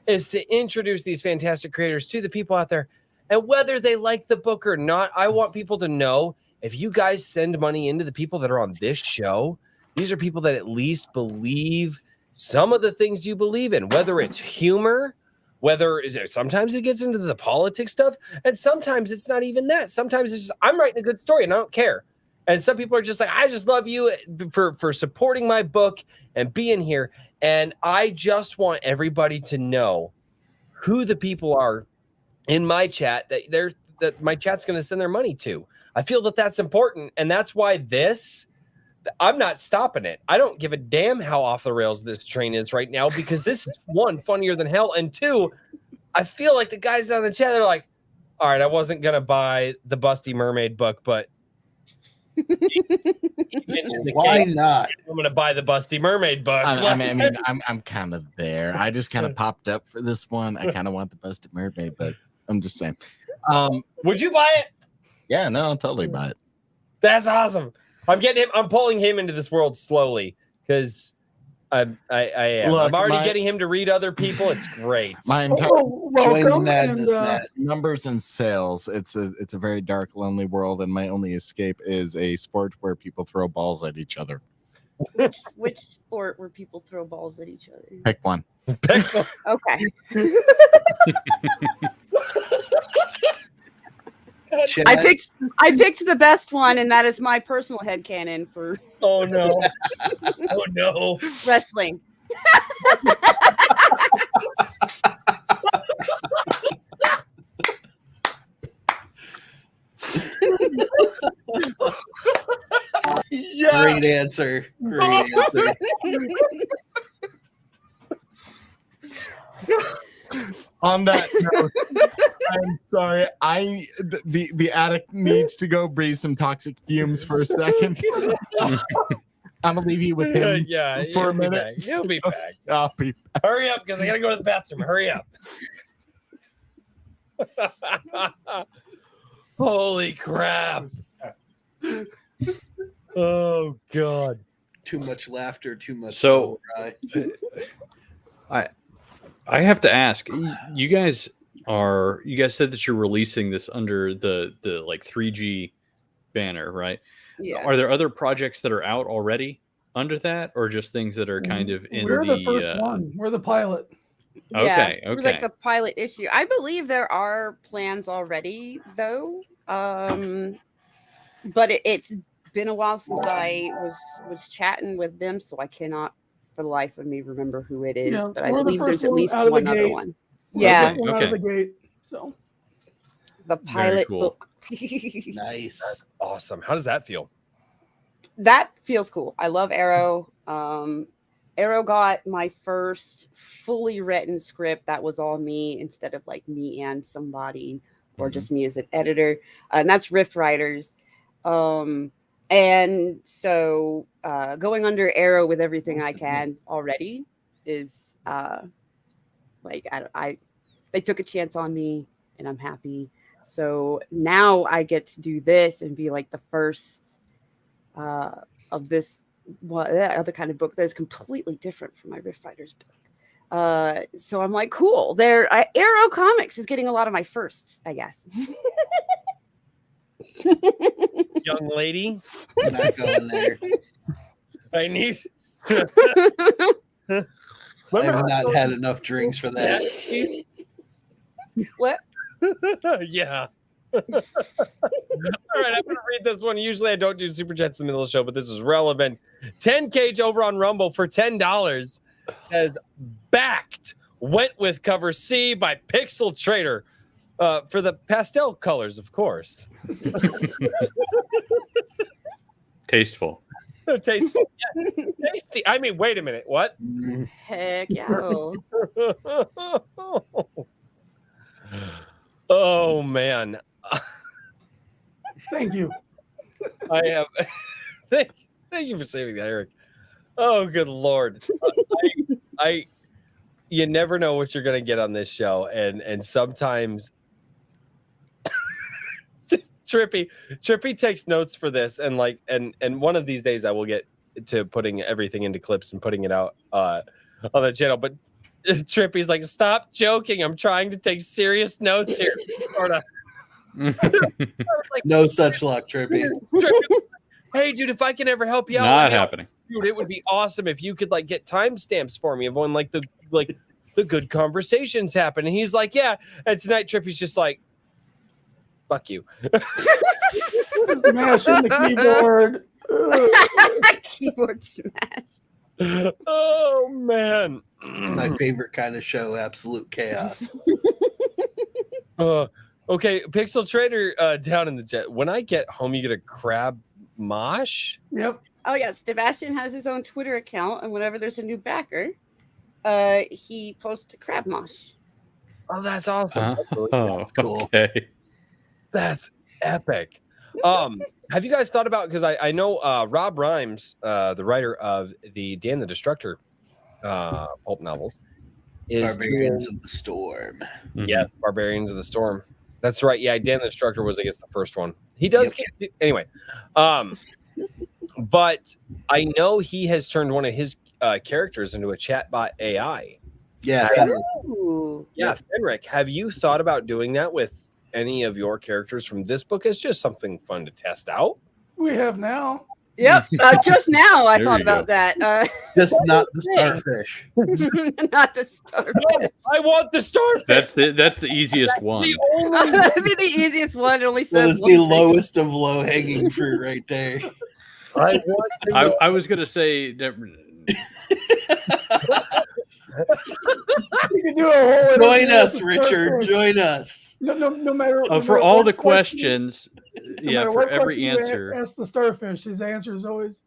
Speaker 2: is to introduce these fantastic creators to the people out there, and whether they like the book or not, I want people to know, if you guys send money into the people that are on this show, these are people that at least believe some of the things you believe in, whether it's humor, Whether sometimes it gets into the politics stuff, and sometimes it's not even that. Sometimes it's just I'm writing a good story and I don't care. And some people are just like, I just love you for supporting my book and being here. And I just want everybody to know who the people are in my chat that my chat's going to send their money to. I feel that that's important. And that's why I'm not stopping it. I don't give a damn how off the rails this train is right now, because this is one, funnier than hell. And two, I feel like the guys down in the chat, they're like, all right, I wasn't going to buy the Busty Mermaid book, but
Speaker 3: why not?
Speaker 2: I'm going to buy the Busty Mermaid book.
Speaker 5: I'm kind of there. I just kind of popped up for this one. I kind of want the Busted Mermaid, but I'm just saying.
Speaker 2: Would you buy it?
Speaker 5: Yeah, no, I'll totally buy it.
Speaker 2: That's awesome. I'm pulling him into this world slowly because I am.
Speaker 5: Look,
Speaker 2: I'm already getting him to read other people. It's great.
Speaker 5: My entire
Speaker 3: Join the madness, Matt.
Speaker 5: numbers and sales. It's a very dark, lonely world, and my only escape is a sport where people throw balls at each other.
Speaker 8: Which sport where people throw balls at each other?
Speaker 5: Pick one.
Speaker 8: Okay.
Speaker 3: Chat.
Speaker 8: I picked the best one, and that is my personal headcanon for
Speaker 2: Oh no. Oh no.
Speaker 8: wrestling.
Speaker 2: Yeah.
Speaker 3: Great answer. Great answer.
Speaker 5: On that note, I'm sorry. The addict needs to go breathe some toxic fumes for a second. I'm gonna leave you with him for a minute.
Speaker 2: He'll be back.
Speaker 5: I'll be back.
Speaker 2: Hurry up, because I gotta go to the bathroom. Hurry up. Holy crap. Oh God.
Speaker 3: Too much laughter, too much.
Speaker 6: So-
Speaker 3: cry.
Speaker 6: I have to ask, you guys said that you're releasing this under the like 3G banner, right?
Speaker 8: Yeah.
Speaker 6: Are there other projects that are out already under that, or just things that are kind of in
Speaker 7: We're the first one. We're the pilot.
Speaker 6: Okay,
Speaker 8: We're
Speaker 6: okay.
Speaker 8: like the pilot issue. I believe there are plans already, though. But it's been a while since I was chatting with them, so I cannot for the life of me remember who it is.
Speaker 7: Yeah,
Speaker 8: but I
Speaker 7: we're the
Speaker 8: believe
Speaker 7: first
Speaker 8: there's at
Speaker 7: one
Speaker 8: least
Speaker 7: out of the
Speaker 8: one other
Speaker 7: gate.
Speaker 8: one.
Speaker 7: We're
Speaker 8: Yeah,
Speaker 7: the first one out of the gate. So
Speaker 8: the pilot
Speaker 6: cool.
Speaker 8: book.
Speaker 3: Nice.
Speaker 2: That's awesome. How does that feel?
Speaker 8: That feels cool. I love Arrow. Arrow got my first fully written script that was all me instead of like me and somebody or just me as an editor. And that's Rift Writers. And so going under Arrow with everything I can already is like they took a chance on me and I'm happy. So now I get to do this and be like the first of this other kind of book that is completely different from my Rift Fighters book. So I'm like, cool. Arrow Comics is getting a lot of my firsts, I guess.
Speaker 2: Young lady,
Speaker 3: I'm not going there.
Speaker 2: I need.
Speaker 3: I have not had enough drinks for that.
Speaker 8: What?
Speaker 2: Yeah. All right, I'm going to read this one. Usually I don't do super chats in the middle of the show, but this is relevant. 10Cage over on Rumble for $10 says backed went with cover C by Pixel Trader for the pastel colors, of course.
Speaker 6: Tasteful.
Speaker 2: Tasteful. Yeah. Tasty. I mean, wait a minute. What?
Speaker 8: Heck yeah.
Speaker 2: Oh man.
Speaker 7: thank you.
Speaker 2: I have thank you for saving that, Eric. Oh, good Lord. You never know what you're gonna get on this show, and sometimes Trippy takes notes for this, and one of these days I will get to putting everything into clips and putting it out on the channel. But Trippy's like, stop joking. I'm trying to take serious notes here. Sorta.
Speaker 3: No such luck, Trippy.
Speaker 2: Hey, dude, if I can ever help you out,
Speaker 6: Not happening.
Speaker 2: dude, it would be awesome if you could like get timestamps for me of when like the the good conversations happen. And he's like, yeah. And tonight Trippy's just like, fuck you.
Speaker 7: Smashing the keyboard.
Speaker 8: Keyboard smash.
Speaker 2: Oh man.
Speaker 3: My favorite kind of show, absolute chaos.
Speaker 2: Okay, Pixel Trader down in the jet. When I get home, you get a crab mosh.
Speaker 7: Yep.
Speaker 8: Oh yeah, Sebastian has his own Twitter account, and whenever there's a new backer, he posts a crab mosh.
Speaker 2: Oh, that's awesome.
Speaker 3: That's cool.
Speaker 6: Okay.
Speaker 2: That's epic. Have you guys thought about, because I know Rob Rhimes, the writer of the Dan the Destructor pulp novels, is
Speaker 3: Barbarians of the Storm.
Speaker 2: Yeah, Barbarians of the Storm. That's right. Yeah, Dan the Destructor was, I guess, the first one. He does anyway. But I know he has turned one of his characters into a chatbot AI.
Speaker 3: Yeah,
Speaker 8: Ooh.
Speaker 2: Yeah, Fenric, have you thought about doing that with any of your characters from this book? It's just something fun to test out.
Speaker 7: We have now.
Speaker 8: Yep. Just now I
Speaker 6: There
Speaker 8: thought
Speaker 6: you go.
Speaker 8: about that.
Speaker 3: just not the starfish.
Speaker 8: Not the starfish.
Speaker 2: No, I want the starfish.
Speaker 6: That's the easiest one.
Speaker 2: The only
Speaker 8: That'd be the easiest one. It only
Speaker 3: That
Speaker 8: says
Speaker 3: is
Speaker 8: one
Speaker 3: the
Speaker 8: thing.
Speaker 3: lowest of low hanging fruit right there.
Speaker 2: I want to
Speaker 6: I was gonna say that-
Speaker 7: You can do a whole
Speaker 3: Join
Speaker 7: interview
Speaker 3: us,
Speaker 7: with the
Speaker 3: Richard.
Speaker 7: starfish.
Speaker 3: Join us.
Speaker 7: No matter.
Speaker 6: for
Speaker 7: no matter
Speaker 6: all
Speaker 7: what
Speaker 6: the
Speaker 7: question-
Speaker 6: questions,
Speaker 7: no
Speaker 6: yeah,
Speaker 7: matter
Speaker 6: for
Speaker 7: what
Speaker 6: every
Speaker 7: question you
Speaker 6: answer.
Speaker 7: ask the starfish, his answer is always,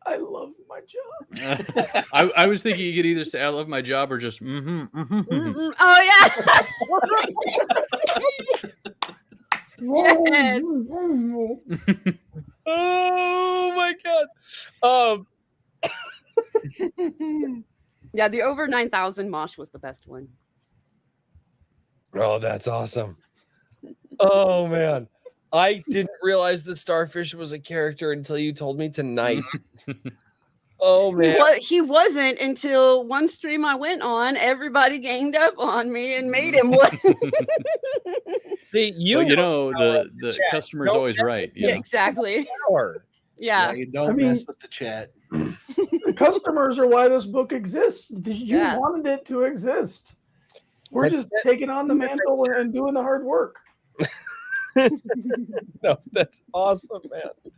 Speaker 7: "I love my job."
Speaker 6: I was thinking you could either say I love my job or just
Speaker 8: Oh yeah. Yes.
Speaker 2: Oh my god.
Speaker 8: Yeah, the over 9,000 mosh was the best one.
Speaker 2: Oh, that's awesome. Oh man. I didn't realize the starfish was a character until you told me tonight. Oh man.
Speaker 8: He wasn't until one stream I went on. Everybody ganged up on me and made him one.
Speaker 2: See,
Speaker 6: you know the customer's
Speaker 2: Don't
Speaker 6: always right.
Speaker 8: Yeah, exactly.
Speaker 2: Power.
Speaker 8: Yeah.
Speaker 3: You don't
Speaker 7: I mean-
Speaker 3: mess with the chat.
Speaker 7: The customers are why this book exists. You
Speaker 8: Yeah.
Speaker 7: wanted it to exist. We're
Speaker 2: That's
Speaker 7: just taking on the mantle and doing the hard work.
Speaker 2: No, that's awesome, man.
Speaker 3: Way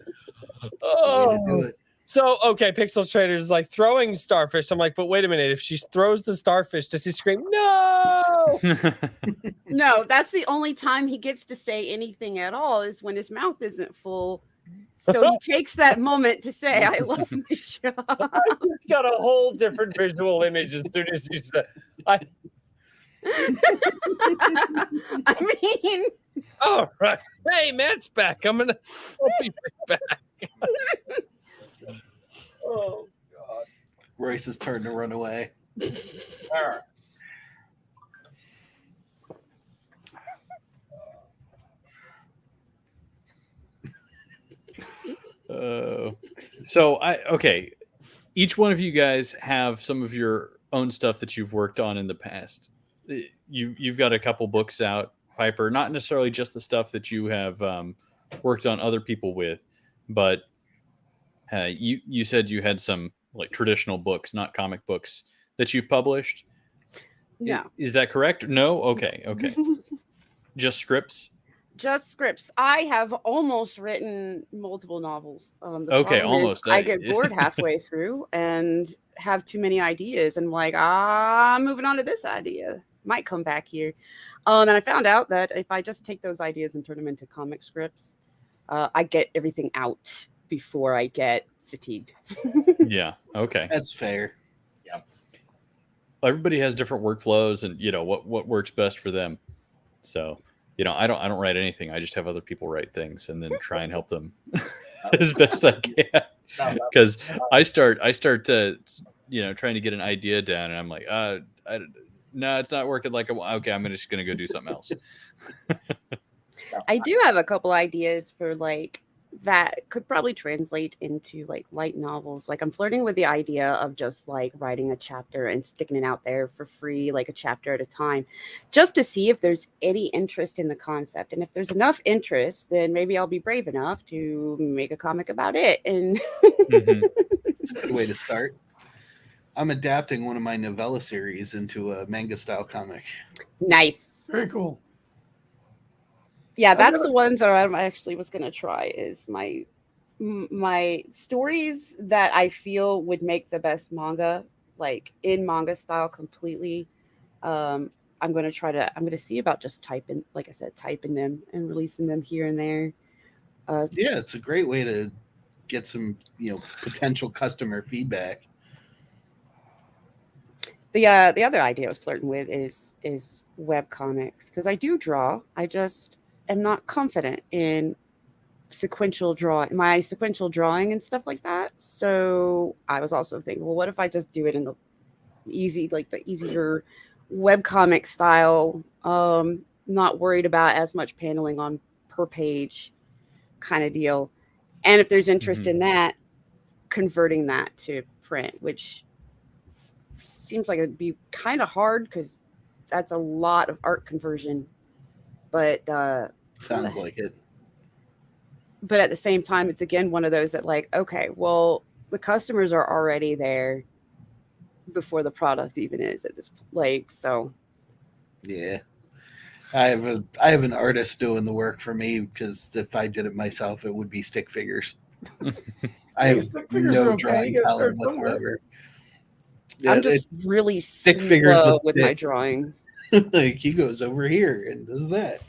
Speaker 3: to do
Speaker 2: Oh.
Speaker 3: it.
Speaker 2: So, okay, Pixel Trader is like throwing starfish. I'm like, but wait a minute. If she throws the starfish, does he scream, no?
Speaker 8: No, that's the only time he gets to say anything at all is when his mouth isn't full. So he takes that moment to say, I love my job.
Speaker 2: I just got a whole different visual image as soon as you said, I
Speaker 8: mean,
Speaker 2: all right. Hey, Matt's back. I'll be right back. Oh, God.
Speaker 3: Royce's turn to run away.
Speaker 2: All right.
Speaker 6: So okay. Each one of you guys have some of your own stuff that you've worked on in the past. You've got a couple books out, Piper. Not necessarily just the stuff that you have worked on other people with, but you said you had some like traditional books, not comic books, that you've published.
Speaker 8: no.
Speaker 6: Is that correct? No. Okay. Just scripts.
Speaker 8: Just scripts. I have almost written multiple novels. The
Speaker 6: Okay,
Speaker 8: problem is
Speaker 6: almost.
Speaker 8: I get bored halfway through and have too many ideas, and like, I'm moving on to this idea. Might come back here. And I found out that if I just take those ideas and turn them into comic scripts, I get everything out before I get fatigued.
Speaker 6: Yeah. Okay.
Speaker 3: That's fair.
Speaker 6: Everybody has different workflows, and what works best for them. So. I don't write anything. I just have other people write things and then try and help them as best I can. Because I start to, trying to get an idea down, and I'm like, no, it's not working like I want. Okay, I'm just gonna go do something else.
Speaker 8: I do have a couple ideas for like that could probably translate into like light novels. Like I'm flirting with the idea of just like writing a chapter and sticking it out there for free, like a chapter at a time, just to see if there's any interest in the concept. And if there's enough interest, then maybe I'll be brave enough to make a comic about it. And
Speaker 3: Good way to start. I'm adapting one of my novella series into a manga style comic.
Speaker 8: Nice.
Speaker 7: Very cool.
Speaker 8: Yeah, that's
Speaker 7: gotta-
Speaker 8: the ones that I actually was gonna try. Is my stories that I feel would make the best manga, like in manga style completely. I'm gonna see about just typing, like I said, typing them and releasing them here and there.
Speaker 3: Yeah, it's a great way to get some, potential customer feedback.
Speaker 8: The other idea I was flirting with is web comics, because I do draw. I just am not confident in sequential drawing and stuff like that. So I was also thinking, well, what if I just do it in the easier webcomic style, not worried about as much paneling on per page kind of deal. And if there's interest in that, converting that to print, which seems like it'd be kind of hard because that's a lot of art conversion. But
Speaker 3: Sounds like it.
Speaker 8: But at the same time, it's again one of those that, like, okay, well, the customers are already there before the product even is at this like, so
Speaker 3: Yeah. I have an artist doing the work for me, because if I did it myself, it would be stick figures. I have
Speaker 7: Stick figures are
Speaker 3: no
Speaker 7: okay.
Speaker 3: drawing
Speaker 7: You gotta
Speaker 3: talent
Speaker 7: start somewhere.
Speaker 3: whatsoever.
Speaker 8: I'm just really
Speaker 3: stick figures
Speaker 8: slow
Speaker 3: with
Speaker 8: with my
Speaker 3: stick.
Speaker 8: drawing.
Speaker 3: Like, he goes over here and does that.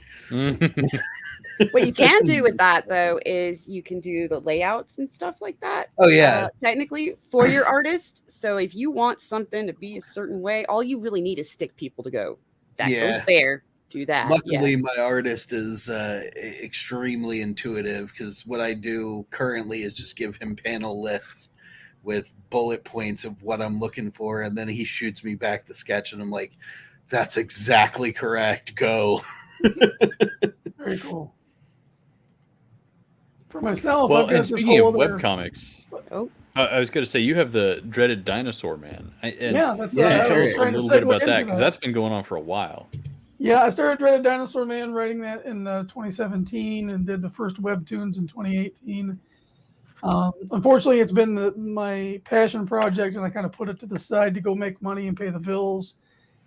Speaker 8: What you can do with that, though, is you can do the layouts and stuff like that.
Speaker 3: Oh, yeah.
Speaker 8: Technically for your artist. So if you want something to be a certain way, all you really need is stick people to go, that goes there, do that.
Speaker 3: Luckily, my artist is extremely intuitive, because what I do currently is just give him panel lists with bullet points of what I'm looking for, and then he shoots me back the sketch, and I'm like, that's exactly correct. Go.
Speaker 7: Very cool. For myself,
Speaker 6: Well,
Speaker 7: I've got
Speaker 6: and
Speaker 7: this
Speaker 6: speaking
Speaker 7: whole
Speaker 6: of
Speaker 7: other...
Speaker 6: webcomics,
Speaker 8: Oh,
Speaker 6: I was going to say you have the dreaded dinosaur man.
Speaker 7: Yeah, that's
Speaker 3: Yeah,
Speaker 7: I
Speaker 6: Tell
Speaker 7: was
Speaker 6: us a
Speaker 7: trying to
Speaker 6: little bit
Speaker 7: segue
Speaker 6: about that,
Speaker 7: into
Speaker 6: because that's been going on for a while.
Speaker 7: Yeah, I started Dreaded Dinosaur Man writing that in 2017 and did the first webtoons in 2018. Unfortunately, it's been my passion project, and I kind of put it to the side to go make money and pay the bills,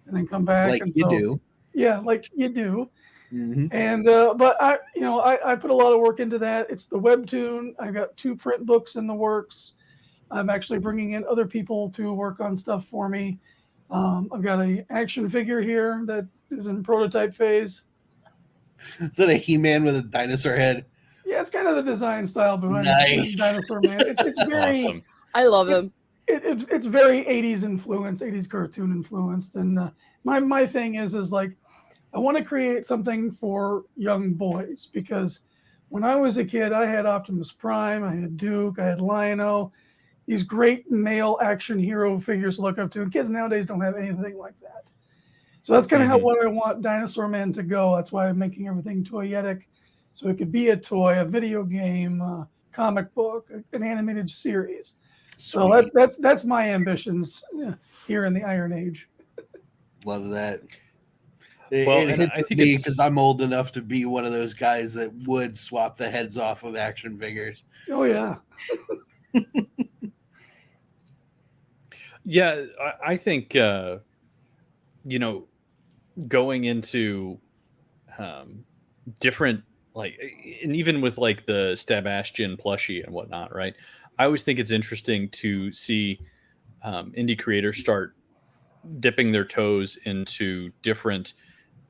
Speaker 7: and then come back.
Speaker 3: Like
Speaker 7: and
Speaker 3: you
Speaker 7: so,
Speaker 3: do.
Speaker 7: Yeah, like you do.
Speaker 3: Mm-hmm.
Speaker 7: And but I put a lot of work into that. It's the webtoon. I've got 2 print books in the works. I'm actually bringing in other people to work on stuff for me. I've got an action figure here that is in prototype phase.
Speaker 3: Is that a He-Man with a dinosaur head?
Speaker 7: Yeah, it's kind of the design style behind
Speaker 3: Nice.
Speaker 7: Dinosaur Man. It's very
Speaker 6: Awesome.
Speaker 8: I love him.
Speaker 7: it's very 80s influenced, 80s cartoon influenced. And my thing is like, I want to create something for young boys, because when I was a kid, I had Optimus Prime, I had Duke, I had Lion-O, these great male action hero figures to look up to. And kids nowadays don't have anything like that. So that's kind of how what I want Dinosaur Man to go. That's why I'm making everything toyetic. So it could be a toy, a video game, a comic book, an animated series. So that's my ambitions here in the Iron Age.
Speaker 3: Love that.
Speaker 6: Well,
Speaker 3: It
Speaker 6: and
Speaker 3: hits
Speaker 6: I think
Speaker 3: me
Speaker 6: it's-
Speaker 3: because I'm old enough to be one of those guys that would swap the heads off of action figures.
Speaker 7: Oh yeah.
Speaker 6: Yeah, I think going into different, like, and even with like the Sebastian plushie and whatnot, right? I always think it's interesting to see indie creators start dipping their toes into different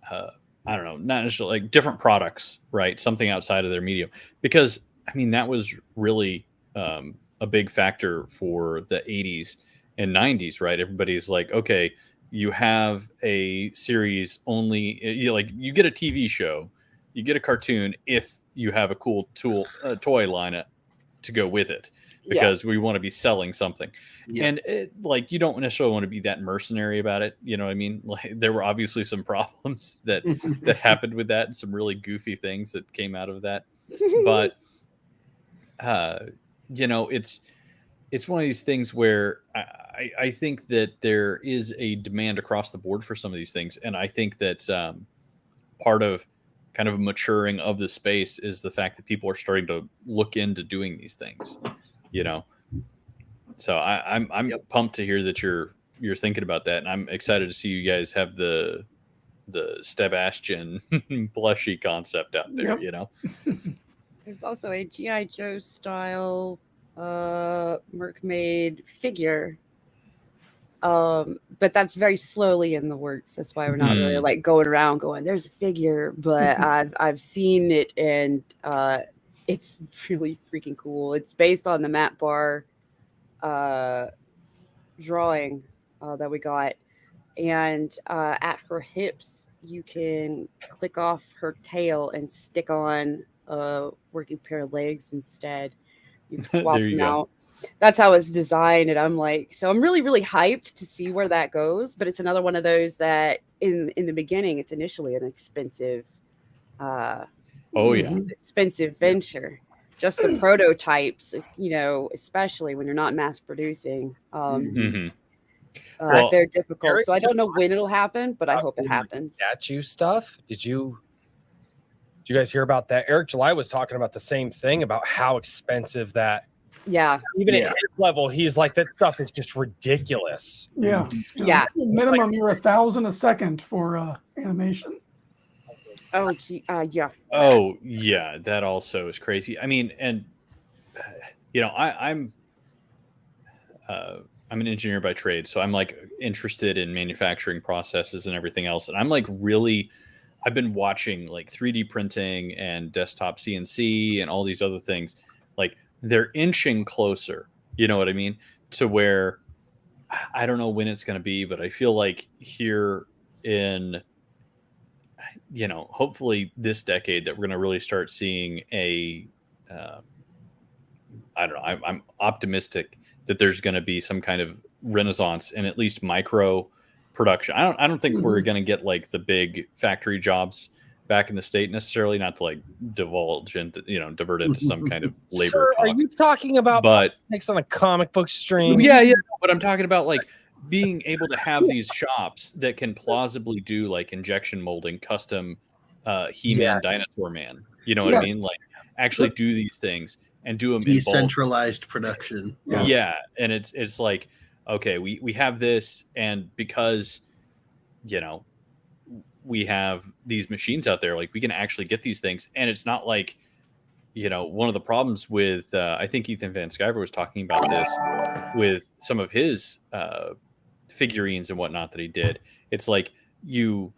Speaker 6: I don't know, not necessarily like different products, right? Something outside of their medium, because I mean that was really a big factor for the 80s and 90s, right? Everybody's like, okay, you have a series only, you get a TV show, you get a cartoon if you have a cool toy line to go with it, because we want to be selling something. And you don't necessarily want to be that mercenary about it. You know what I mean? Like, there were obviously some problems that happened with that, and some really goofy things that came out of that. But it's one of these things where I think that there is a demand across the board for some of these things, and I think that part of kind of maturing of the space is the fact that people are starting to look into doing these things. So I'm
Speaker 3: Yep.
Speaker 6: pumped to hear that you're thinking about that, and I'm excited to see you guys have the Sebastian blushy concept out there.
Speaker 7: Yep.
Speaker 6: You know,
Speaker 8: There's also a G.I. Joe style Mercmaid figure. But that's very slowly in the works. That's why we're not really like going around going, there's a figure, but I've seen it, and it's really freaking cool. It's based on the Matt Barr drawing that we got. And at her hips, you can click off her tail and stick on a working pair of legs instead. You can swap
Speaker 6: There you
Speaker 8: them
Speaker 6: go.
Speaker 8: out. That's how it's designed. And I'm like, so I'm really, really hyped to see where that goes. But it's another one of those that in the beginning, it's initially an expensive expensive venture. Just the prototypes, you know, especially when you're not mass producing.
Speaker 6: Well,
Speaker 8: They're difficult.
Speaker 2: Eric,
Speaker 8: So I don't know when it'll happen, but I hope it happens.
Speaker 2: Statue stuff. Did you guys hear about that? Eric July was talking about the same thing about how expensive that.
Speaker 8: Yeah.
Speaker 2: Even at his level, he's like, that stuff is just ridiculous.
Speaker 7: Yeah.
Speaker 8: Yeah.
Speaker 7: Minimum, you're 1,000 a second for animation.
Speaker 8: Oh, gee, yeah.
Speaker 6: Oh yeah, that also is crazy. I mean, and you know, I'm an engineer by trade, so I'm like interested in manufacturing processes and everything else. And I'm like I've been watching like 3D printing and desktop CNC and all these other things. Like they're inching closer, you know what I mean? To where I don't know when it's going to be, but I feel like here in, you know, hopefully this decade that we're going to really start seeing I don't know. I'm optimistic that there's going to be some kind of renaissance in at least micro production. I don't think we're going to get like the big factory jobs back in the state necessarily, not to like divulge and, you know, divert into some kind of labor
Speaker 2: Sir, are
Speaker 6: talk.
Speaker 2: you talking about
Speaker 6: But
Speaker 2: next on a comic book stream?
Speaker 6: yeah, but I'm talking about like being able to have these shops that can plausibly do like injection molding, custom He-Man, Dinosaur Man. You know what I mean? Like actually do these things and do them in bulk.
Speaker 3: Decentralized production.
Speaker 6: Yeah, and it's like, okay, we have this, and because, you know, we have these machines out there, like we can actually get these things, and it's not like, you know, one of the problems with I think Ethan Van Sciver was talking about this with some of his figurines and whatnot that he did. It's like you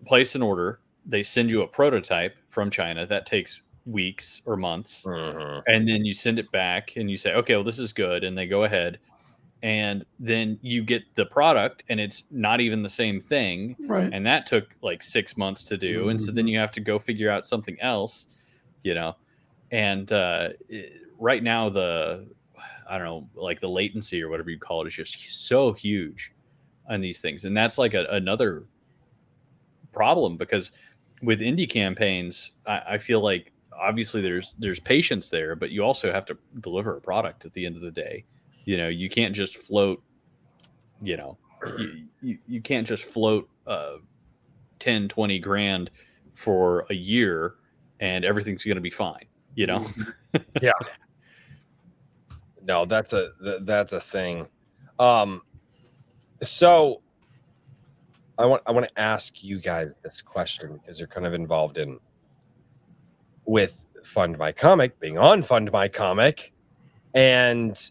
Speaker 6: place an order, they send you a prototype from China that takes weeks or months, and then you send it back and you say, okay, well, this is good, and they go ahead, and then you get the product and it's not even the same thing,
Speaker 7: Right.
Speaker 6: and that took like 6 months to do, and so then you have to go figure out something else, you know. And right now I don't know, like the latency or whatever you call it is just so huge on these things, and that's like another problem, because with indie campaigns, I feel like obviously there's patience there, but you also have to deliver a product at the end of the day. You know, you can't just float, you know, you can't just float 10, 20 grand for a year and everything's going to be fine, you know?
Speaker 2: Yeah. No, that's a thing. So I want to ask you guys this question, because you're kind of involved in with Fund My Comic, being on Fund My Comic, and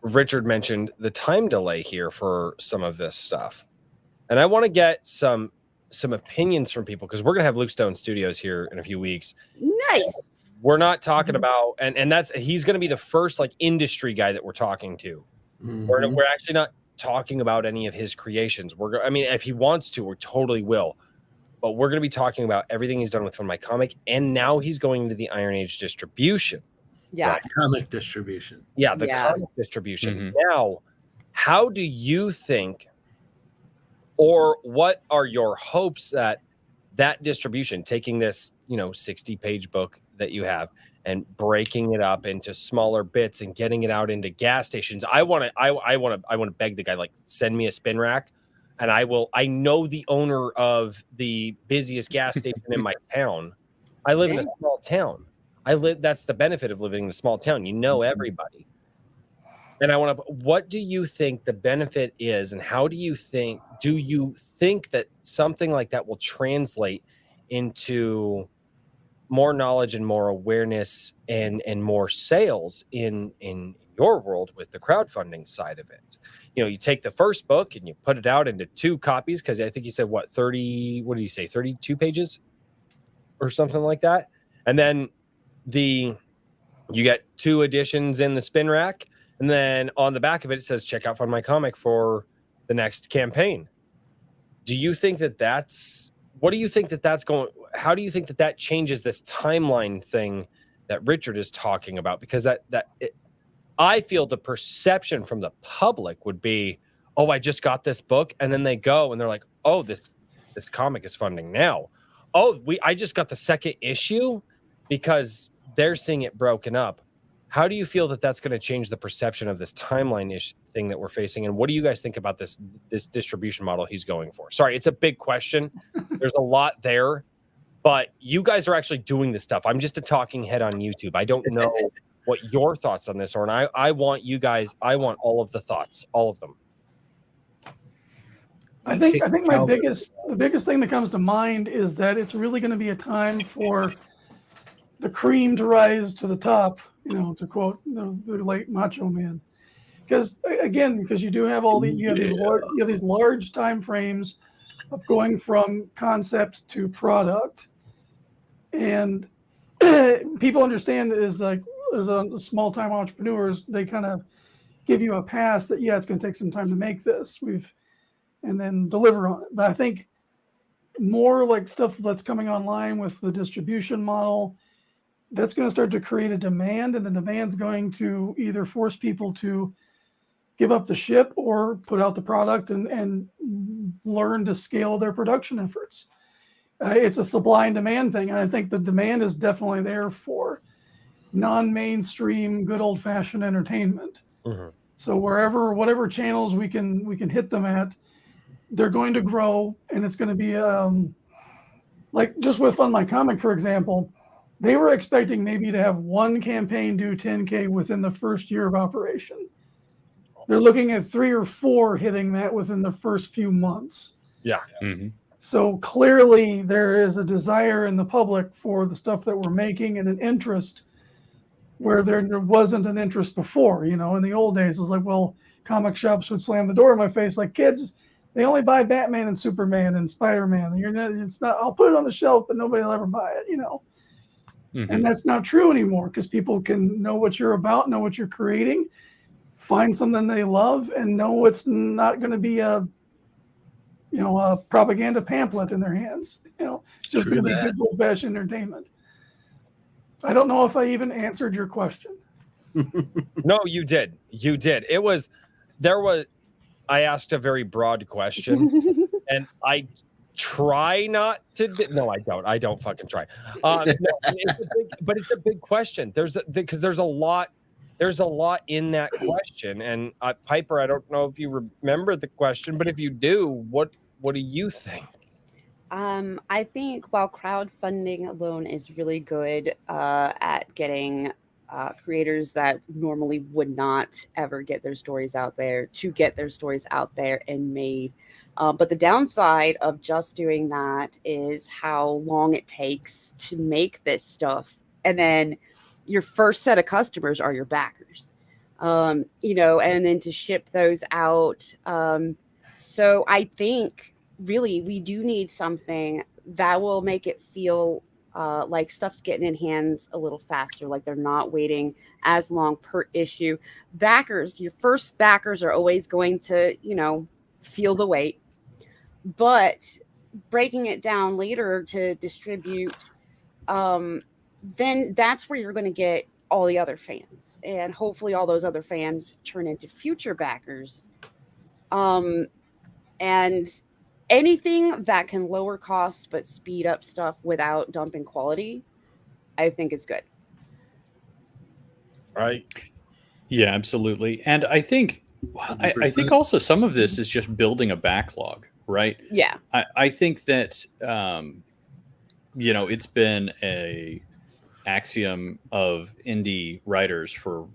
Speaker 2: Richard mentioned the time delay here for some of this stuff. And I want to get some opinions from people, because we're going to have Luke Stone Studios here in a few weeks.
Speaker 8: Nice.
Speaker 2: We're not talking about, and he's going to be the first like industry guy that we're talking to. We're actually not talking about any of his creations. I mean, if he wants to, we totally will. But we're going to be talking about everything he's done with Fund My Comic, and now he's going into the Iron Age distribution.
Speaker 8: Yeah.
Speaker 3: Comic distribution.
Speaker 2: Yeah, the comic distribution.
Speaker 6: Mm-hmm.
Speaker 2: Now, how do you think, or what are your hopes that distribution, taking this, 60-page book that you have and breaking it up into smaller bits and getting it out into gas stations? I want to beg the guy, like, send me a spin rack, and I know the owner of the busiest gas station in my town. I live in a small town. That's the benefit of living in a small town. You know everybody. And I want to, what do you think the benefit is, and how do you think that something like that will translate into more knowledge and more awareness and more sales in your world with the crowdfunding side of it? You know, you take the first book and you put it out into 2 copies, because I think you said 30, what did you say, 32 pages or something like that, and then you get 2 editions in the spin rack, and then on the back of it says check out Fund My Comic for the next campaign. Do you think that's what do you think that's going, how do you think that changes this timeline thing that Richard is talking about? Because I feel the perception from the public would be, oh, I just got this book, and then they go and they're like, oh, this comic is funding now. Oh, I just got the 2nd issue, because they're seeing it broken up. How do you feel that's going to change the perception of this timeline-ish thing that we're facing? And what do you guys think about this distribution model he's going for? Sorry, it's a big question. There's a lot there, but you guys are actually doing this stuff. I'm just a talking head on YouTube. I don't know what your thoughts on this are, and I want you guys, I want all of the thoughts, all of them.
Speaker 7: I think the biggest thing that comes to mind is that it's really going to be a time for the cream to rise to the top, you know, to quote the late Macho Man. Because you do have you have these large time frames of going from concept to product, and people understand as a small time entrepreneurs, they kind of give you a pass that it's going to take some time to make this. And then deliver on it. But I think more like stuff that's coming online with the distribution model, that's going to start to create a demand, and the demand's going to either force people to give up the ship or put out the product and learn to scale their production efforts. It's a supply and demand thing, and I think the demand is definitely there for non-mainstream, good old-fashioned entertainment. Mm-hmm. So whatever channels we can hit them at, they're going to grow, and it's going to be like just with Fund My Comic, for example, they were expecting maybe to have 1 campaign do 10K within the first year of operation. They're looking at 3 or 4 hitting that within the first few months.
Speaker 2: Yeah.
Speaker 6: Mm-hmm.
Speaker 7: So clearly there is a desire in the public for the stuff that we're making, and an interest where there wasn't an interest before. You know, in the old days, it was like, well, comic shops would slam the door in my face like, kids, they only buy Batman and Superman and Spider-Man. It's not, I'll put it on the shelf, but nobody will ever buy it, you know. Mm-hmm. And that's not true anymore, because people can know what you're about, know what you're creating, find something they love, and know it's not going to be a propaganda pamphlet in their hands. You know, it's just going to be good old-fashioned entertainment. I don't know if I even answered your question.
Speaker 2: No, you did. You did. I asked a very broad question, and I try not to. No, I don't. I don't fucking try. No, it's a big question. Because there's a lot in that question. And Piper, I don't know if you remember the question, but if you do, what do you think?
Speaker 8: I think while crowdfunding alone is really good at getting creators that normally would not ever get their stories out there to get their stories out there and made. But the downside of just doing that is how long it takes to make this stuff. And then your first set of customers are your backers, and then to ship those out. So I think really we do need something that will make it feel like stuff's getting in hands a little faster, like they're not waiting as long per issue. Backers, your first backers are always going to, feel the wait, but breaking it down later to distribute, then that's where you're going to get all the other fans, and hopefully all those other fans turn into future backers. And anything that can lower cost but speed up stuff without dumping quality, I think is good.
Speaker 2: Right.
Speaker 6: Yeah, absolutely. And I think I think also some of this is just building a backlog, right?
Speaker 8: Yeah.
Speaker 6: I think that it's been a axiom of indie writers for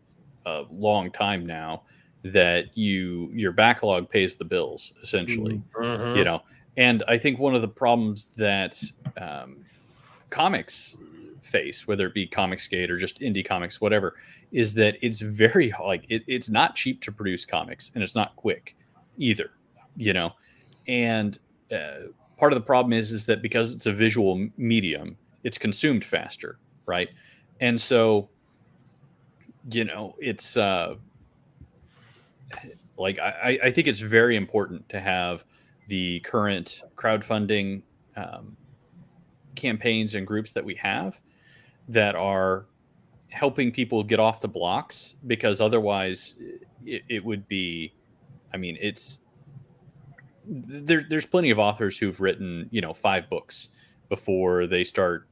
Speaker 6: a long time now that your backlog pays the bills essentially.
Speaker 2: Mhm.
Speaker 6: You know, and I think one of the problems that comics face, whether it be Comicsgate or just indie comics, whatever, is that it's very like it's not cheap to produce comics, and it's not quick either. You know, and part of the problem is that because it's a visual medium, it's consumed faster, right? And so, you know, it's like I think it's very important to have the current crowdfunding campaigns and groups that we have that are helping people get off the blocks, because otherwise it would be, I mean, there's plenty of authors who've written, you know, 5 books before they start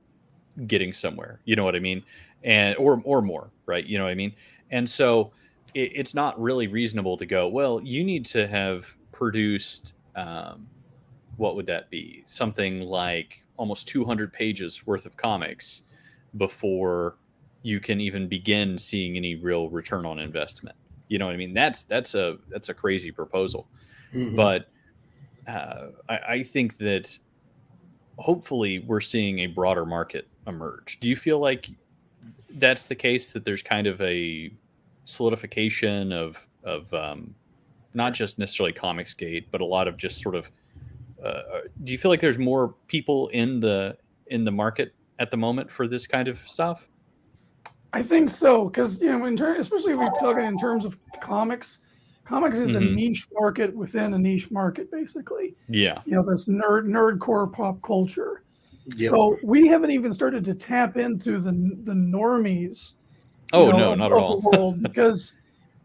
Speaker 6: getting somewhere, you know what I mean? And or more, right? You know what I mean? And so it's not really reasonable to go, well, you need to have produced what would that be? Something like almost 200 pages worth of comics before you can even begin seeing any real return on investment. You know what I mean? That's a crazy proposal.
Speaker 3: Mhm.
Speaker 6: But I think that hopefully we're seeing a broader market emerge. Do you feel like that's the case, that there's kind of a solidification of not just necessarily Comicsgate, but a lot of just sort of do you feel like there's more people in the market at the moment for this kind of stuff?
Speaker 7: I think so, because you know, especially if we're talking in terms of comics, comics is a
Speaker 6: Mhm.
Speaker 7: niche market within a niche market, basically.
Speaker 6: Yeah.
Speaker 7: You know, this nerdcore pop culture.
Speaker 3: Yep.
Speaker 7: So we haven't even started to tap into the normies.
Speaker 6: Oh, no, not at
Speaker 7: of
Speaker 6: all.
Speaker 7: the world, because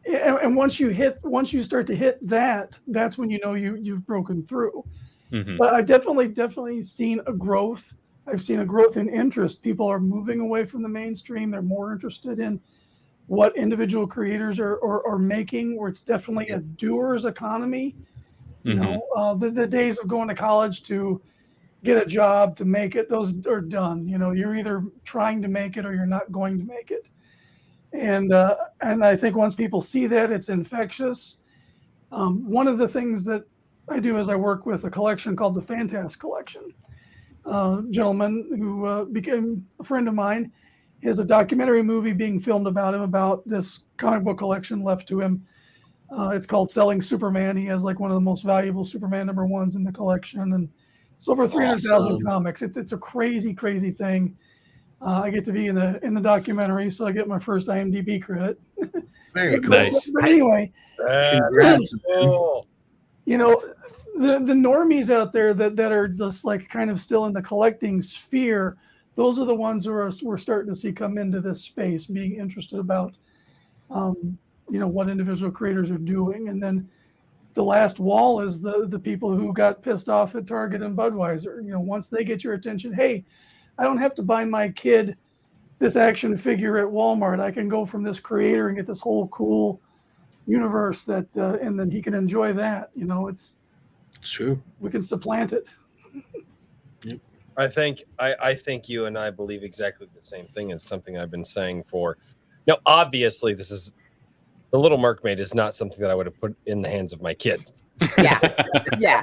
Speaker 7: and once you start to hit that, that's when you know you've broken through.
Speaker 6: Mhm.
Speaker 7: But I've definitely seen a growth. I've seen a growth in interest. People are moving away from the mainstream. They're more interested in what individual creators are making, where it's definitely a doer's economy. You
Speaker 6: Mhm.
Speaker 7: know, the days of going to college to get a job to make it, those are done. You know, you're either trying to make it or you're not going to make it. And I think once people see that, it's infectious. One of the things that I do is I work with a collection called the Fantastic Collection. Gentleman who became a friend of mine, has a documentary movie being filmed about him, about this comic book collection left to him. It's called Selling Superman. He has like one of the most valuable Superman #1s in the collection, and it's over 300,000
Speaker 3: Awesome.
Speaker 7: comics. It's a crazy thing. I get to be in the documentary, so I get my first IMDb credit.
Speaker 3: Very cool.
Speaker 6: Nice.
Speaker 7: But anyway,
Speaker 3: Congrats, man.
Speaker 2: Cool.
Speaker 7: you know, the normies out there that are just like kind of still in the collecting sphere, those are the ones who we're starting to see come into this space, being interested about, you know, what individual creators are doing. And then the last wall is the people who got pissed off at Target and Budweiser. You know, once they get your attention, hey, I don't have to buy my kid this action figure at Walmart. I can go from this creator and get this whole cool universe that, and then he can enjoy that. You know,
Speaker 3: It's true.
Speaker 7: we can supplant it.
Speaker 2: I think you and I believe exactly the same thing. It's something I've been saying for. Now, obviously, this is the Little Mercmaid is not something that I would have put in the hands of my kids.
Speaker 8: Yeah. Yeah.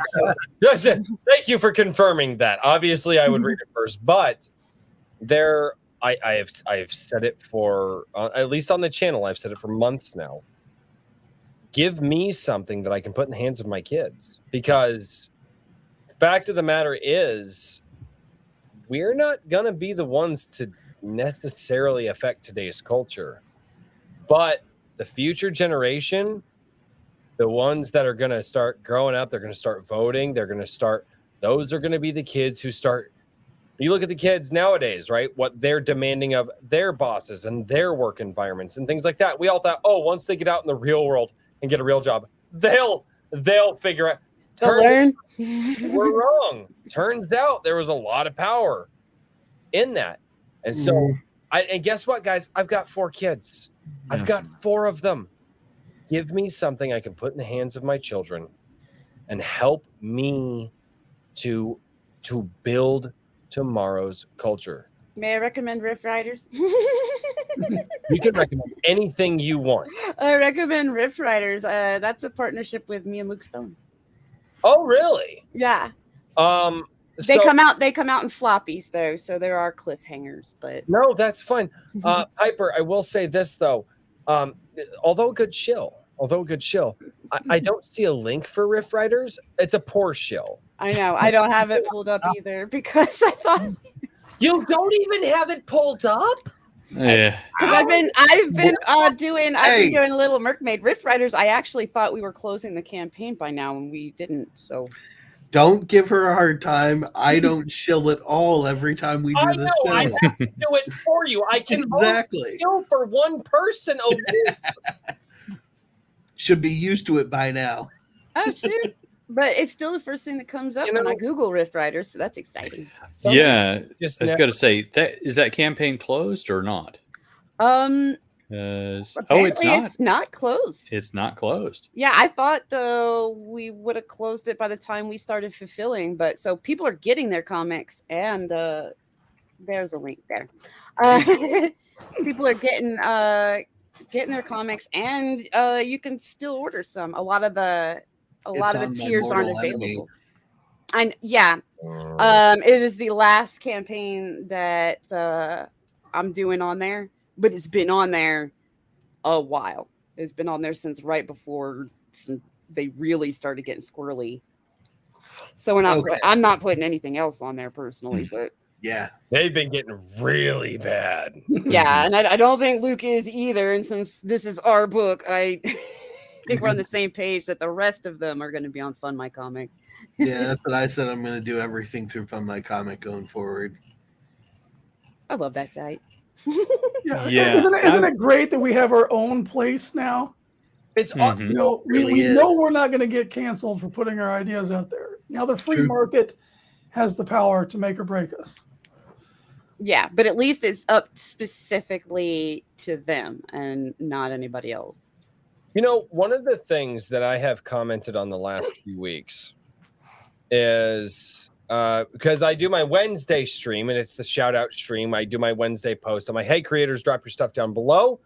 Speaker 2: Yes, thank you for confirming that. Obviously, I would read it first, but I have said it for at least on the channel. I've said it for months now. Give me something that I can put in the hands of my kids, because the fact of the matter is, we're not gonna be the ones to necessarily affect today's culture, but the future generation, the ones that are going to start growing up, they're going to start voting. Those are going to be the kids who start. You look at the kids nowadays, right? What they're demanding of their bosses and their work environments and things like that. We all thought, oh, once they get out in the real world and get a real job, they'll figure out.
Speaker 8: Learn.
Speaker 2: We're wrong. Turns out there was a lot of power in that. And so, and guess what, guys? I've got 4 kids. I've got 4 of them. Give me something I can put in the hands of my children and help me to build tomorrow's culture.
Speaker 8: May I recommend Riff Riders?
Speaker 2: You can recommend anything you want.
Speaker 8: I recommend Rift Riders. That's a partnership with me and Luke Stone.
Speaker 2: Oh, really?
Speaker 8: Yeah.
Speaker 2: So-
Speaker 8: They come out in floppies though, so there are cliffhangers, but
Speaker 2: No, that's fine. Piper, I will say this though. Although a good shill, I don't see a link for Rift Riders. It's a poor shill.
Speaker 8: I know I don't have it pulled up either because I thought
Speaker 2: You don't even have it pulled up?
Speaker 6: Yeah.
Speaker 8: because I've been doing Little Mermaid Rift Riders. I actually thought we were closing the campaign by now and we didn't. So
Speaker 3: Don't give her a hard time. I don't shill it all every time we do
Speaker 2: I
Speaker 3: this
Speaker 2: know.
Speaker 3: show.
Speaker 2: I have to do it for you. I can
Speaker 3: Exactly.
Speaker 2: only shill for one person a week.
Speaker 3: Should be used to it by now.
Speaker 8: oh shoot. But it's still the first thing that comes up
Speaker 2: You
Speaker 8: when I
Speaker 2: know-
Speaker 8: Google Rift Riders, so that's exciting.
Speaker 6: Yeah.
Speaker 2: Just
Speaker 6: I was got to say, is that campaign closed or not?
Speaker 8: Apparently
Speaker 6: It's not.
Speaker 8: it's not closed.
Speaker 6: It's not closed.
Speaker 8: Yeah, I thought we would have closed it by the time we started fulfilling, but so people are getting their comics, and there's a link there. People are getting their comics, and you can still order some. A lot of the
Speaker 3: on my
Speaker 8: tiers aren't
Speaker 3: Mortal Enemy.
Speaker 8: available. And yeah, it is the last campaign that I'm doing on there, but it's been on there a while. It's been on there since right before they really started getting squirrely. So we're not.
Speaker 3: Okay.
Speaker 8: I'm not putting anything else on there personally, but
Speaker 3: Yeah.
Speaker 2: They've been getting really bad.
Speaker 8: yeah, and I don't think Luke is either. And since this is our book, I think we're on the same page that the rest of them are going to be on Fund My Comic.
Speaker 3: Yeah, that's what I said. I'm going to do everything through Fund My Comic going forward.
Speaker 8: I love that site.
Speaker 7: Yeah.
Speaker 6: Yeah,
Speaker 7: Isn't it great that we have our own place now?
Speaker 2: It's
Speaker 6: Mhm.
Speaker 7: You know,
Speaker 3: Really
Speaker 7: we
Speaker 3: is.
Speaker 7: know we're not going to get canceled for putting our ideas out there. Now the free
Speaker 3: True.
Speaker 7: market has the power to make or break us.
Speaker 8: Yeah, but at least it's up specifically to them and not anybody else.
Speaker 2: You know, one of the things that I have commented on the last few weeks is because I do my Wednesday stream and it's the shout out stream. I do my Wednesday post. I'm like, hey, creators, drop your stuff down below.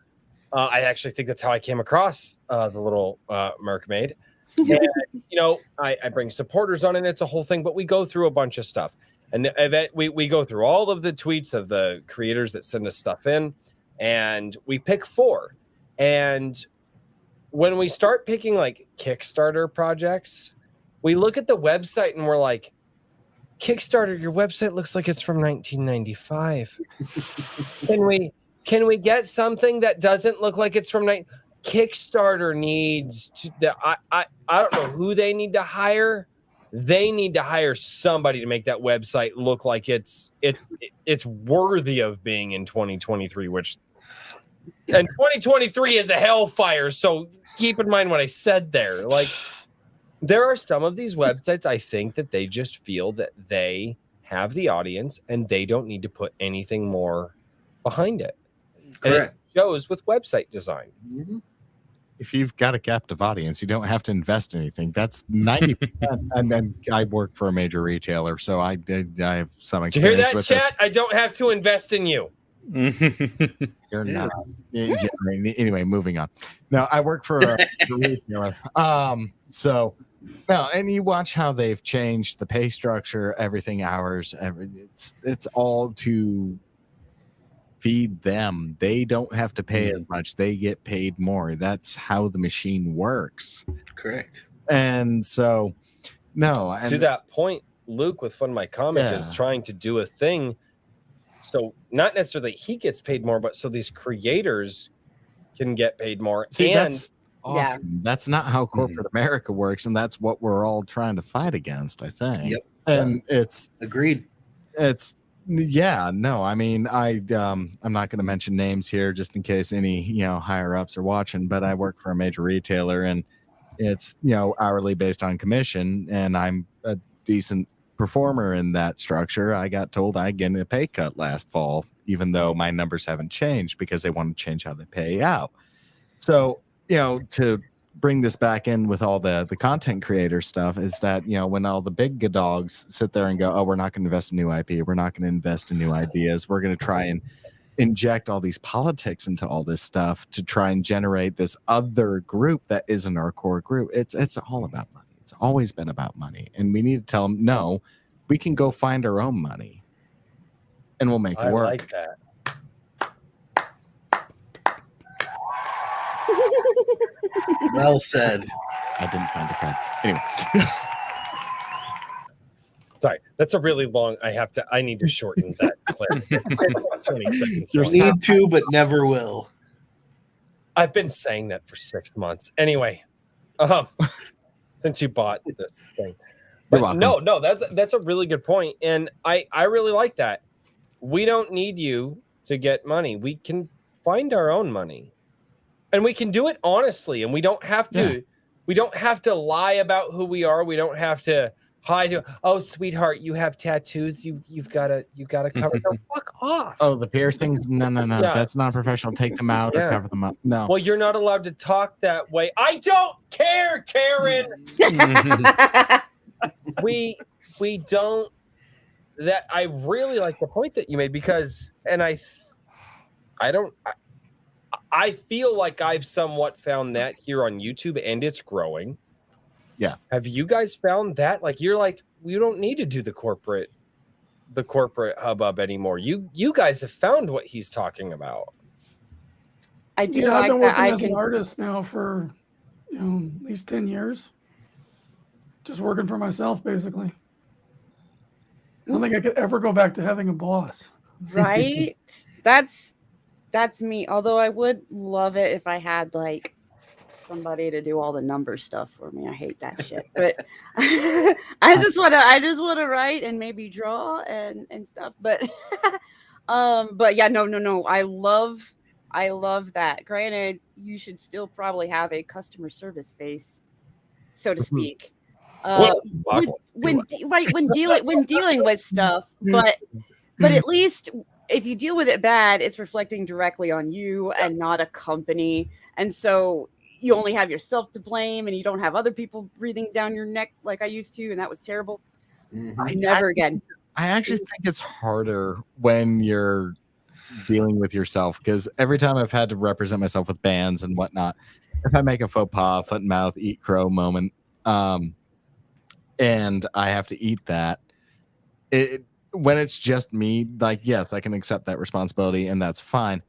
Speaker 2: I actually think that's how I came across the little Mercmaid. And, you know, I bring supporters on and it's a whole thing, but we go through a bunch of stuff. And we go through all of the tweets of the creators that send us stuff in and we pick 4. And when we start picking like Kickstarter projects, we look at the website and we're like, Kickstarter, your website looks like it's from 1995. Can we get something that doesn't look like it's from Kickstarter needs to I don't know who they need to hire. They need to hire somebody to make that website look like it's worthy of being in 2023, which and 2023 is a hellfire. So keep in mind what I said there. Like there are some of these websites, I think that they just feel that they have the audience and they don't need to put anything more behind it.
Speaker 3: Correct.
Speaker 2: And it shows with website design.
Speaker 3: Mhm.
Speaker 5: If you've got a captive audience, you don't have to invest anything. That's 90%. And then I work for a major retailer, so I have some
Speaker 2: Did you hear
Speaker 5: experience
Speaker 2: that,
Speaker 5: with
Speaker 2: chat? I don't have to invest in you.
Speaker 5: this. You're
Speaker 3: Yeah.
Speaker 5: not. Yeah, anyway, moving on. Now I work for a retailer. So no, and you watch how they've changed the pay structure, everything, hours, it's all to feed them. They don't have to pay as much. They get paid more. That's how the machine works.
Speaker 3: Correct.
Speaker 5: And so, no. And
Speaker 2: To that point, Luke with Fund My Comic is
Speaker 5: Yeah.
Speaker 2: trying to do a thing. So not necessarily he gets paid more, but so these creators can get paid more.
Speaker 5: see,
Speaker 2: and
Speaker 5: that's awesome. That's not how corporate America works, and that's what we're all trying to fight against, I think.
Speaker 3: Yep.
Speaker 5: And it's yeah, no, I mean, I'm not going to mention names here just in case any, higher ups are watching, but I work for a major retailer and it's, hourly based on commission, and I'm a decent performer in that structure. I got told I get a pay cut last fall, even though my numbers haven't changed because they want to change how they pay out. So, to bring this back in with all the content creator stuff is that, when all the big dogs sit there and go, oh, we're not going to invest in new IP, we're not going to invest in new ideas, we're going to try and inject all these politics into all this stuff to try and generate this other group that isn't our core group. It's all about money. It's always been about money, and we need to tell them, no, we can go find our own money, and we'll make it work.
Speaker 2: I like that.
Speaker 3: Well said.
Speaker 5: I didn't find the crack. Anyway.
Speaker 2: Sorry, that's a really long. I need to shorten that clip. 20 seconds.
Speaker 3: You need to, but never will.
Speaker 2: I've been saying that for 6 months. Anyway, since you bought this thing. But no, that's a really good point. And I really like that. We don't need you to get money. We can find our own money. And we can do it honestly. And we don't have to lie about who we are. We don't have to hide. Oh, sweetheart, you have tattoos. You've gotta cover them. Fuck off.
Speaker 5: Oh, the piercings? No. Yeah. That's not professional. Take them out or cover them up. No.
Speaker 2: Well, you're not allowed to talk that way. I don't care, Karen. we don't. That I really like the point that you made because, and I feel like I've somewhat found that here on YouTube, and it's growing.
Speaker 5: Yeah.
Speaker 2: Have you guys found that? Like, you're like, you don't need to do the corporate hubbub anymore. You guys have found what he's talking about.
Speaker 7: I do. I've been working as an artist now for at least 10 years. Just working for myself, basically. I don't think I could ever go back to having a boss.
Speaker 8: Right? That's me. Although I would love it if I had like somebody to do all the number stuff for me. I hate that shit. But I just want to write and maybe draw and stuff. But yeah, no. I love that. Granted, you should still probably have a customer service face, so to speak. When dealing with stuff, but at least if you deal with it bad, it's reflecting directly on you and not a company. And so you only have yourself to blame and you don't have other people breathing down your neck like I used to. And that was terrible. Never again.
Speaker 5: I actually think it's harder when you're dealing with yourself because every time I've had to represent myself with bands and whatnot, if I make a faux pas, foot and mouth, eat crow moment, and I have to eat that, when it's just me, like, yes, I can accept that responsibility and that's fine.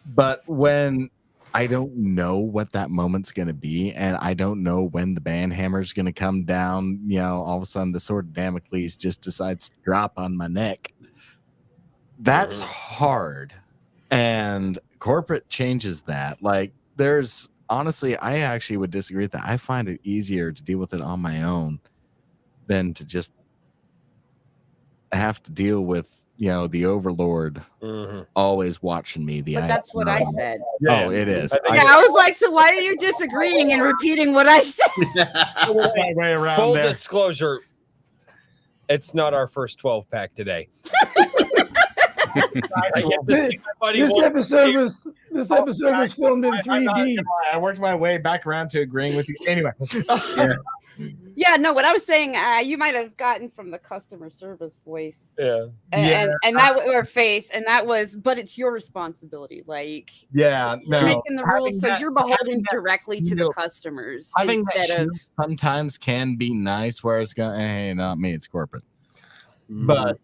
Speaker 5: But when I don't know what that moment's going to be and I don't know when the band hammer's going to come down, all of a sudden the sword of Damocles just decides to drop on my neck. That's hard. And corporate changes that. Like, honestly, I actually would disagree with that. I find it easier to deal with it on my own than to just have to deal with the overlord always watching me.
Speaker 8: But that's what I said.
Speaker 5: Oh, it is.
Speaker 8: I was like, so why are you disagreeing and repeating what I said?
Speaker 5: Way around
Speaker 2: Full
Speaker 5: there.
Speaker 2: disclosure, it's not our first 12 pack today.
Speaker 7: This episode was filmed in 3D.
Speaker 5: I worked my way back around to agreeing with you. Anyway.
Speaker 8: Yeah, no, what I was saying, you might have gotten from the customer service voice.
Speaker 2: Yeah.
Speaker 8: And that or face, and that was, but it's your responsibility. Like,
Speaker 5: yeah,
Speaker 8: you're making the rules, so you're beholden directly to the customers instead of.
Speaker 5: Sometimes can be nice, where it's going, hey, not me, it's corporate. But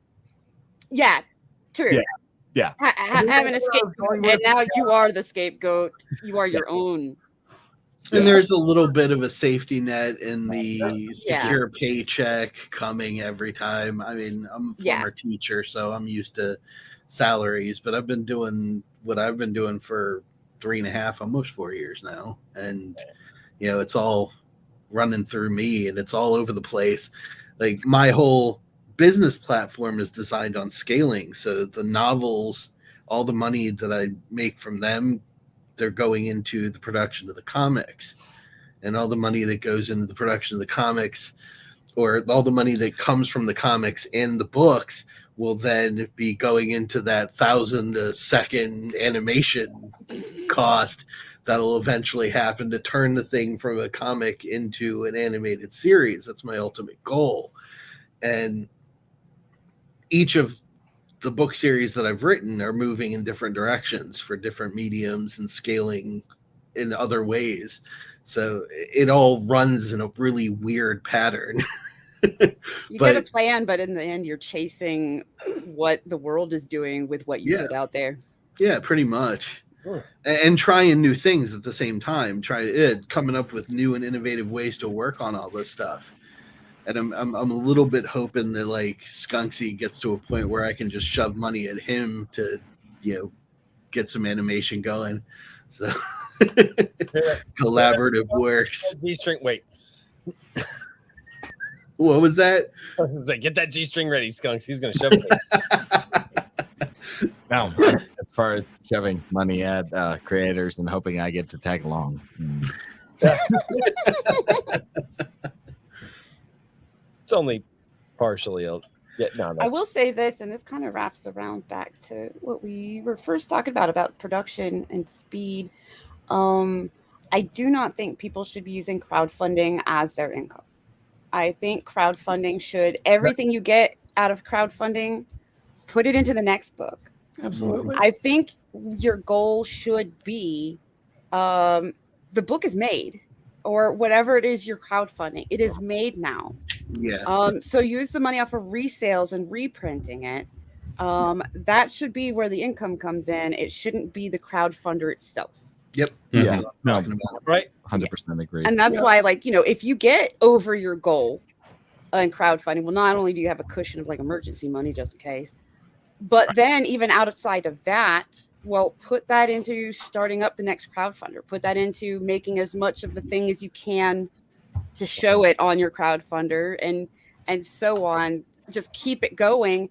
Speaker 8: yeah, true.
Speaker 5: Yeah.
Speaker 8: Having a scapegoat, and now you are the scapegoat. You are your own.
Speaker 3: And there's a little bit of a safety net in the secure paycheck coming every time. I mean, I'm a former teacher, so I'm used to salaries, but I've been doing what I've been doing for 3.5, almost 4 years now. And, it's all running through me and it's all over the place. Like, my whole business platform is designed on scaling. So the novels, all the money that I make from them, they're going into the production of the comics, and all the money that goes into the production of the comics, or all the money that comes from the comics and the books, will then be going into that 1,000 a second animation cost that'll eventually happen to turn the thing from a comic into an animated series. That's my ultimate goal. And each of the book series that I've written are moving in different directions for different mediums and scaling in other ways. So it all runs in a really weird pattern.
Speaker 8: You get a plan, but in the end, you're chasing what the world is doing with what you put out there.
Speaker 3: Yeah, pretty much. And trying new things at the same time, coming up with new and innovative ways to work on all this stuff. And I'm a little bit hoping that like Skunksy gets to a point where I can just shove money at him to, get some animation going. So collaborative works.
Speaker 2: G-string, wait.
Speaker 3: What was that?
Speaker 2: I was like, get that G-string ready, Skunks. He's gonna shove it.
Speaker 5: Now, as far as shoving money at creators and hoping I get to tag along.
Speaker 2: It's only partially.
Speaker 8: I will say this, and this kind of wraps around back to what we were first talking about production and speed. I do not think people should be using crowdfunding as their income. I think crowdfunding should, everything you get out of crowdfunding, put it into the next book.
Speaker 7: Absolutely.
Speaker 8: I think your goal should be the book is made, or whatever it is you're crowdfunding. It is made now.
Speaker 3: Yeah.
Speaker 8: So use the money off of resales and reprinting it. That should be where the income comes in. It shouldn't be the crowdfunder itself.
Speaker 3: Yep.
Speaker 5: Yeah. No,
Speaker 2: right.
Speaker 5: 100% agree.
Speaker 8: And that's why, like, if you get over your goal in crowdfunding, well, not only do you have a cushion of like emergency money just in case, but then even outside of that, well, put that into starting up the next crowdfunder. Put that into making as much of the thing as you can to show it on your crowdfunder and so on. Just keep it going,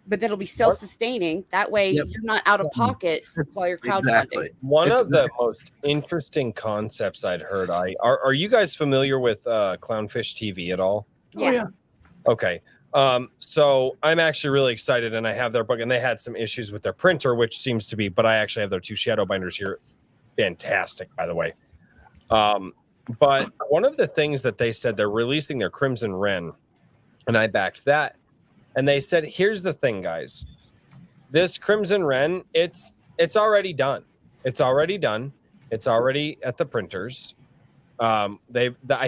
Speaker 8: but then it'll be self-sustaining. That way you're not out of pocket while you're crowdfunding.
Speaker 3: Exactly.
Speaker 2: One of the most interesting concepts I'd heard. Are you guys familiar with Clownfish TV at all?
Speaker 8: Yeah.
Speaker 2: Okay. So I'm actually really excited, and I have their book, and they had some issues with their printer, which seems to be, but I actually have their 2 shadow binders here. Fantastic, by the way. But one of the things that they said, they're releasing their Crimson Wren, and I backed that. And they said, here's the thing, guys. This Crimson Wren, it's already done. It's already done. It's already at the printers. I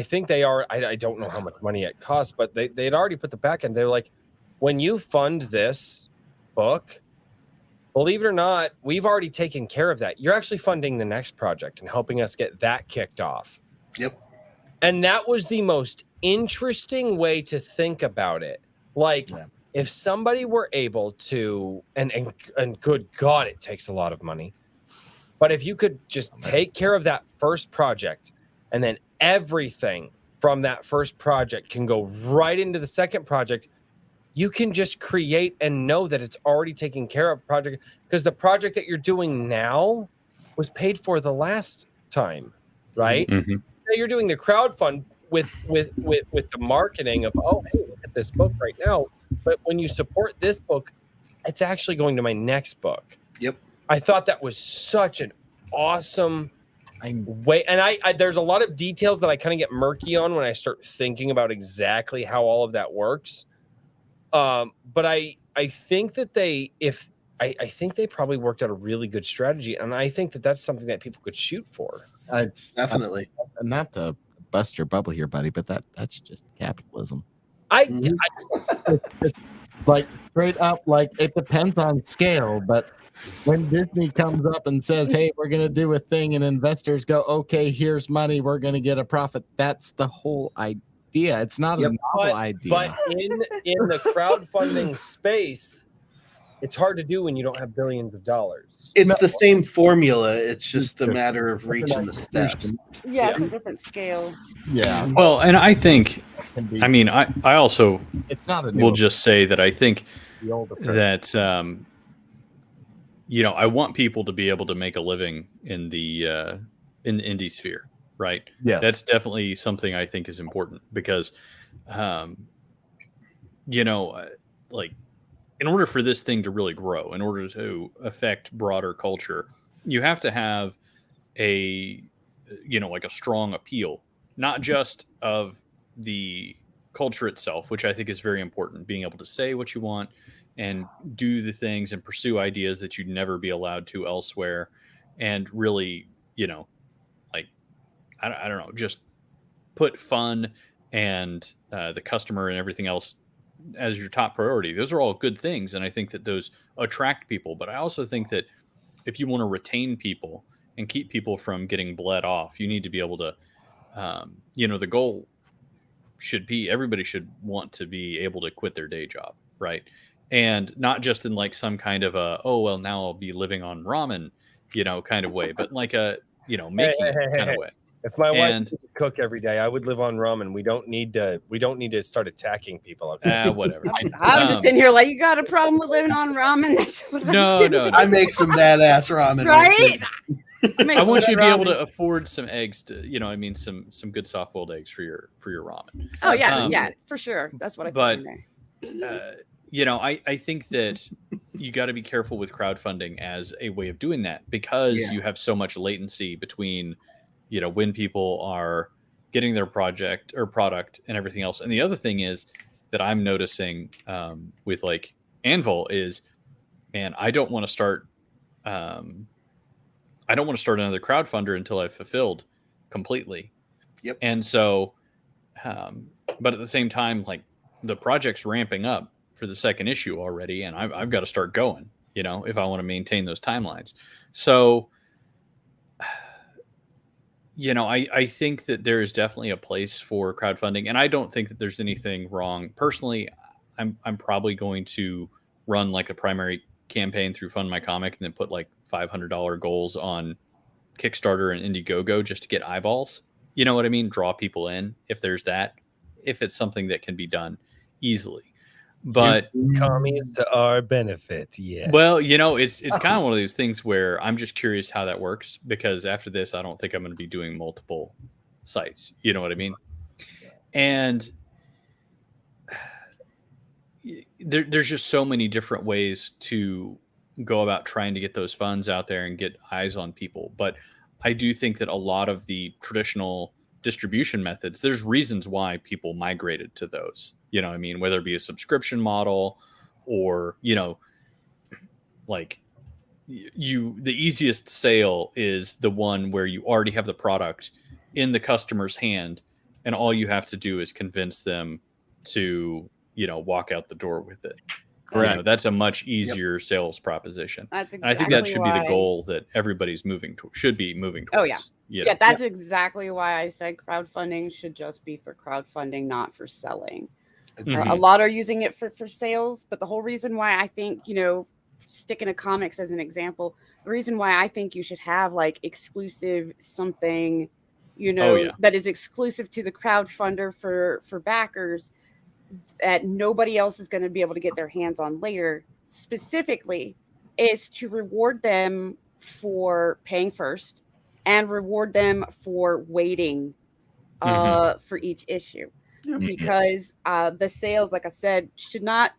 Speaker 2: think they are. I don't know how much money it costs, but they'd already put the back end. They're like, when you fund this book, believe it or not, we've already taken care of that. You're actually funding the next project and helping us get that kicked off.
Speaker 3: Yep.
Speaker 2: And that was the most interesting way to think about it. Like, if somebody were able to, and good God, it takes a lot of money. But if you could just take care of that first project, and then everything from that first project can go right into the second project, you can just create and know that it's already taken care of project, because the project that you're doing now was paid for the last time, right?
Speaker 6: Mm-hmm.
Speaker 2: So you're doing the crowdfund with the marketing of, oh, hey, look at this book right now. But when you support this book, it's actually going to my next book.
Speaker 3: Yep.
Speaker 2: I thought that was such an awesome way. And I there's a lot of details that I kind of get murky on when I start thinking about exactly how all of that works. But I think that I think they probably worked out a really good strategy, and I think that that's something that people could shoot for.
Speaker 5: It's
Speaker 3: Definitely.
Speaker 5: not to bust your bubble here, buddy, but that's just capitalism. Like straight up, like it depends on scale, but when Disney comes up and says, hey, we're going to do a thing, and investors go, okay, here's money, we're going to get a profit. That's the whole idea. It's not a novel idea.
Speaker 2: But in the crowdfunding space, it's hard to do when you don't have billions of dollars.
Speaker 3: It's the same formula. It's just a matter of reaching the steps.
Speaker 8: Yeah, it's a different scale.
Speaker 5: Yeah.
Speaker 6: Well, and I think, I mean, I also
Speaker 5: it's not a
Speaker 6: will just say that I think
Speaker 5: the old approach.
Speaker 6: that, I want people to be able to make a living in the indie sphere, right?
Speaker 5: Yes.
Speaker 6: That's definitely something I think is important because, like, in order for this thing to really grow, in order to affect broader culture, you have to have like a strong appeal, not just of the culture itself, which I think is very important, being able to say what you want, and do the things and pursue ideas that you'd never be allowed to elsewhere, and really, like, I don't know, just put fun and the customer and everything else as your top priority. Those are all good things, and I think that those attract people. But I also think that if you want to retain people and keep people from getting bled off, you need to be able to, the goal should be everybody should want to be able to quit their day job, right? And not just in like some kind of a, oh, well, now I'll be living on ramen, kind of way, but like a, making kind of way.
Speaker 2: If my wife could cook every day, I would live on ramen. We don't need to start attacking people. Okay?
Speaker 6: Whatever.
Speaker 8: I'm just sitting here like, you got a problem with living on ramen? That's what
Speaker 6: No.
Speaker 3: I make some badass ramen.
Speaker 8: Right?
Speaker 6: I want you to be able to afford some eggs to, some good soft-boiled eggs for your ramen.
Speaker 8: Oh yeah, for sure. That's what I put in there.
Speaker 6: I think that you got to be careful with crowdfunding as a way of doing that, because you have so much latency between, when people are getting their project or product and everything else. And the other thing is that I'm noticing with like Anvil is, man, I don't want to start another crowdfunder until I've fulfilled completely.
Speaker 3: Yep.
Speaker 6: And so, but at the same time, like the project's ramping up for the second issue already, and I've got to start going, if I want to maintain those timelines. So, I think that there is definitely a place for crowdfunding, and I don't think that there's anything wrong. Personally, I'm probably going to run like a primary campaign through fundmycomic and then put like $500 goals on Kickstarter and Indiegogo just to get eyeballs. You know what I mean? Draw people in if it's something that can be done easily. But
Speaker 2: commies to our benefit, yeah.
Speaker 6: Well, it's kind of one of those things where I'm just curious how that works, because after this, I don't think I'm going to be doing multiple sites. You know what I mean? And there's just so many different ways to go about trying to get those funds out there and get eyes on people. But I do think that a lot of the traditional distribution methods, there's reasons why people migrated to those. You know what I mean? Whether it be a subscription model or, like the easiest sale is the one where you already have the product in the customer's hand and all you have to do is convince them to, walk out the door with it.
Speaker 5: Correct.
Speaker 6: That's a much easier sales proposition.
Speaker 8: That's
Speaker 6: exactly, and I think that should be the goal that everybody's should be moving towards.
Speaker 8: Oh yeah. Yeah, that's exactly why I said crowdfunding should just be for crowdfunding, not for selling.
Speaker 6: Mm-hmm.
Speaker 8: A lot are using it for sales, but the whole reason why I think, sticking to comics as an example, the reason why I think you should have like exclusive something, that is exclusive to the crowdfunder for backers that nobody else is going to be able to get their hands on later, specifically, is to reward them for paying first and reward them for waiting for each issue. Because the sales, like I said, shouldn't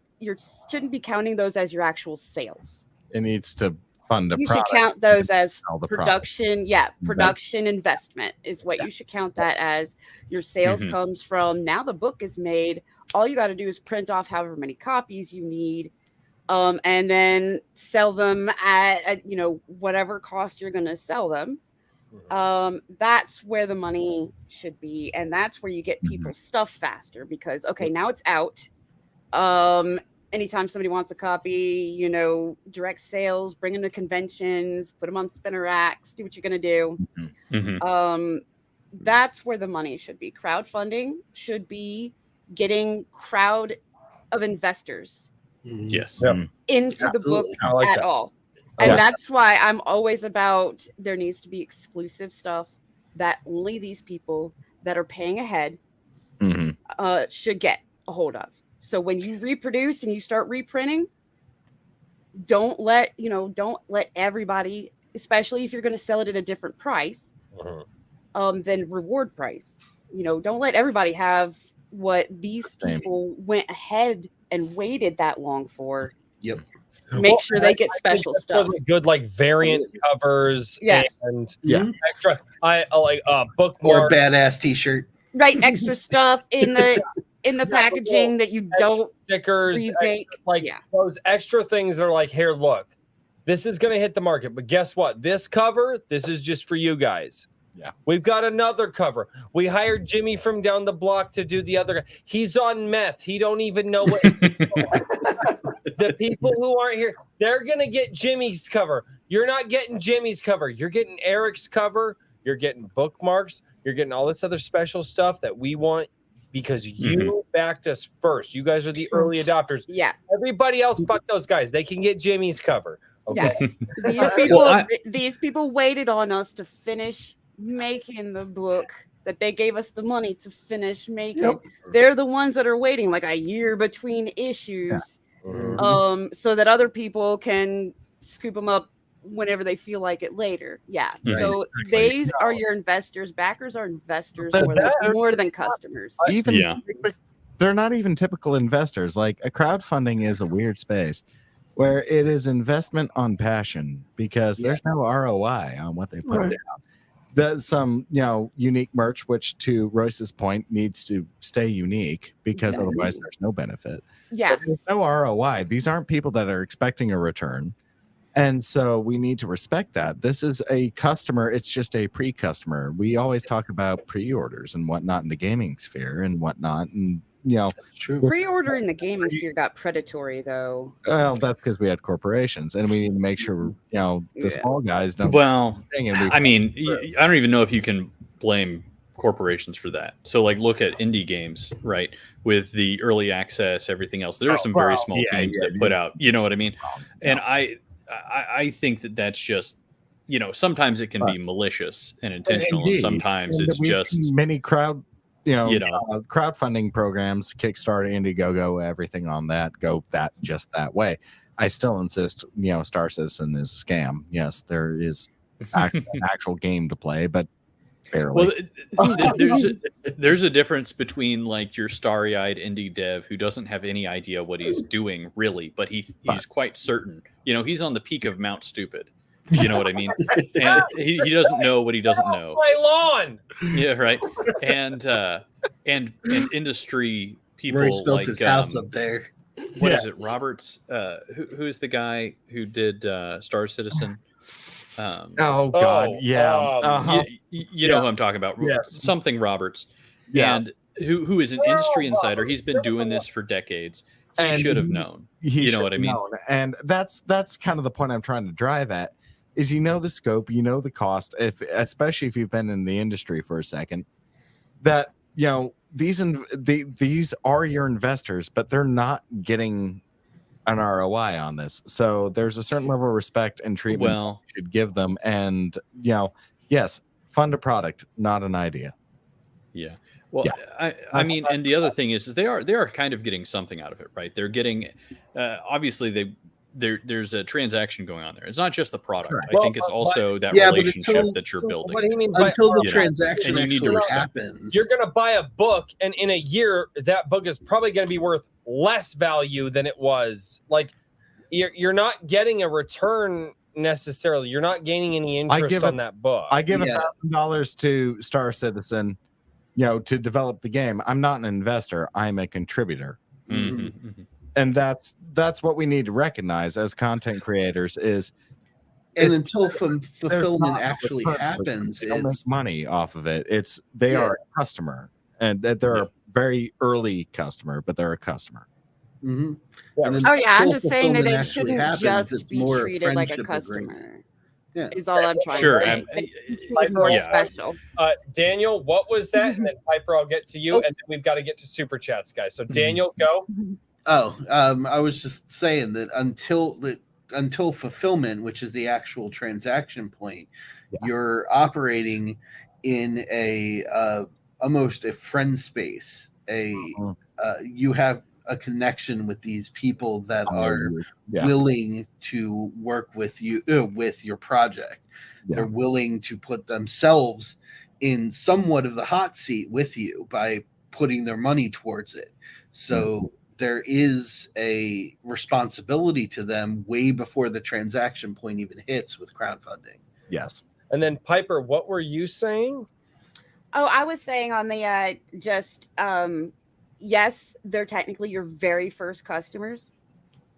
Speaker 8: be counting those as your actual sales.
Speaker 5: It needs to fund a
Speaker 8: you
Speaker 5: product.
Speaker 8: should count those as
Speaker 5: production.
Speaker 8: Production investment is what you should count that as. Your sales comes from, now the book is made. All you got to do is print off however many copies you need, and then sell them at whatever cost you're going to sell them. That's where the money should be, and that's where you get people's stuff faster, because now it's out. Anytime somebody wants a copy, direct sales, bring them to conventions, put them on spinner racks, do what you're going to do. That's where the money should be. Crowdfunding should be getting crowd of investors
Speaker 6: yes
Speaker 8: into the book
Speaker 2: like
Speaker 8: at
Speaker 2: that.
Speaker 8: all. And that's why I'm always about, there needs to be exclusive stuff that only these people that are paying ahead should get a hold of. So when you reproduce and you start reprinting, don't let everybody, especially if you're going to sell it at a different price than reward price. Don't let everybody have what these people went ahead and waited that long for.
Speaker 3: Yep.
Speaker 8: Make sure they get special stuff.
Speaker 2: Good, like variant covers.
Speaker 8: Yes.
Speaker 2: And
Speaker 3: Mhm.
Speaker 2: extra. I like
Speaker 3: Or
Speaker 2: bookmark.
Speaker 3: badass t-shirt.
Speaker 8: Right, extra stuff in the in the packaging that you don't
Speaker 2: stickers,
Speaker 8: remake.
Speaker 2: those extra things are like, here, look, this is going to hit the market, but guess what? This cover, this is just for you guys.
Speaker 5: Yeah.
Speaker 2: We've got another cover. We hired Jimmy from down the block to do the other. He's on meth. He don't even know what. The people who aren't here, they're going to get Jimmy's cover. You're not getting Jimmy's cover. You're getting Eric's cover. You're getting bookmarks. You're getting all this other special stuff that we want because you backed us first. You guys are the early adopters.
Speaker 8: Yeah.
Speaker 2: Everybody else, fuck those guys. They can get Jimmy's cover. Okay.
Speaker 8: Yeah. These people waited on us to finish making the book that they gave us the money to finish making.
Speaker 7: Yep.
Speaker 8: They're the ones that are waiting like a year between issues, so that other people can scoop them up whenever they feel like it later. Yeah.
Speaker 5: Right.
Speaker 8: So these are your investors. Backers are investors more than customers.
Speaker 5: They're not even typical investors. Like a crowdfunding is a weird space where it is investment on passion because there's no ROI on what they put down. There's some, unique merch, which to Royce's point needs to stay unique because otherwise there's no benefit.
Speaker 8: Yeah.
Speaker 5: But there's no ROI. These aren't people that are expecting a return. And so we need to respect that. This is a customer. It's just a pre-customer. We always talk about pre-orders and whatnot in the gaming sphere and whatnot. And,
Speaker 3: true.
Speaker 8: Pre-order in the gaming sphere got predatory though.
Speaker 5: Well, that's because we had corporations and we need to make sure, the small guys don't.
Speaker 6: Well, I mean, I don't even know if you can blame corporations for that. So like look at indie games, right? With the early access, everything else. There are some very small teams that put out, you know what I mean? And I think that that's just, sometimes it can be malicious and intentional, and sometimes it's just
Speaker 5: many crowdfunding programs, Kickstarter, Indiegogo, everything on that go just that way. I still insist, Star Citizen is a scam. Yes, there is an actual game to play, but barely.
Speaker 6: Well, there's a difference between like your starry-eyed indie dev who doesn't have any idea what he's doing really, but he's quite certain. He's on the peak of Mount Stupid. You know what I mean? And he doesn't know what he doesn't know.
Speaker 2: My lawn.
Speaker 6: Yeah, right. And industry people
Speaker 3: Royce built
Speaker 6: like
Speaker 3: his house up there.
Speaker 6: What is it? Roberts? Who's the guy who did Star Citizen?
Speaker 5: Oh God,
Speaker 6: you know who I'm talking about. Yes. Something Roberts, and who is an industry insider. He's been doing this for decades. He should have known. You know what I mean?
Speaker 5: And that's kind of the point I'm trying to drive at. Is the scope, the cost, especially if you've been in the industry for a second, that these are your investors, but they're not getting an ROI on this. So there's a certain level of respect and treatment you should give them. And yes, fund a product, not an idea.
Speaker 6: Yeah. Well, I mean, and the other thing is they are kind of getting something out of it, right? They're getting obviously there's a transaction going on there. It's not just the product. I think it's also that relationship that you're building.
Speaker 2: What he means
Speaker 3: until the transaction actually happens.
Speaker 2: You're going to buy a book, and in a year, that book is probably going to be worth less value than it was. Like, you're not getting a return necessarily. You're not gaining any interest on that book.
Speaker 5: I give $1,000 to Star Citizen, to develop the game. I'm not an investor. I'm a contributor. And that's what we need to recognize as content creators is.
Speaker 3: And until fulfillment actually happens,
Speaker 5: they don't make money off of it. They are a customer, and they're a very early customer, but they're a customer.
Speaker 3: Mm-hmm.
Speaker 8: I'm just saying that it shouldn't just be treated like a customer.
Speaker 3: Yeah.
Speaker 8: Is all I'm trying to say. More special.
Speaker 2: Daniel, what was that? And then Piper, I'll get to you, and then we've got to get to super chats, guys. So Daniel, go.
Speaker 3: I was just saying that until fulfillment, which is the actual transaction point, you're operating in almost a friend space. You have a connection with these people that are willing to work with you with your project. They're willing to put themselves in somewhat of the hot seat with you by putting their money towards it. So there is a responsibility to them way before the transaction point even hits with crowdfunding.
Speaker 5: Yes.
Speaker 2: And then Piper, what were you saying?
Speaker 8: Oh, I was saying on the yes, they're technically your very first customers,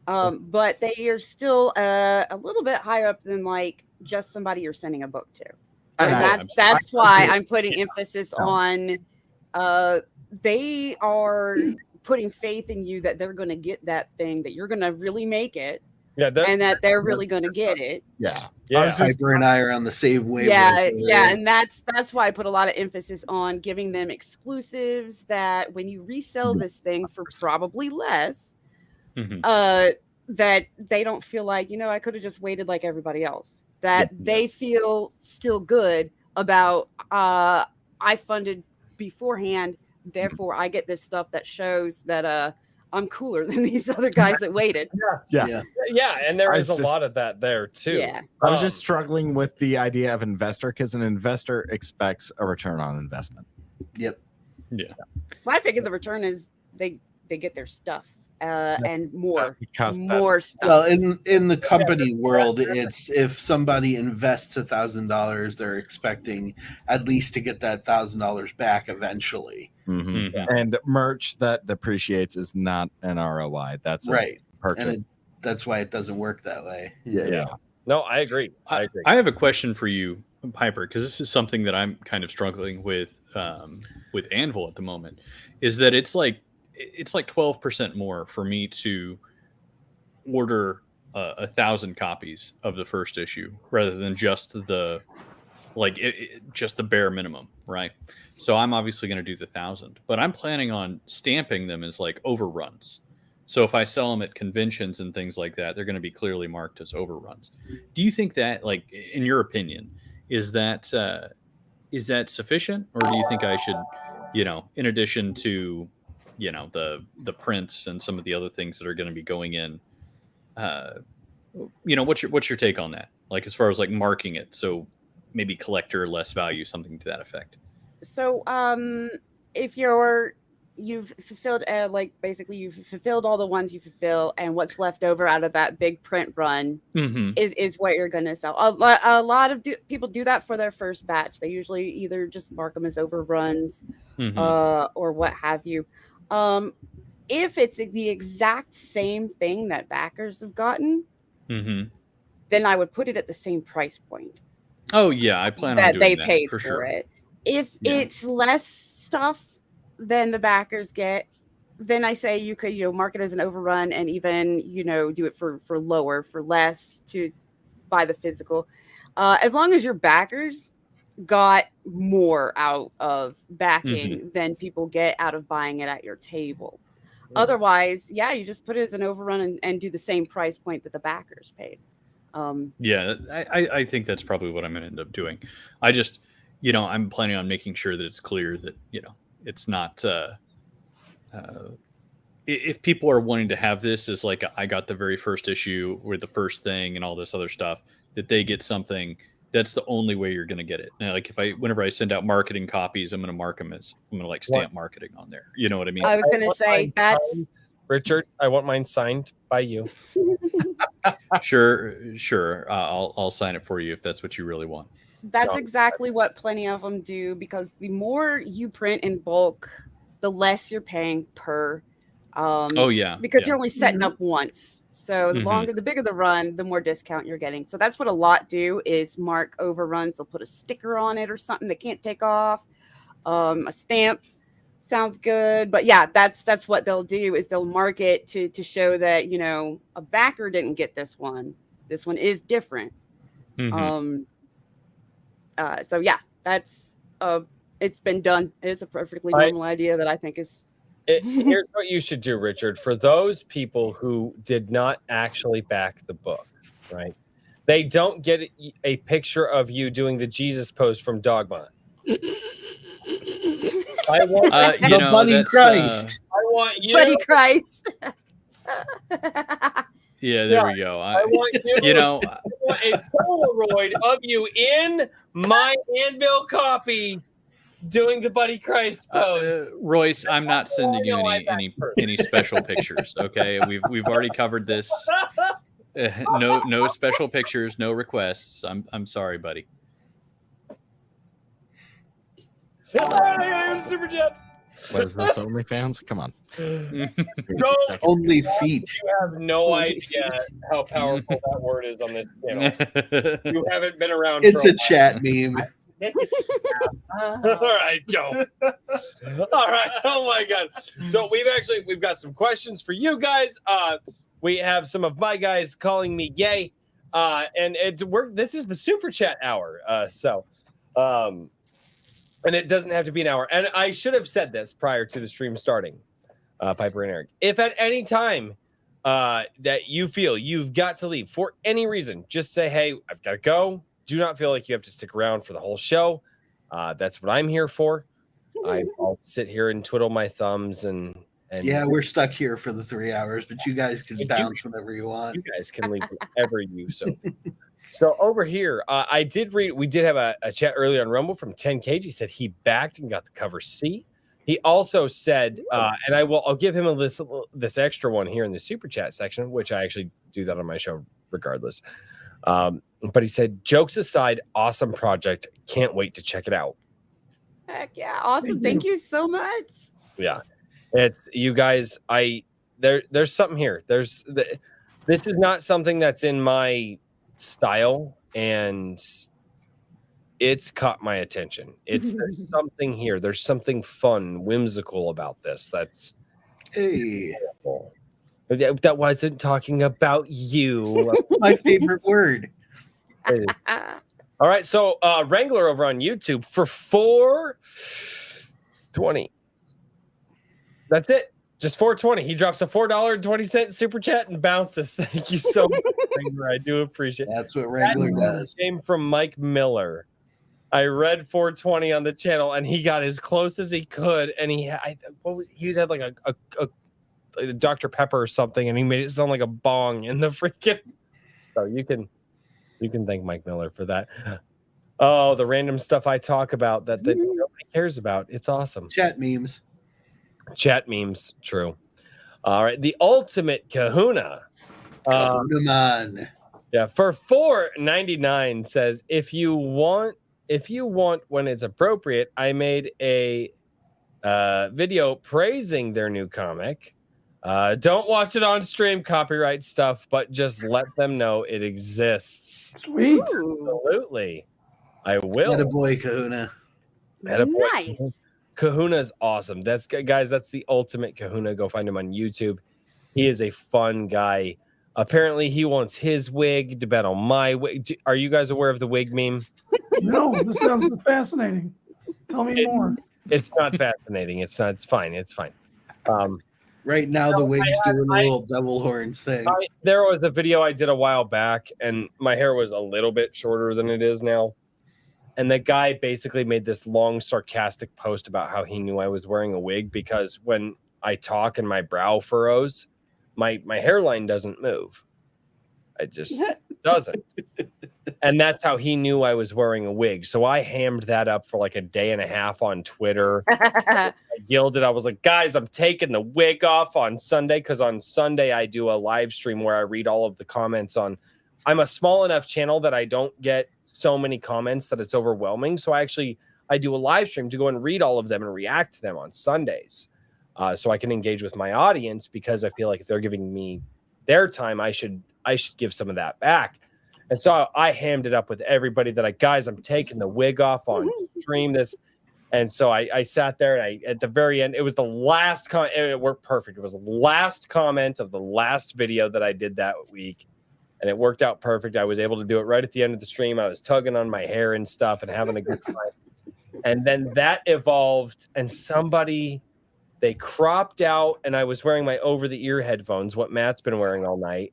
Speaker 8: but they are still a little bit higher up than like just somebody you're sending a book to. And that's why I'm putting emphasis on they are putting faith in you that they're going to get that thing, that you're going to really make it, and that they're really going to get it.
Speaker 5: Yeah.
Speaker 3: Piper and I are on the same wavelength.
Speaker 8: Yeah, and that's why I put a lot of emphasis on giving them exclusives that when you resell this thing for probably less, that they don't feel like, I could have just waited like everybody else. That they feel still good about I funded beforehand, therefore I get this stuff that shows that I'm cooler than these other guys that waited.
Speaker 2: Yeah, and there is a lot of that there too.
Speaker 8: Yeah.
Speaker 5: I was just struggling with the idea of investor, because an investor expects a return on investment.
Speaker 3: Yep.
Speaker 6: Yeah.
Speaker 8: Well, I figured the return is they get their stuff and more stuff.
Speaker 3: Well, in the company world, it's if somebody invests $1,000, they're expecting at least to get that $1,000 back eventually.
Speaker 5: And merch that depreciates is not an ROI. That's
Speaker 3: right.
Speaker 5: Purchase.
Speaker 3: And that's why it doesn't work that way.
Speaker 5: Yeah.
Speaker 2: No, I agree.
Speaker 6: I have a question for you, Piper, because this is something that I'm kind of struggling with Anvil at the moment. Is that it's like 12% more for me to order 1,000 copies of the first issue rather than just the just the bare minimum, right? So I'm obviously going to do the 1,000, but I'm planning on stamping them as like overruns. So if I sell them at conventions and things like that, they're going to be clearly marked as overruns. Do you think that, like, in your opinion, is that sufficient, or do you think I should, in addition to the prints and some of the other things that are going to be going in, what's your take on that? Like, as far as like marking it, so maybe collector less value, something to that effect.
Speaker 8: So, if you've fulfilled basically you've fulfilled all the ones you fulfill, and what's left over out of that big print run is what you're going to sell. A lot of people do that for their first batch. They usually either just mark them as overruns or what have you. If it's the exact same thing that backers have gotten, then I would put it at the same price point.
Speaker 6: Oh yeah, I plan
Speaker 8: that
Speaker 6: on doing
Speaker 8: they
Speaker 6: that
Speaker 8: paid
Speaker 6: for
Speaker 8: for
Speaker 6: sure.
Speaker 8: it. If it's less stuff than the backers get, then I say you could mark it as an overrun and even do it for less to buy the physical, as long as your backers got more out of backing than people get out of buying it at your table. Otherwise, you just put it as an overrun and do the same price point that the backers paid.
Speaker 6: I think that's probably what I'm going to end up doing. I just, I'm planning on making sure that it's clear that, it's not, if people are wanting to have this as like, I got the very first issue with the first thing and all this other stuff, that they get something, that's the only way you're going to get it. Now, like whenever I send out marketing copies, I'm going to mark them as, I'm going to like stamp marketing on there. You know what I mean?
Speaker 8: I was going to say that's
Speaker 2: Richard. I want mine signed by you.
Speaker 6: Sure. I'll sign it for you if that's what you really want.
Speaker 8: That's exactly what plenty of them do, because the more you print in bulk, the less you're paying per. Because you're only setting up once. So the bigger the run, the more discount you're getting. So that's what a lot do, is mark overruns. They'll put a sticker on it or something they can't take off. A stamp sounds good, but that's what they'll do, is they'll mark it to show that a backer didn't get this one. This one is different. That's it's been done. It's a perfectly normal idea that I think is.
Speaker 2: Here's what you should do, Richard. For those people who did not actually back the book, right? They don't get a picture of you doing the Jesus pose from Dogma. I want
Speaker 3: the Buddy Christ.
Speaker 2: I want you,
Speaker 8: Buddy Christ.
Speaker 6: Yeah, there we go.
Speaker 2: I want you. I want a Polaroid of you in my Anvil copy doing the Buddy Christ pose.
Speaker 6: Royce, I'm not sending you any special pictures. Okay, we've already covered this. No special pictures, no requests. I'm sorry, buddy.
Speaker 2: Super Jets.
Speaker 5: What is this, OnlyFans? Come on.
Speaker 2: Don't-
Speaker 3: Only feet.
Speaker 2: You have no
Speaker 8: Only
Speaker 2: idea
Speaker 8: feet.
Speaker 2: how powerful that word is on this channel. You haven't been around.
Speaker 3: It's
Speaker 2: for
Speaker 3: a chat meme.
Speaker 2: All right, go. All right. Oh my god. So we've got some questions for you guys. We have some of my guys calling me gay. And this is the super chat hour. And it doesn't have to be an hour. And I should have said this prior to the stream starting, Piper and Eric. If at any time that you feel you've got to leave for any reason, just say, hey, I've got to go. Do not feel like you have to stick around for the whole show. That's what I'm here for. I'll sit here and twiddle my thumbs and
Speaker 3: Yeah, we're stuck here for the 3 hours, but you guys can bounce whenever you want.
Speaker 2: you guys can leave whenever you so. So over here, we did have a chat earlier on Rumble from 10K. He said he backed and got the cover C. He also said, and I'll give him this extra one here in the super chat section, which I actually do that on my show regardless. But he said, jokes aside, awesome project. Can't wait to check it out.
Speaker 8: Heck yeah. Awesome. Thank you so much.
Speaker 2: Yeah. It's you guys. There's something here. This is not something that's in my style, and it's caught my attention. There's something here. There's something fun, whimsical about this. That's
Speaker 3: Hey,
Speaker 2: that wasn't talking about you.
Speaker 3: my favorite word.
Speaker 2: All right, so Wrangler over on YouTube for $4.20. That's it. Just $4.20. He drops a $4.20 super chat and bounces. Thank you so much, Wrangler. I do appreciate it.
Speaker 3: That's what Wrangler does.
Speaker 2: Came from Mike Miller. I read 420 on the channel, and he got as close as he could, and he had like a Dr. Pepper or something, and he made it sound like a bong in the freaking. So you can thank Mike Miller for that. Oh, the random stuff I talk about that nobody cares about. It's awesome.
Speaker 3: Chat memes.
Speaker 2: Chat memes, true. All right, the ultimate kahuna.
Speaker 3: Kahuna-man.
Speaker 2: Yeah, for $4.99 says if you want when it's appropriate, I made a video praising their new comic. Don't watch it on stream, copyright stuff, but just let them know it exists.
Speaker 7: Sweet.
Speaker 2: Absolutely. I will.
Speaker 3: Attaboy, Kahuna.
Speaker 2: Attaboy.
Speaker 8: Nice.
Speaker 2: Kahuna's awesome. That's the ultimate Kahuna. Go find him on YouTube. He is a fun guy. Apparently, he wants his wig to bet on my wig. Are you guys aware of the wig meme?
Speaker 7: No, this sounds fascinating. Tell me more.
Speaker 2: It's not fascinating. It's not. It's fine. It's fine.
Speaker 3: Right now, the wig's doing the little double horns thing.
Speaker 2: There was a video I did a while back, and my hair was a little bit shorter than it is now. And the guy basically made this long, sarcastic post about how he knew I was wearing a wig because when I talk and my brow furrows, my hairline doesn't move. It just doesn't. And that's how he knew I was wearing a wig. So I hammed that up for like a day and a half on Twitter. I yelled it. I was like, guys, I'm taking the wig off on Sunday because on Sunday I do a live stream where I read all of the comments on. I'm a small enough channel that I don't get so many comments that it's overwhelming. So I do a live stream to go and read all of them and react to them on Sundays. So I can engage with my audience because I feel like if they're giving me their time, I should give some of that back. And so I hammed it up with everybody that guys, I'm taking the wig off on stream this. And so I sat there and at the very end, it was the last comment. It worked perfect. It was the last comment of the last video that I did that week. And it worked out perfect. I was able to do it right at the end of the stream. I was tugging on my hair and stuff and having a good time. And then that evolved and they cropped out, and I was wearing my over-the-ear headphones, what Matt's been wearing all night.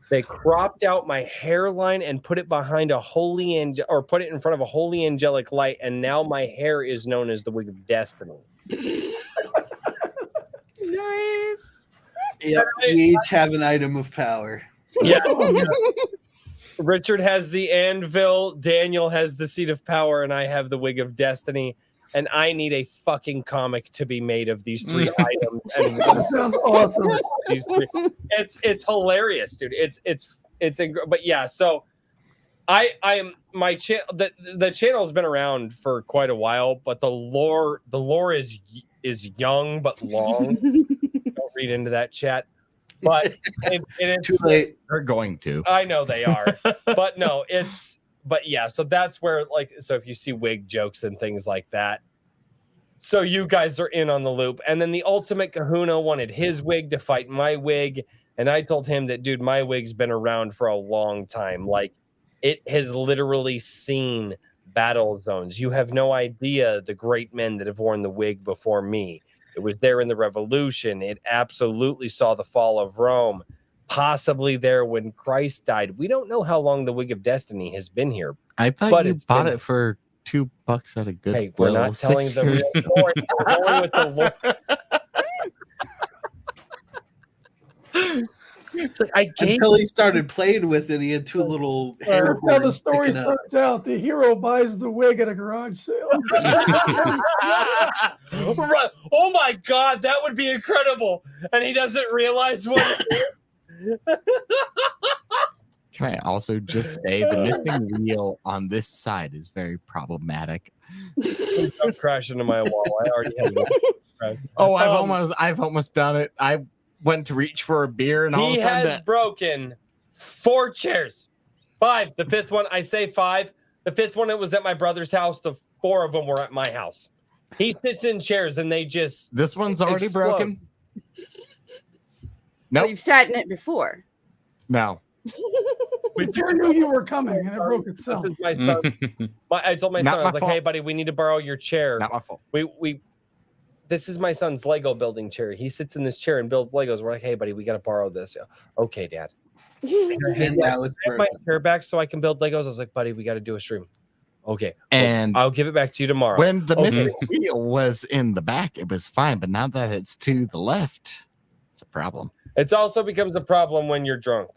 Speaker 2: They cropped out my hairline and put it behind put it in front of a holy angelic light, and now my hair is known as the wig of destiny.
Speaker 8: Nice.
Speaker 3: Yep, we each have an item of power.
Speaker 2: Yeah. Richard has the anvil, Daniel has the seat of power, and I have the wig of destiny. And I need a fucking comic to be made of these three items. And
Speaker 7: That sounds awesome.
Speaker 2: these three. It's hilarious, dude. But yeah. So I am my channel. The channel has been around for quite a while, but the lore is is young but long. Don't read into that, chat. But it's
Speaker 3: Too late.
Speaker 5: They're going to.
Speaker 2: I know they are, but no, but yeah. So that's where so if you see wig jokes and things like that, so you guys are in on the loop. And then the Ultimate Kahuna wanted his wig to fight my wig, and I told him that, dude, my wig's been around for a long time. Like, it has literally seen battle zones. You have no idea the great men that have worn the wig before me. It was there in the Revolution. It absolutely saw the fall of Rome, possibly there when Christ died. We don't know how long the Wig of Destiny has been here.
Speaker 5: I thought
Speaker 2: But
Speaker 5: you
Speaker 2: it's
Speaker 5: bought
Speaker 2: been-
Speaker 5: it for $2 at a good.
Speaker 2: Hey, we're not telling the real story. We're going with the Lord. It's like, I gave
Speaker 3: Until he started playing with it, he had two little hair
Speaker 7: That's how the
Speaker 3: horns
Speaker 7: story
Speaker 3: sticking up.
Speaker 7: starts out. The hero buys the wig at a garage sale.
Speaker 2: Right. Oh my God, that would be incredible. And he doesn't realize what it is.
Speaker 5: Can I also just say the missing wheel on this side is very problematic?
Speaker 2: Please don't crash into my wall. I already had one. Right.
Speaker 5: Oh, I've almost done it. I went to reach for a beer and all of
Speaker 2: He
Speaker 5: a sudden
Speaker 2: has broken 4 chairs. 5. The 5th one, I say 5. The 5th one, it was at my brother's house. The 4 of them were at my house. He sits in chairs and they just
Speaker 5: this one's already
Speaker 2: explode.
Speaker 5: broken.
Speaker 8: Well,
Speaker 5: Nope.
Speaker 8: you've sat in it before.
Speaker 5: No.
Speaker 7: We knew you were coming, and it broke itself.
Speaker 2: This is my son. I told my
Speaker 5: Not
Speaker 2: son, I
Speaker 5: my
Speaker 2: was like,
Speaker 5: fault.
Speaker 2: hey, buddy, we need to borrow your chair.
Speaker 5: Not my fault.
Speaker 2: This is my son's Lego building chair. He sits in this chair and builds Legos. We're like, hey, buddy, we got to borrow this. Okay, Dad.
Speaker 3: And now it's
Speaker 2: I have my
Speaker 3: broken.
Speaker 2: chair back so I can build Legos. I was like, buddy, we got to do a stream. Okay.
Speaker 5: And
Speaker 2: I'll give it back to you tomorrow.
Speaker 5: when the
Speaker 2: Okay.
Speaker 5: missing wheel was in the back, it was fine. But now that it's to the left, it's a problem.
Speaker 2: It also becomes a problem when you're drunk.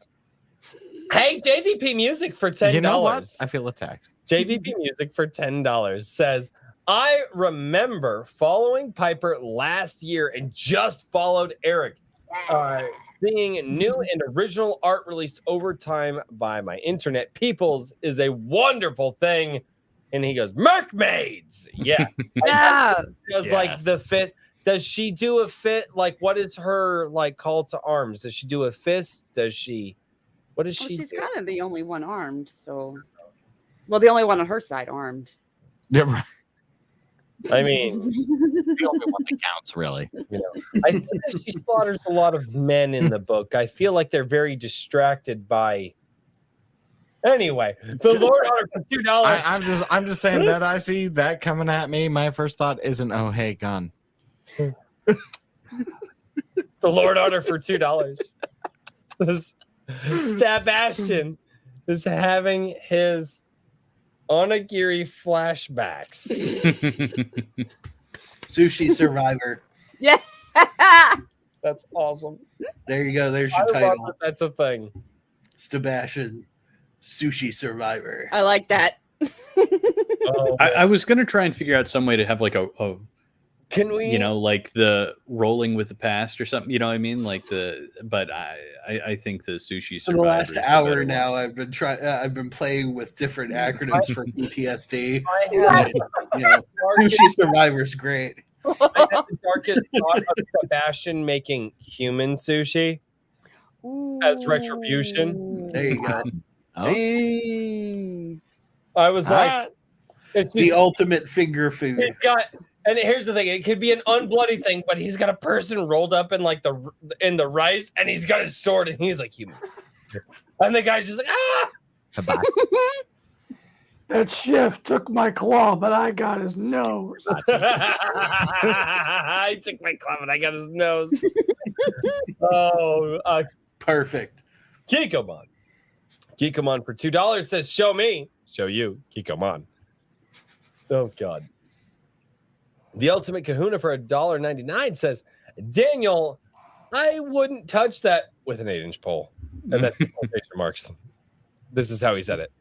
Speaker 2: Hey, JVP Music for $10.
Speaker 5: You know what? I feel attacked.
Speaker 2: JVP Music for $10 says, I remember following Piper last year and just followed Eric. Seeing new and original art released over time by my internet peoples is a wonderful thing. And he goes, Mercmaids. Yeah.
Speaker 8: Yeah.
Speaker 2: Does like the fist. Does she do a fit? Like, what is her like call to arms? Does she do a fist? Does she? What does
Speaker 8: Well,
Speaker 2: she
Speaker 8: she's
Speaker 2: do?
Speaker 8: kind of the only one armed, so. Well, the only one on her side armed.
Speaker 5: Yeah, right.
Speaker 2: I mean,
Speaker 5: The only one that counts, really.
Speaker 2: you know, I think that she slaughters a lot of men in the book. I feel like they're very distracted by. Anyway, the Lord Honor for $2.
Speaker 5: I'm just saying that I see that coming at me. My first thought isn't, oh hey, gun.
Speaker 2: The Lord Honor for $2 says Stab Ashton is having his onigiri flashbacks.
Speaker 3: Sushi Survivor.
Speaker 8: Yeah.
Speaker 2: That's awesome.
Speaker 3: There you go. There's
Speaker 2: I
Speaker 3: your
Speaker 2: love
Speaker 3: title.
Speaker 2: that that's a thing.
Speaker 3: Sebastian, Sushi Survivor.
Speaker 8: I like that.
Speaker 2: Oh,
Speaker 6: I was gonna try and figure out some way to have like a
Speaker 2: can we?
Speaker 6: you know, like the rolling with the past or something. You know what I mean? Like but I think the sushi.
Speaker 3: For the last hour now, I've been playing with different acronyms for PTSD.
Speaker 2: I
Speaker 3: You know, Sushi Survivor's great.
Speaker 2: had the darkest thought of Sebastian making human sushi as retribution.
Speaker 3: There you go.
Speaker 8: Dang.
Speaker 2: I was like, it's
Speaker 3: The
Speaker 2: just,
Speaker 3: ultimate finger food.
Speaker 2: it's got. And here's the thing: it could be an unbloody thing, but he's got a person rolled up in like the rice, and he's got his sword, and he's like humans. And the guy's just like, ah!
Speaker 5: Goodbye.
Speaker 7: That chef took my claw, but I got his nose.
Speaker 2: I took my club and I got his nose. Oh,
Speaker 3: Perfect.
Speaker 2: Kikomon. Kikomon for $2 says, show me. Show you. Kikomon. Oh, God. The Ultimate Kahuna for $1.99 says, Daniel, I wouldn't touch that with an 8-inch pole. And that's quotation marks. This is how he said it.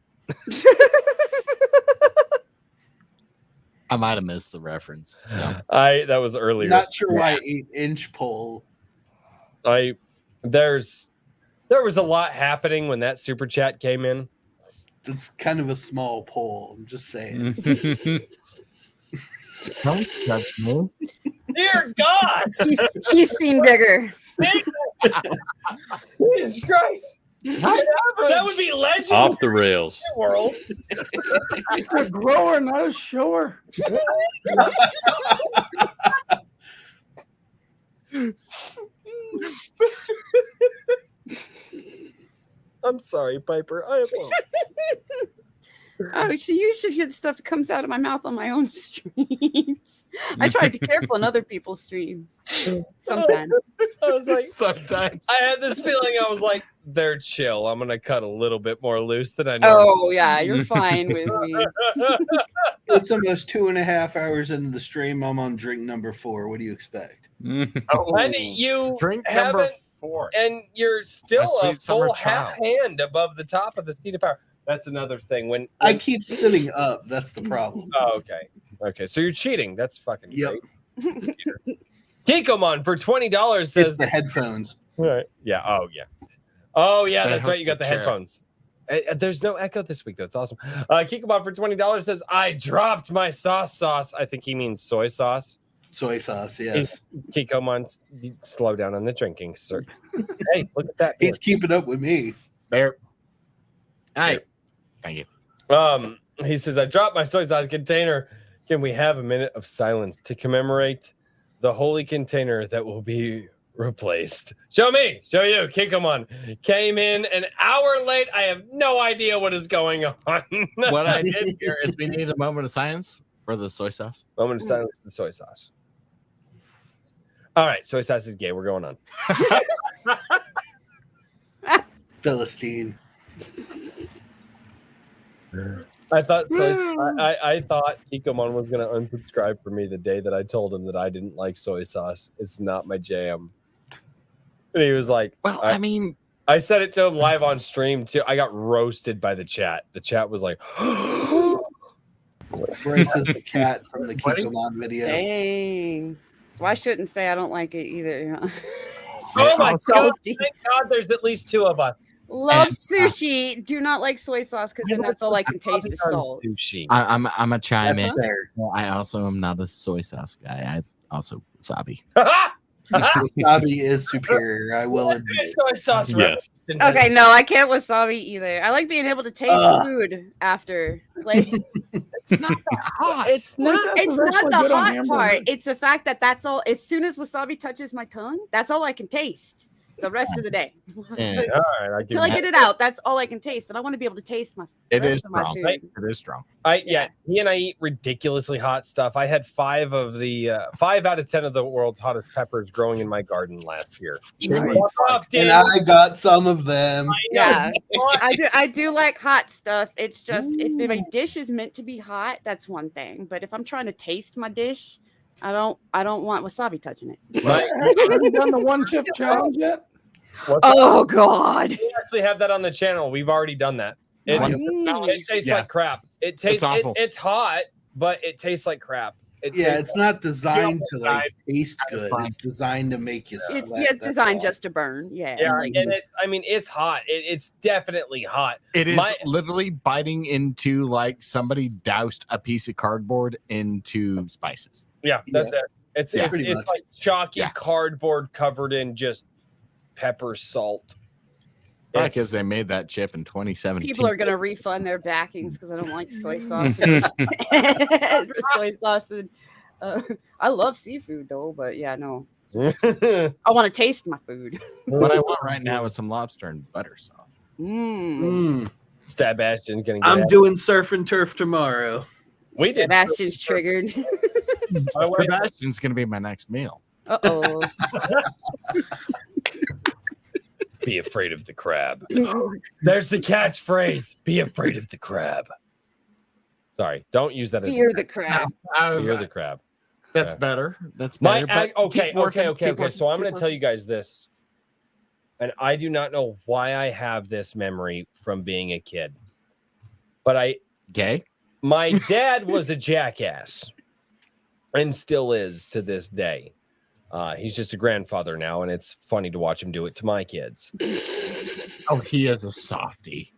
Speaker 5: I might have missed the reference. So.
Speaker 2: That was earlier.
Speaker 3: Not sure why 8-inch pole.
Speaker 2: There was a lot happening when that super chat came in.
Speaker 3: It's kind of a small pole. I'm just saying.
Speaker 5: Don't judge me.
Speaker 2: Dear God,
Speaker 8: He's seen bigger.
Speaker 2: Jesus Christ! That would be legend
Speaker 6: Off the rails.
Speaker 2: in the world.
Speaker 7: It's a grower, not a shower.
Speaker 2: I'm sorry, Piper. I apologize.
Speaker 8: Oh, so you should hear the stuff that comes out of my mouth on my own streams. I try to be careful on other people's streams. Sometimes.
Speaker 2: I was like,
Speaker 5: Sometimes.
Speaker 2: I had this feeling. I was like, they're chill. I'm gonna cut a little bit more loose than I know.
Speaker 8: Oh yeah, you're fine with me.
Speaker 3: It's almost 2.5 hours into the stream. I'm on drink number 4. What do you expect?
Speaker 2: And you
Speaker 5: Drink number
Speaker 2: haven't,
Speaker 5: 4.
Speaker 2: and you're still
Speaker 5: My
Speaker 2: a
Speaker 5: sweet summer
Speaker 2: full half
Speaker 5: child.
Speaker 2: hand above the top of the seat of power. That's another thing. When
Speaker 3: I keep sitting up. That's the problem.
Speaker 2: oh, okay, so you're cheating. That's fucking
Speaker 3: Yep.
Speaker 2: great. Kikomon for $20
Speaker 3: It's
Speaker 2: says,
Speaker 3: the headphones.
Speaker 2: right. Yeah. Oh yeah.
Speaker 5: They
Speaker 2: That's
Speaker 5: hook
Speaker 2: right. You got
Speaker 5: the
Speaker 2: the
Speaker 5: chair.
Speaker 2: headphones. There's no echo this week though. It's awesome. Kikomon for $20 says, I dropped my sauce. I think he means soy sauce.
Speaker 3: Soy sauce, yes.
Speaker 2: Kikomon, slow down on the drinking, sir. Hey, look at that.
Speaker 3: He's keeping up with me.
Speaker 5: Bear. Hey. Thank you.
Speaker 2: He says, I dropped my soy sauce container. Can we have a minute of silence to commemorate the holy container that will be replaced? Show me, show you. Kikomon came in an hour late. I have no idea what is going on.
Speaker 5: What I did here is we need a moment of silence for the soy sauce.
Speaker 2: Moment of silence for the soy sauce. All right, soy sauce is gay. We're going on.
Speaker 3: Philistine.
Speaker 2: I thought I thought Kikomon was gonna unsubscribe for me the day that I told him that I didn't like soy sauce. It's not my jam. And he was like,
Speaker 5: Well, I mean,
Speaker 2: I said it to him live on stream too. I got roasted by the chat. The chat was like,
Speaker 3: Bryce is the cat from the Kikomon video.
Speaker 8: Dang. So I shouldn't say I don't like it either. Huh?
Speaker 2: oh my god!
Speaker 8: Salty.
Speaker 2: Thank God, there's at least 2 of us.
Speaker 8: Love sushi. Do not like soy sauce because then that's all I can taste is salt.
Speaker 2: Sushi.
Speaker 5: I'm a chime
Speaker 3: That's
Speaker 5: in.
Speaker 3: fair.
Speaker 5: I also am not a soy sauce guy. I also wasabi.
Speaker 3: Wasabi is superior. I will admit.
Speaker 2: Soy sauce.
Speaker 6: Yes.
Speaker 8: Okay, no, I can't wasabi either. I like being able to taste food after. Like,
Speaker 5: It's not that hot.
Speaker 2: It's not.
Speaker 7: Soy sauce
Speaker 8: it's
Speaker 7: is
Speaker 8: not
Speaker 7: actually
Speaker 8: the
Speaker 7: good on
Speaker 8: hot
Speaker 7: hamburgers.
Speaker 8: part. It's the fact that that's all. As soon as wasabi touches my tongue, that's all I can taste the rest of the day.
Speaker 5: Yeah.
Speaker 2: All right, I give
Speaker 8: Until I
Speaker 2: you
Speaker 8: get it out, that's all I can taste, and I want to be able to taste my.
Speaker 5: It
Speaker 8: rest
Speaker 5: is
Speaker 8: of my
Speaker 5: strong.
Speaker 8: food.
Speaker 5: It is strong.
Speaker 2: Yeah, he and I eat ridiculously hot stuff. I had 5 out of 10 of the world's hottest peppers growing in my garden last year.
Speaker 3: Nice.
Speaker 2: Fuck off,
Speaker 3: And
Speaker 2: dude.
Speaker 3: I got some of them.
Speaker 8: Yeah, I do like hot stuff. It's just if my dish is meant to be hot, that's one thing. But if I'm trying to taste my dish, I don't want wasabi touching it.
Speaker 7: Have you done the one chip challenge yet?
Speaker 8: Oh God!
Speaker 2: We actually have that on the channel. We've already done that. It tastes
Speaker 5: Yeah.
Speaker 2: like crap. It tastes.
Speaker 5: awful.
Speaker 2: It's hot, but it tastes like crap.
Speaker 3: Yeah, it's not designed to like taste good. It's designed to make you sweat.
Speaker 8: It's
Speaker 3: that's
Speaker 8: designed
Speaker 3: all.
Speaker 8: just to burn. Yeah.
Speaker 2: Yeah,
Speaker 8: like,
Speaker 2: and it's. I mean, it's hot. It's definitely hot.
Speaker 5: It is
Speaker 2: My-
Speaker 5: literally biting into like somebody doused a piece of cardboard into spices.
Speaker 2: Yeah, that's it. It's
Speaker 5: Yeah.
Speaker 2: it's,
Speaker 3: Pretty
Speaker 2: it's
Speaker 3: much.
Speaker 2: like chalky
Speaker 5: Yeah.
Speaker 2: cardboard covered in just pepper salt.
Speaker 5: Because
Speaker 2: It's-
Speaker 5: they made that chip in 2017.
Speaker 8: people are gonna refund their backings because I don't like soy sauce. Soy sauce. And, I love seafood though, but yeah, no. I want to taste my food.
Speaker 5: What I want right now is some lobster and butter sauce.
Speaker 8: Mm.
Speaker 2: Stab Ashton's gonna get
Speaker 3: I'm
Speaker 2: it.
Speaker 3: doing surf and turf tomorrow.
Speaker 2: We did.
Speaker 8: Sebastian's triggered.
Speaker 5: Sebastian's gonna be my next meal.
Speaker 8: Uh-oh.
Speaker 2: Be afraid of the crab. There's the catchphrase. Be afraid of the crab. Sorry, don't use that
Speaker 8: Fear the crab.
Speaker 5: I
Speaker 2: Fear the crab.
Speaker 5: That's
Speaker 2: Yeah.
Speaker 5: better. That's
Speaker 2: My
Speaker 5: better. but keep working, keep working,
Speaker 2: So I'm going
Speaker 5: keep
Speaker 2: to tell you guys this, and I do not know why I have this memory from being a kid, but
Speaker 5: working. Gay.
Speaker 2: my dad was a jackass, and still is to this day. He's just a grandfather now, and it's funny to watch him do it to my kids
Speaker 5: Oh, he is a softie.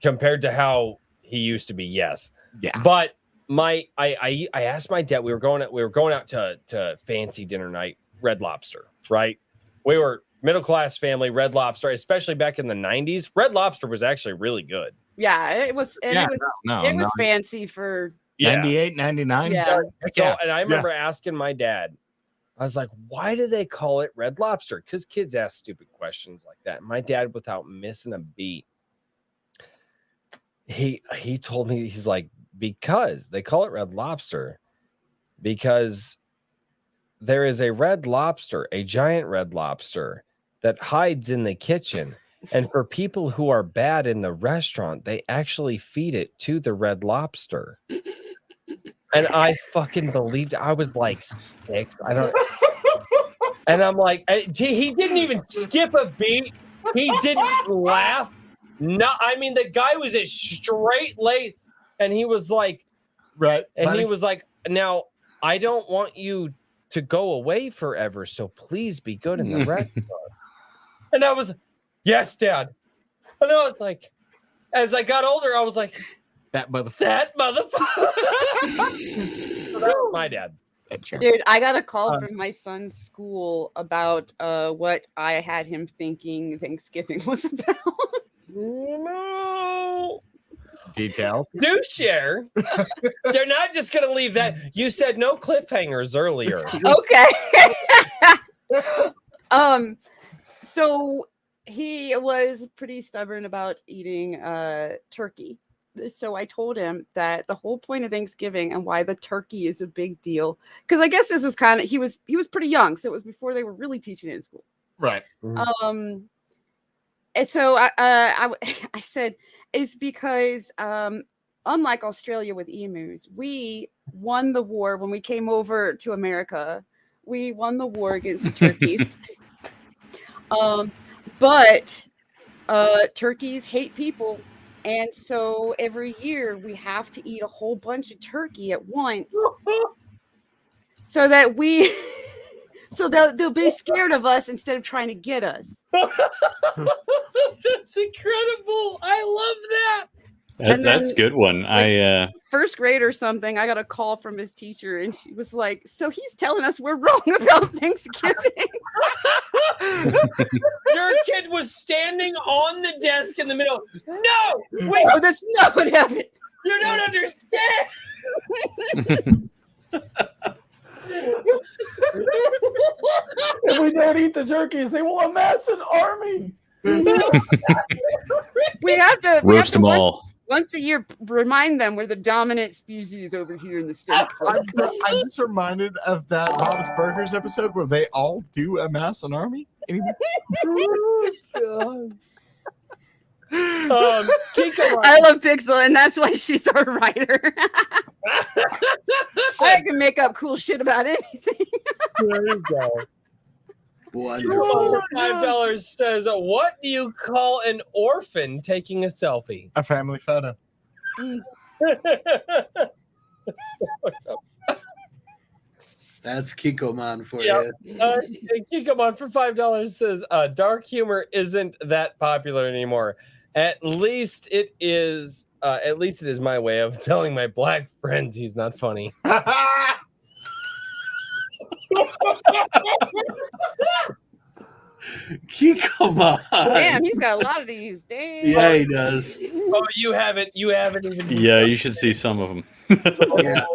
Speaker 2: compared to how he used to be. Yes,
Speaker 5: Yeah.
Speaker 2: but I asked my dad. We were going out to fancy dinner night, Red Lobster. Right, we were middle class family. Red Lobster, especially back in the 90s, Red Lobster was actually really good.
Speaker 8: Yeah, it was. And
Speaker 5: Yeah,
Speaker 8: it was.
Speaker 5: no,
Speaker 8: it was
Speaker 5: no.
Speaker 8: fancy for.
Speaker 5: 98, 99.
Speaker 8: Yeah.
Speaker 2: So, and I remember asking my dad, I was like, why do they call it Red Lobster? Because kids ask stupid questions like that. And my dad, without missing a beat, he told me, he's like, because they call it Red Lobster because there is a red lobster, a giant red lobster that hides in the kitchen. And for people who are bad in the restaurant, they actually feed it to the Red Lobster. And I fucking believed it. I was like 6. I don't. And I'm like, he didn't even skip a beat. He didn't laugh. No, I mean, the guy was a straight late, and he was like,
Speaker 5: right.
Speaker 2: And
Speaker 5: buddy.
Speaker 2: he was like, now I don't want you to go away forever, so please be good in the restaurant. And I was, yes, Dad. And I was like, as I got older, I was like,
Speaker 5: that motherfucker.
Speaker 2: that motherfucker. So that was my dad.
Speaker 8: Dude, I got a call from my son's school about what I had him thinking Thanksgiving was about.
Speaker 2: No.
Speaker 5: Details.
Speaker 2: Do share. They're not just going to leave that. You said no cliffhangers earlier.
Speaker 8: Okay. So he was pretty stubborn about eating turkey. So I told him that the whole point of Thanksgiving and why the turkey is a big deal, because I guess this was kind of he was pretty young, so it was before they were really teaching it in school.
Speaker 5: Right.
Speaker 8: And so I said it's because unlike Australia with emus, we won the war when we came over to America. We won the war against the turkeys. But turkeys hate people. And so every year we have to eat a whole bunch of turkey at once so that so they'll be scared of us instead of trying to get us.
Speaker 2: That's incredible. I love that.
Speaker 6: That's a good one.
Speaker 8: Like, first grade or something, I got a call from his teacher and she was like, so he's telling us we're wrong about Thanksgiving.
Speaker 2: Your kid was standing on the desk in the middle. No, wait.
Speaker 8: Oh, that's not what happened.
Speaker 2: You don't understand.
Speaker 7: If we don't eat the turkeys, they will amass an army.
Speaker 8: We have to
Speaker 6: roast them all.
Speaker 8: Once a year, remind them we're the dominant species over here in the States.
Speaker 5: I'm just reminded of that Bob's Burgers episode where they all do amass an army.
Speaker 2: Kiko,
Speaker 8: I love Pixel, and that's why she's our writer. I can make up cool shit about anything.
Speaker 2: there you go.
Speaker 3: Wonderful.
Speaker 2: $5 says, what do you call an orphan taking a selfie?
Speaker 5: A family photo.
Speaker 3: That's Kikomon for
Speaker 2: Yep.
Speaker 3: you.
Speaker 2: Kikomon for $5 says, dark humor isn't that popular anymore. At least it is. At least it is my way of telling my black friends he's not funny.
Speaker 3: Kikomon.
Speaker 8: Damn, he's got a lot of these. Damn.
Speaker 3: Yeah, he does.
Speaker 2: Oh, you haven't even.
Speaker 6: Yeah, you should see some of them.
Speaker 3: Yeah.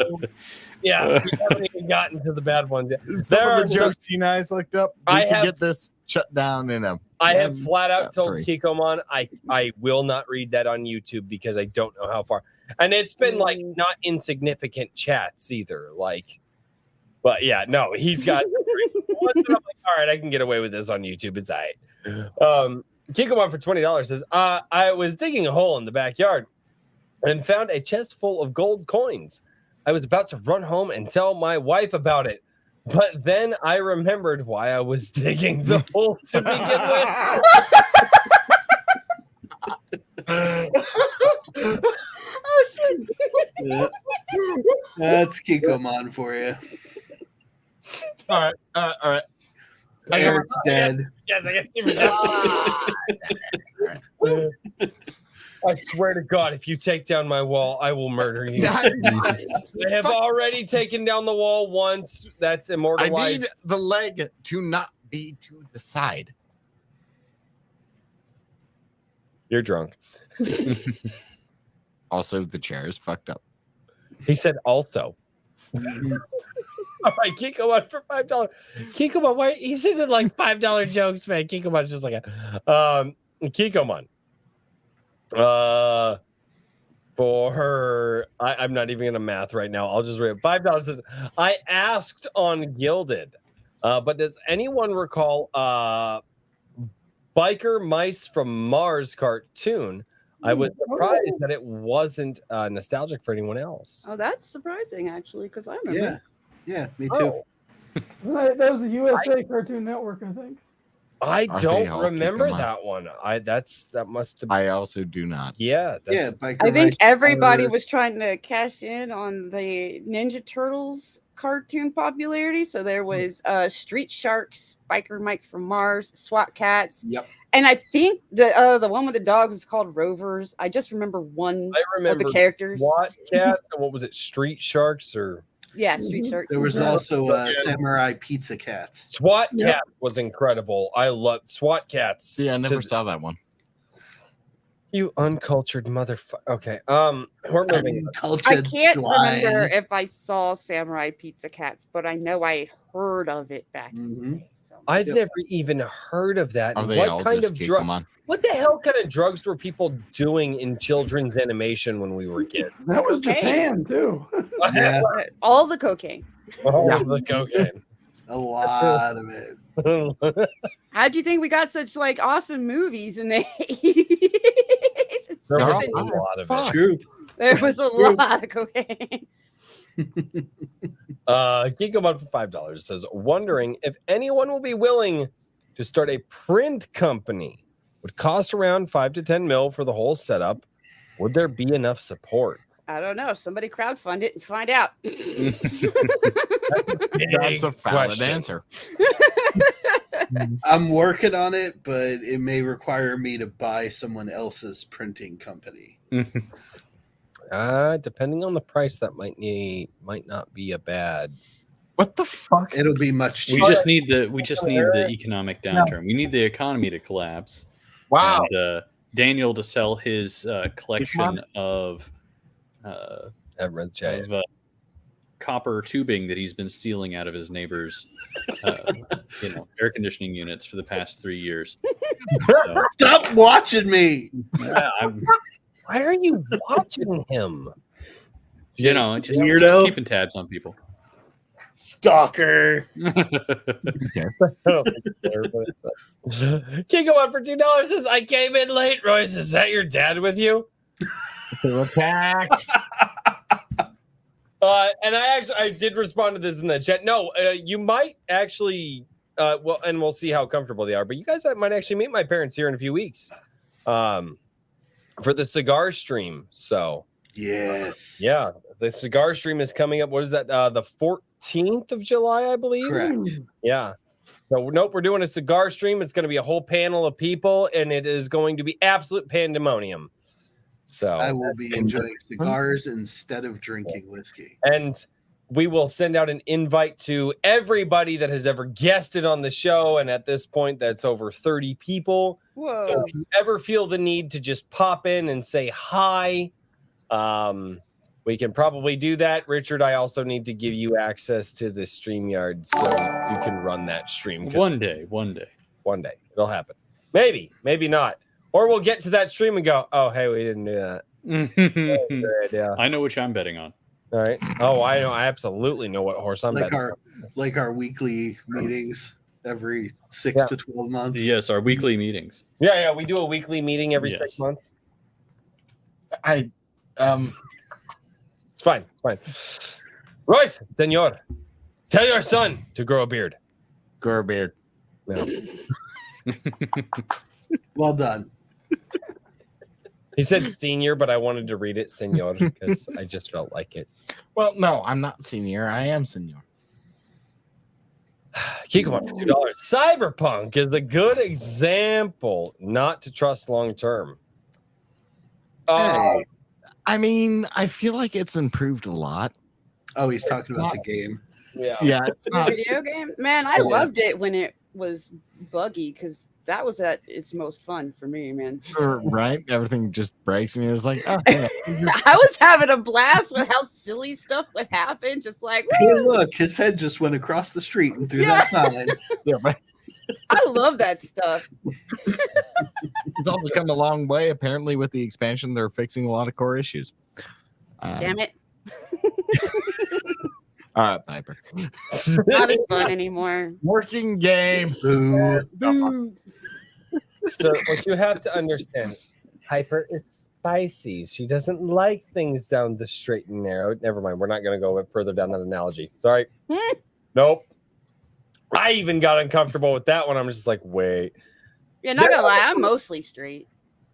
Speaker 2: Yeah, we haven't even gotten to the bad ones yet.
Speaker 5: Some
Speaker 2: There
Speaker 5: of
Speaker 2: are
Speaker 5: the jokes you guys looked up. We can get this shut down in a.
Speaker 2: I have flat out told
Speaker 5: 3.
Speaker 2: Kikomon I will not read that on YouTube because I don't know how far. And it's been like not insignificant chats either. Like, but yeah, no, he's got. I'm like, all right, I can get away with this on YouTube. It's all right. Kikomon for $20 says, I was digging a hole in the backyard and found a chest full of gold coins. I was about to run home and tell my wife about it. But then I remembered why I was digging the hole to begin with.
Speaker 8: Oh shit!
Speaker 3: Yeah. That's Kikomon for you.
Speaker 5: All right.
Speaker 3: Eric's dead.
Speaker 2: Yes, I guess. I swear to God, if you take down my wall, I will murder you. I have already taken down the wall once. That's
Speaker 5: I
Speaker 2: immortalized.
Speaker 5: need the leg to not be to the side.
Speaker 2: You're drunk.
Speaker 5: Also, the chair is fucked up.
Speaker 2: He said also. All right, Kiko for $5. Kiko, why he said it like $5 jokes, man. Kiko is just like a Kiko. For her, I'm not even gonna math right now. I'll just read it. $5 says I asked on Gilded, but does anyone recall Biker Mice from Mars cartoon? I was surprised that it wasn't nostalgic for anyone else.
Speaker 8: Oh, that's surprising, actually, because I remember.
Speaker 3: Yeah, me too.
Speaker 7: That was the USA Cartoon Network, I think.
Speaker 2: I
Speaker 5: Are they
Speaker 2: don't
Speaker 5: all
Speaker 2: remember
Speaker 5: Kikoma?
Speaker 2: that one. That must have.
Speaker 5: I also do not.
Speaker 2: Yeah,
Speaker 3: Yeah,
Speaker 2: that's,
Speaker 3: Biker
Speaker 8: I think
Speaker 3: Mice
Speaker 8: everybody
Speaker 3: are-
Speaker 8: was trying to cash in on the Ninja Turtles cartoon popularity. So there was Street Sharks, Biker Mike from Mars, SWAT Cats.
Speaker 3: Yep.
Speaker 8: And I think the one with the dogs was called Rovers. I just remember one
Speaker 2: I
Speaker 8: of
Speaker 2: remember
Speaker 8: the characters.
Speaker 2: SWAT Cats and what was it? Street Sharks or
Speaker 8: Yeah, Street Sharks.
Speaker 3: There was also Samurai Pizza Cats.
Speaker 2: SWAT
Speaker 7: Yep.
Speaker 2: Cat was incredible. I love SWAT Cats.
Speaker 5: See, I never
Speaker 2: To-
Speaker 5: saw that one.
Speaker 2: You uncultured motherfucker. Okay. We're moving.
Speaker 8: I
Speaker 3: Uncultured
Speaker 8: can't
Speaker 3: swine.
Speaker 8: remember if I saw Samurai Pizza Cats, but I know I heard of it back in the
Speaker 3: Mhm.
Speaker 8: day. So.
Speaker 2: I've
Speaker 3: Yep.
Speaker 2: never even heard of that.
Speaker 5: Are
Speaker 2: And
Speaker 5: they
Speaker 2: what
Speaker 5: all
Speaker 2: kind
Speaker 5: just
Speaker 2: of drug?
Speaker 5: Kikoma?
Speaker 2: What the hell kind of drugs were people doing in children's animation when we were kids?
Speaker 7: That was
Speaker 8: Cocaine.
Speaker 7: Japan too.
Speaker 3: Yeah,
Speaker 8: All the cocaine.
Speaker 2: Oh, the cocaine.
Speaker 3: a lot of it.
Speaker 8: How'd you think we got such like awesome movies in the 80s?
Speaker 2: There was
Speaker 5: No,
Speaker 2: a lot of
Speaker 5: fuck.
Speaker 2: it.
Speaker 3: True.
Speaker 8: There was a
Speaker 3: True.
Speaker 8: lot of cocaine.
Speaker 2: Geekomod for $5 says, wondering if anyone will be willing to start a print company. Would cost around 5 to 10 mil for the whole setup. Would there be enough support?
Speaker 8: I don't know. Somebody crowdfund it and find out.
Speaker 5: That's a valid
Speaker 2: question.
Speaker 5: answer.
Speaker 3: I'm working on it, but it may require me to buy someone else's printing company.
Speaker 2: Depending on the price, that might not be a bad.
Speaker 5: What the fuck?
Speaker 3: It'll be much
Speaker 6: We
Speaker 3: cheaper.
Speaker 6: just need the economic downturn. We need the economy to collapse.
Speaker 5: Wow.
Speaker 6: And Daniel to sell his collection of
Speaker 2: Red J.
Speaker 6: copper tubing that he's been stealing out of his neighbors' air conditioning units for the past 3 years. So,
Speaker 3: Stop watching me.
Speaker 6: yeah, I'm,
Speaker 2: Why are you watching him?
Speaker 6: just
Speaker 3: Weirdo.
Speaker 6: keeping tabs on people.
Speaker 3: Stalker.
Speaker 2: Can't go on for $2. Says I came in late. Royce, is that your dad with you?
Speaker 5: Attacked.
Speaker 2: And I did respond to this in the chat. No, you might actually. Well, and we'll see how comfortable they are. But you guys might actually meet my parents here in a few weeks, for the cigar stream. So
Speaker 3: Yes.
Speaker 2: yeah, the cigar stream is coming up. What is that? The 14th of July, I believe.
Speaker 3: Correct.
Speaker 2: Yeah. So nope, we're doing a cigar stream. It's going to be a whole panel of people, and it is going to be absolute pandemonium. So
Speaker 3: I will be enjoying cigars instead of drinking whiskey.
Speaker 2: and we will send out an invite to everybody that has ever guested on the show, and at this point, that's over 30 people.
Speaker 8: Whoa.
Speaker 2: So if you ever feel the need to just pop in and say hi, we can probably do that. Richard, I also need to give you access to the StreamYard so you can run that stream. 'cause
Speaker 6: One day.
Speaker 2: one day it'll happen. Maybe not. Or we'll get to that stream and go, oh, hey, we didn't do that. Good idea.
Speaker 6: I know which I'm betting on.
Speaker 2: All right. Oh, I know. I absolutely know what horse I'm
Speaker 3: Like
Speaker 2: betting.
Speaker 3: our weekly meetings every 6
Speaker 2: Yeah.
Speaker 3: to 12 months.
Speaker 6: Yes, our weekly meetings.
Speaker 2: Yeah, we do a weekly meeting every 6
Speaker 6: Yes.
Speaker 2: months.
Speaker 5: I
Speaker 2: It's fine. Royce, senor, tell your son to grow a beard.
Speaker 5: grow a beard.
Speaker 2: Yeah.
Speaker 3: Well done.
Speaker 2: He said senior, but I wanted to read it senor because I just felt like it.
Speaker 5: Well, no, I'm not senior. I am senior.
Speaker 2: Kiko for $2. Cyberpunk is a good example not to trust long term.
Speaker 3: Hey.
Speaker 5: I mean, I feel like it's improved a lot.
Speaker 3: Oh, he's talking about the game.
Speaker 5: Yeah, it's
Speaker 8: The
Speaker 5: not.
Speaker 8: video game, man, I
Speaker 3: Yeah.
Speaker 8: loved it when it was buggy because that was at its most fun for me, man.
Speaker 5: Right? Everything just breaks, and you're just like, oh, yeah.
Speaker 8: I was having a blast with how silly stuff would happen, just like,
Speaker 3: Hey, look, his head just went across the street and through that sign.
Speaker 5: Yeah, but
Speaker 8: I love that stuff.
Speaker 5: it's also come a long way. Apparently, with the expansion, they're fixing a lot of core issues.
Speaker 8: Damn it.
Speaker 5: All right, Piper.
Speaker 8: Not as fun anymore.
Speaker 5: Working game.
Speaker 3: Boo.
Speaker 2: So what you have to understand, Piper is spicy. She doesn't like things down the straight and narrow. Never mind. We're not going to go further down that analogy. Sorry. Nope. I even got uncomfortable with that one. I'm just like, wait.
Speaker 8: Yeah, not gonna lie, I'm mostly straight.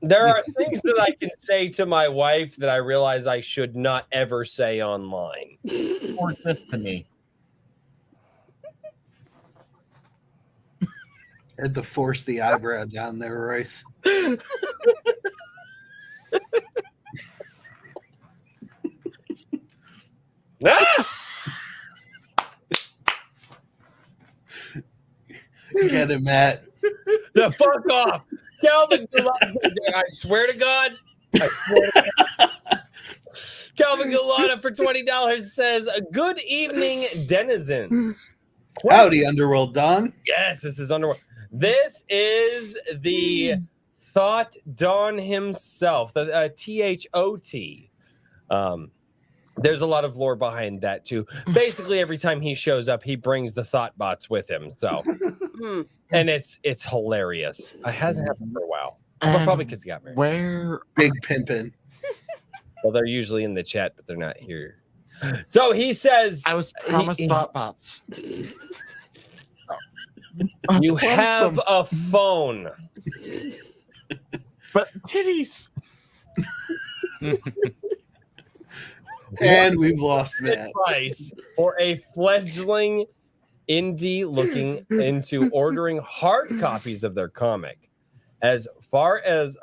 Speaker 2: There are things that I can say to my wife that I realize I should not ever say online.
Speaker 5: Or just to me.
Speaker 3: Had to force the eyebrow down there, Royce.
Speaker 2: Ah!
Speaker 3: Get him, Matt.
Speaker 2: The fuck off. Calvin, I swear to God. I swear to God. Calvin Galata for $20 says, good evening, denizens.
Speaker 3: Howdy, Underworld Don.
Speaker 2: Yes, this is Underworld. This is the Thought Don himself, the T-H-O-T. There's a lot of lore behind that, too. Basically, every time he shows up, he brings the thought bots with him. So, and it's hilarious. It hasn't happened for a while. Well, probably because he got married.
Speaker 5: Where
Speaker 3: Big pimpin'.
Speaker 2: Well, they're usually in the chat, but they're not here. So he says,
Speaker 5: I was promised thought bots.
Speaker 2: you have a phone.
Speaker 5: But titties.
Speaker 3: And we've lost Matt.
Speaker 2: Price for a fledgling indie looking into ordering hard copies of their comic. As far as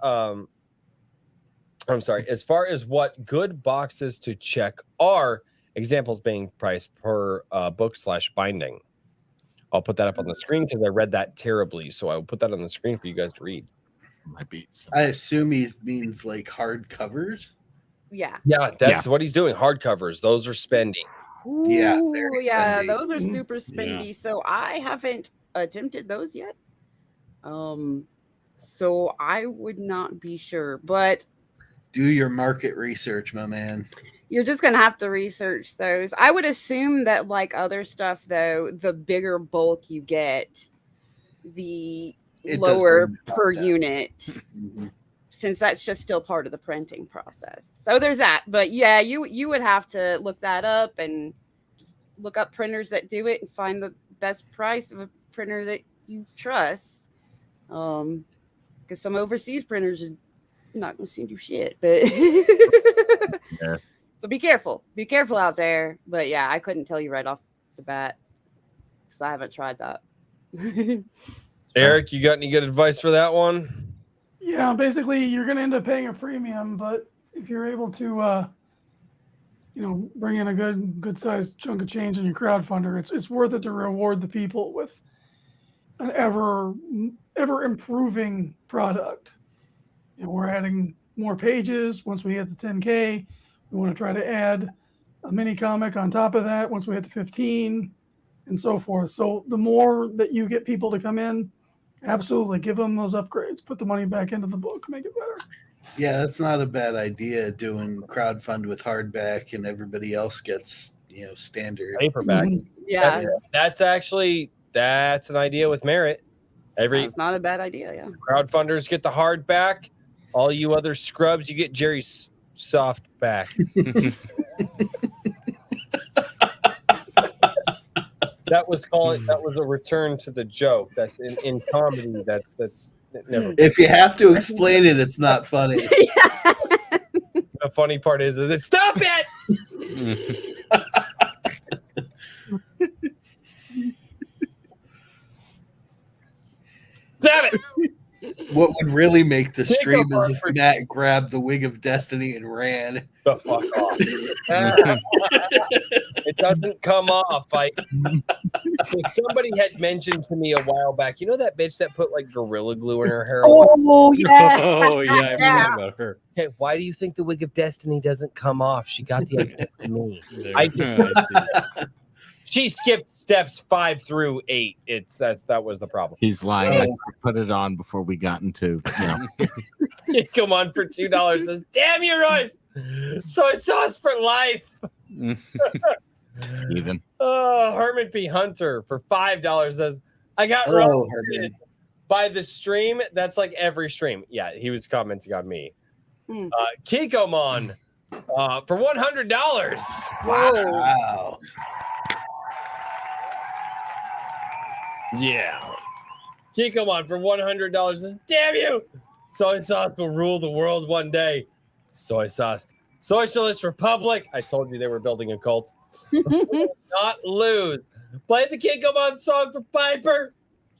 Speaker 2: what good boxes to check are, examples being priced per book/binding. I'll put that up on the screen because I read that terribly, so I will put that on the screen for you guys to read.
Speaker 5: My beats.
Speaker 3: I assume he means like hard covers.
Speaker 8: Yeah.
Speaker 2: Yeah, that's what he's doing. Hardcovers, those are spendy.
Speaker 3: Yeah,
Speaker 8: Ooh,
Speaker 3: very
Speaker 8: yeah,
Speaker 3: spendy.
Speaker 8: those are super spendy. So I haven't attempted those yet. So I would not be sure, but
Speaker 3: Do your market research, my man.
Speaker 8: you're just gonna have to research those. I would assume that, like other stuff, though, the bigger bulk you get, the
Speaker 3: It does
Speaker 8: lower
Speaker 3: bring the
Speaker 8: per
Speaker 3: cost down.
Speaker 8: unit,
Speaker 3: Mhm.
Speaker 8: since that's just still part of the printing process. So there's that. But yeah, you would have to look that up and just look up printers that do it and find the best price of a printer that you trust. Because some overseas printers are not going to send you shit. But
Speaker 5: Yeah.
Speaker 8: So be careful. Be careful out there. But yeah, I couldn't tell you right off the bat because I haven't tried that.
Speaker 2: Eric, you got any good advice for that one?
Speaker 7: Yeah, basically, you're going to end up paying a premium, but if you're able to, bring in a good sized chunk of change in your crowdfunder, it's worth it to reward the people with an ever improving product. We're adding more pages. Once we hit the 10K, we want to try to add a mini comic on top of that once we hit the 15, and so forth. So the more that you get people to come in, absolutely give them those upgrades. Put the money back into the book, make it better.
Speaker 3: Yeah, that's not a bad idea. Doing crowdfund with hardback, and everybody else gets standard.
Speaker 2: Paperback.
Speaker 8: Yeah,
Speaker 2: That's an idea with merit. Every
Speaker 8: that's not a bad idea. Yeah.
Speaker 2: crowdfunders get the hardback. All you other scrubs, you get Jerry's soft back. That was a return to the joke. That's in comedy. That's never.
Speaker 3: If you have to explain it, it's not funny.
Speaker 2: The funny part is it stop it. Damn it.
Speaker 3: What would really make the
Speaker 2: Take a
Speaker 3: stream is
Speaker 2: mark
Speaker 3: if
Speaker 2: for-
Speaker 3: Matt grabbed the wig of destiny and ran.
Speaker 2: The fuck off. It doesn't come off. So somebody had mentioned to me a while back, you know that bitch that put like Gorilla Glue in her hair?
Speaker 8: Oh yeah.
Speaker 6: Oh yeah, I forgot about her.
Speaker 2: Okay, why do you think the wig of destiny doesn't come off? She got the idea from me.
Speaker 6: There.
Speaker 2: I
Speaker 6: see.
Speaker 2: She skipped steps 5 through 8. That was the problem.
Speaker 5: He's lying. I put it on before we got into,
Speaker 2: Come on for $2 says, damn you, Royce! Soy sauce for life.
Speaker 5: even.
Speaker 2: Oh, Herman P. Hunter for $5 says, I got
Speaker 3: Hello,
Speaker 2: roasted
Speaker 3: Herman.
Speaker 2: by the stream. That's like every stream. Yeah, he was commenting on me.
Speaker 8: Mm.
Speaker 2: Kikomon for $100.
Speaker 3: Wow.
Speaker 2: Yeah. Kikomon for $100 says, damn you! Soy sauce will rule the world one day. Soy sauce. Socialist Republic. I told you they were building a cult. Not lose. Play the Kikomon song for Piper.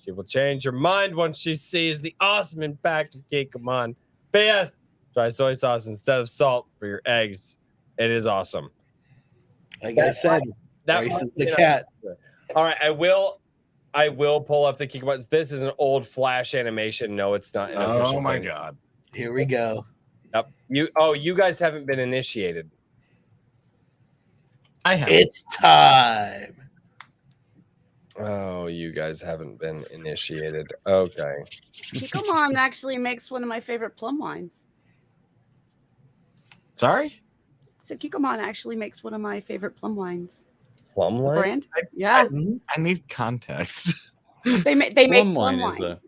Speaker 2: She will change her mind once she sees the awesome impact of Kikomon. P.S. Try soy sauce instead of salt for your eggs. It is awesome.
Speaker 3: Like I said, Royce is the cat.
Speaker 2: All right, I will pull up the Kikomon. This is an old Flash animation. No, it's not. An official
Speaker 5: Oh my
Speaker 2: thing.
Speaker 5: god.
Speaker 3: Here we go.
Speaker 2: Yep. You guys haven't been initiated.
Speaker 5: I have.
Speaker 3: It's time.
Speaker 2: Oh, you guys haven't been initiated. Okay.
Speaker 8: Kikomon actually makes one of my favorite plum wines.
Speaker 5: Sorry?
Speaker 8: So Kikomon actually makes one of my favorite plum wines.
Speaker 2: Plum
Speaker 8: The
Speaker 2: line?
Speaker 8: brand? Yeah.
Speaker 5: I need context.
Speaker 8: They make plum wine.
Speaker 6: Is a,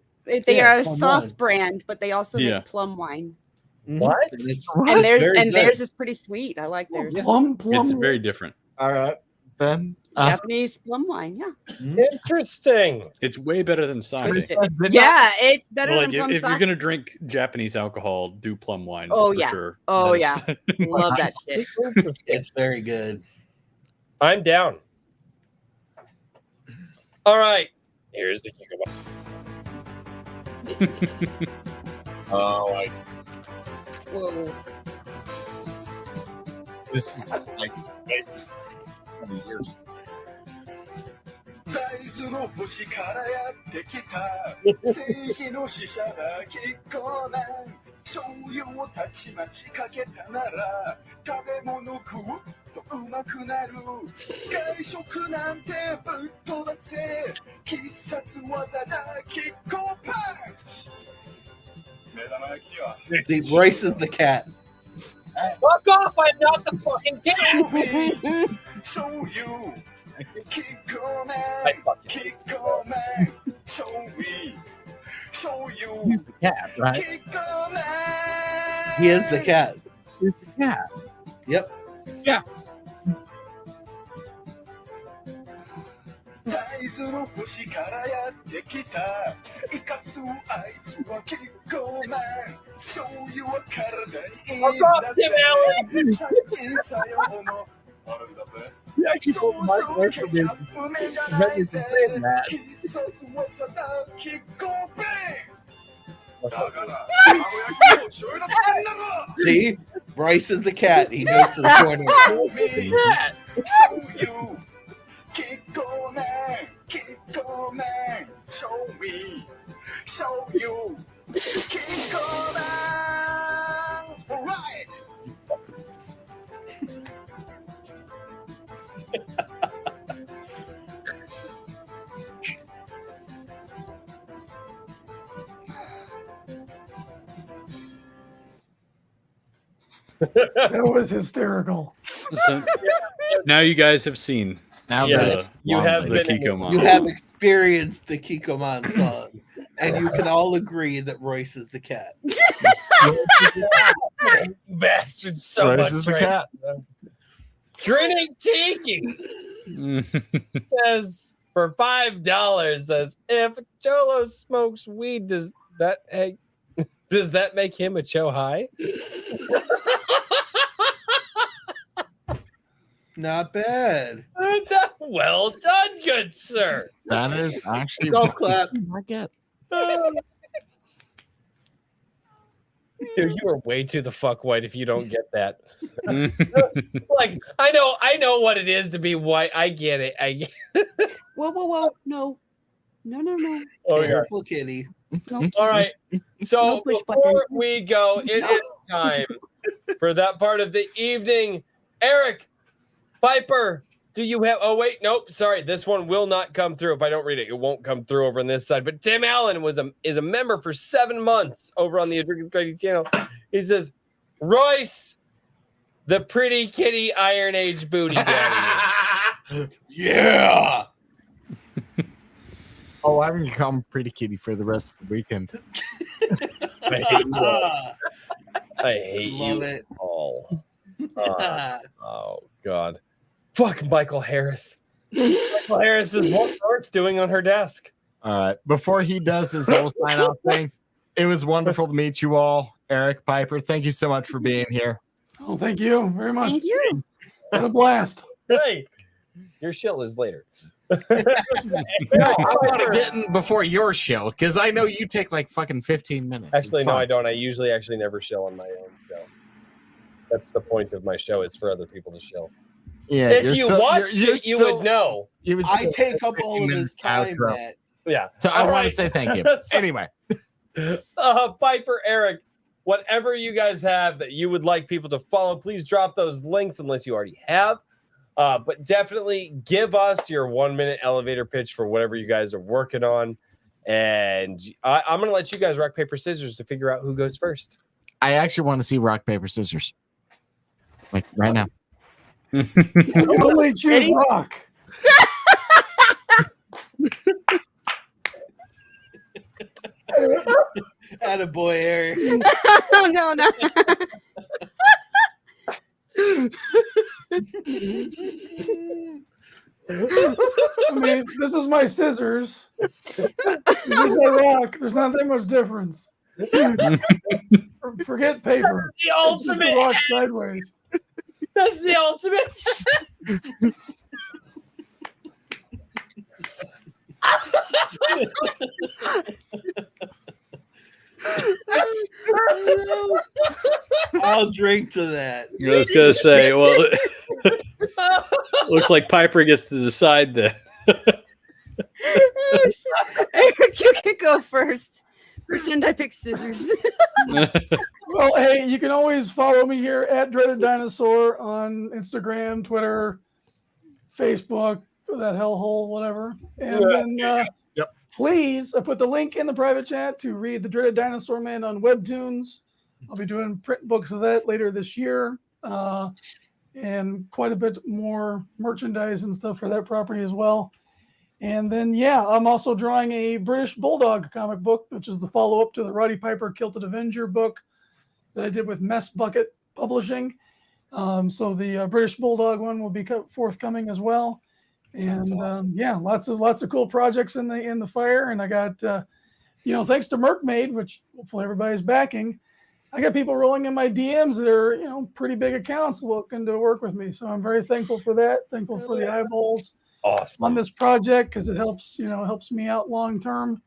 Speaker 8: They
Speaker 3: Yeah,
Speaker 8: are a
Speaker 3: plum
Speaker 8: sauce
Speaker 3: wine.
Speaker 8: brand, but they also
Speaker 6: Yeah.
Speaker 8: make plum wine.
Speaker 2: What?
Speaker 3: And it's
Speaker 8: And
Speaker 3: very good.
Speaker 8: theirs is pretty sweet. I like theirs.
Speaker 7: Plum.
Speaker 6: it's very different.
Speaker 5: All right. Then
Speaker 8: Japanese plum wine, yeah.
Speaker 2: Interesting.
Speaker 6: It's way better than sake.
Speaker 8: Yeah, it's better
Speaker 6: Like
Speaker 8: than plum
Speaker 6: if you're
Speaker 8: sake.
Speaker 6: gonna drink Japanese alcohol, do plum wine.
Speaker 8: Oh,
Speaker 6: for
Speaker 8: yeah.
Speaker 6: Sure.
Speaker 8: Oh,
Speaker 6: That is-
Speaker 8: Love that shit.
Speaker 3: It's very good.
Speaker 2: I'm down. All right. Here's the Kikomon.
Speaker 5: oh,
Speaker 8: Whoa.
Speaker 5: this is like 20 years.
Speaker 9: 大豆の星からやってきた正義の使者だキコナン醤油をたちまちかけたなら食べ物食うとうまくなる外食なんてぶっ飛ばせ必殺技だキコパンチ目玉焼きは
Speaker 3: See, Royce is the cat.
Speaker 2: Fuck off! I'm not the fucking king!
Speaker 9: 醤油キコナ
Speaker 2: はい
Speaker 9: ンキコナン醤油
Speaker 5: He's the cat, right?
Speaker 9: キコナン
Speaker 3: He is the cat.
Speaker 5: He's the cat.
Speaker 3: Yep.
Speaker 9: 大豆の星からやってきたいかつあいつはキコナン醤油は体にいいんだぜ最近さよもあるんだぜ
Speaker 5: He actually pulled my voice from his head saying that.
Speaker 9: 必殺技だキコベンだから青焼きも醤油だってんだぞ
Speaker 3: See, Royce is the cat. He goes to the corner.
Speaker 9: Show you. Keep going, keep going. Show me, show you. Keep going. All right.
Speaker 7: That was hysterical.
Speaker 6: So now you guys have seen
Speaker 5: Now
Speaker 2: Yes, you have
Speaker 6: the
Speaker 2: been.
Speaker 6: Kikomon.
Speaker 3: You have experienced the Kikomon song, and you can all agree that Royce is the cat.
Speaker 2: Bastard, so
Speaker 5: Royce
Speaker 2: much
Speaker 5: is the
Speaker 2: right.
Speaker 5: cat.
Speaker 2: Grinning Tiki says for $5 says if a Cholo smokes weed, does that make him a Cho high?
Speaker 3: Not bad.
Speaker 2: Well done, good sir.
Speaker 5: That is actually
Speaker 3: Golf clap.
Speaker 5: I get.
Speaker 2: Dude, you are way too the fuck white if you don't get that. Like, I know what it is to be white. I get it.
Speaker 8: Whoa. No.
Speaker 2: Oh, yeah.
Speaker 3: Careful, kitty.
Speaker 8: No.
Speaker 2: All right. So
Speaker 8: No push
Speaker 2: before
Speaker 8: button.
Speaker 2: we go, it is time for that part of the evening. Eric, Piper, do you have? Oh wait, nope. Sorry, this one will not come through if I don't read it. It won't come through over on this side. But Tim Allen is a member for 7 months over on the Adric Grady channel. He says, Royce, the pretty kitty Iron Age booty daddy.
Speaker 3: Yeah.
Speaker 5: Oh, I'm gonna become pretty kitty for the rest of the weekend.
Speaker 2: I hate you all. I hate
Speaker 3: Love
Speaker 2: you
Speaker 3: it.
Speaker 2: all. Oh God. Fuck Michael Harris. Michael Harris is what Art's doing on her desk.
Speaker 5: All right. Before he does his whole sign off thing, it was wonderful to meet you all. Eric, Piper, thank you so much for being here.
Speaker 7: Oh, thank you very much.
Speaker 8: Thank you.
Speaker 7: What a blast.
Speaker 2: Hey, your shill is later.
Speaker 4: No, I want to get in before your show because I know you take like fucking 15 minutes.
Speaker 2: Actually,
Speaker 4: It's
Speaker 2: no,
Speaker 4: fun.
Speaker 2: I don't. I usually actually never shill on my own show. That's the point of my show, is for other people to shill.
Speaker 5: Yeah,
Speaker 2: If you watched it, you would know.
Speaker 5: You would
Speaker 3: I
Speaker 5: still
Speaker 3: take up all of
Speaker 5: 15
Speaker 3: his
Speaker 5: minutes
Speaker 3: time,
Speaker 5: outro.
Speaker 3: Matt.
Speaker 2: Yeah.
Speaker 4: So I
Speaker 2: All
Speaker 4: want
Speaker 2: right.
Speaker 4: to say thank you.
Speaker 5: Anyway,
Speaker 2: Piper, Eric, whatever you guys have that you would like people to follow, please drop those links unless you already have. But definitely give us your 1-minute elevator pitch for whatever you guys are working on. And I'm going to let you guys rock, paper, scissors to figure out who goes first.
Speaker 5: I actually want to see rock, paper, scissors. Like right now.
Speaker 7: Only choose rock.
Speaker 3: Attaboy, Eric.
Speaker 8: Oh, no.
Speaker 7: I mean, this is my scissors. This is my rock. There's not that much difference. Forget paper.
Speaker 2: The
Speaker 7: It's just a
Speaker 2: ultimate.
Speaker 7: rock sideways.
Speaker 2: That's the ultimate.
Speaker 3: I'll drink to that.
Speaker 6: I was gonna say, well, looks like Piper gets to decide that.
Speaker 8: Eric, you can go first. Pretend I picked scissors.
Speaker 7: Well, hey, you can always follow me here at Dreaded Dinosaur on Instagram, Twitter, Facebook, that hellhole, whatever. And then please, I put the link in the private chat to read The Dreaded Dinosaur Man on Webtoons. I'll be doing print books of that later this year. And quite a bit more merchandise and stuff for that property as well. And then, I'm also drawing a British Bulldog comic book, which is the follow-up to the Roddy Piper Kilted Avenger book that I did with Mess Bucket Publishing. So the British Bulldog one will be forthcoming as well. And
Speaker 3: awesome.
Speaker 7: lots of cool projects in the fire. And I got, thanks to Mercmaid, which hopefully everybody's backing, I got people rolling in my DMs that are, pretty big accounts looking to work with me. So I'm very thankful for that. Thankful for the eyeballs
Speaker 2: Awesome.
Speaker 7: on this project because it helps, helps me out long term.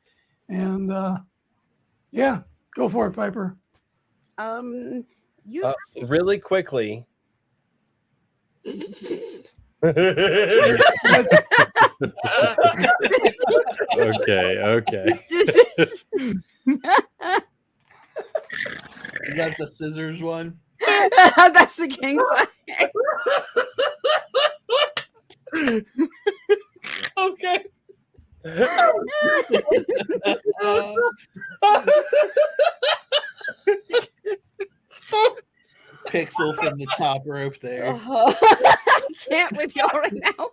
Speaker 7: And go for it, Piper.
Speaker 2: Really quickly.
Speaker 6: Okay.
Speaker 3: You got the scissors one?
Speaker 8: That's the king side.
Speaker 2: Okay.
Speaker 3: Pixel from the top rope there.
Speaker 8: I can't with y'all right now.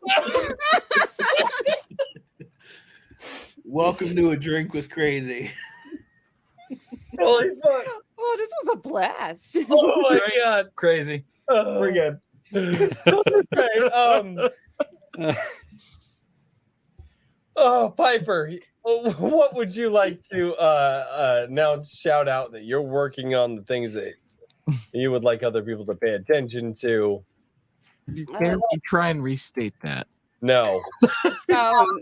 Speaker 3: Welcome to A Drink with Crazy.
Speaker 2: Holy fuck.
Speaker 8: Oh, this was a blast.
Speaker 2: Oh my god.
Speaker 5: Crazy. We're good.
Speaker 2: Okay, Piper, what would you like to now shout out that you're working on, the things that you would like other people to pay attention to?
Speaker 5: Can you try and restate that?
Speaker 2: No.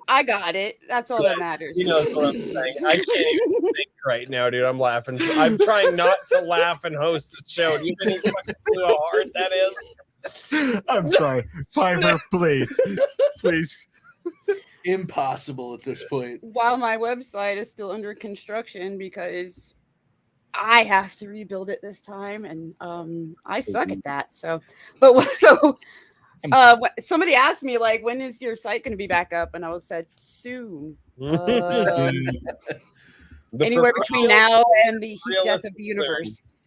Speaker 8: I got it. That's all that matters.
Speaker 2: You know what I'm saying. I can't even think right now, dude. I'm laughing. I'm trying not to laugh and host a show. Do you have any fucking clue how hard that is?
Speaker 5: I'm sorry. Piper, please. Please.
Speaker 3: Impossible at this point.
Speaker 8: While my website is still under construction because I have to rebuild it this time, and I suck at that. So somebody asked me like, when is your site going to be back up? And I was said soon. Anywhere between now and the heat death of the universe.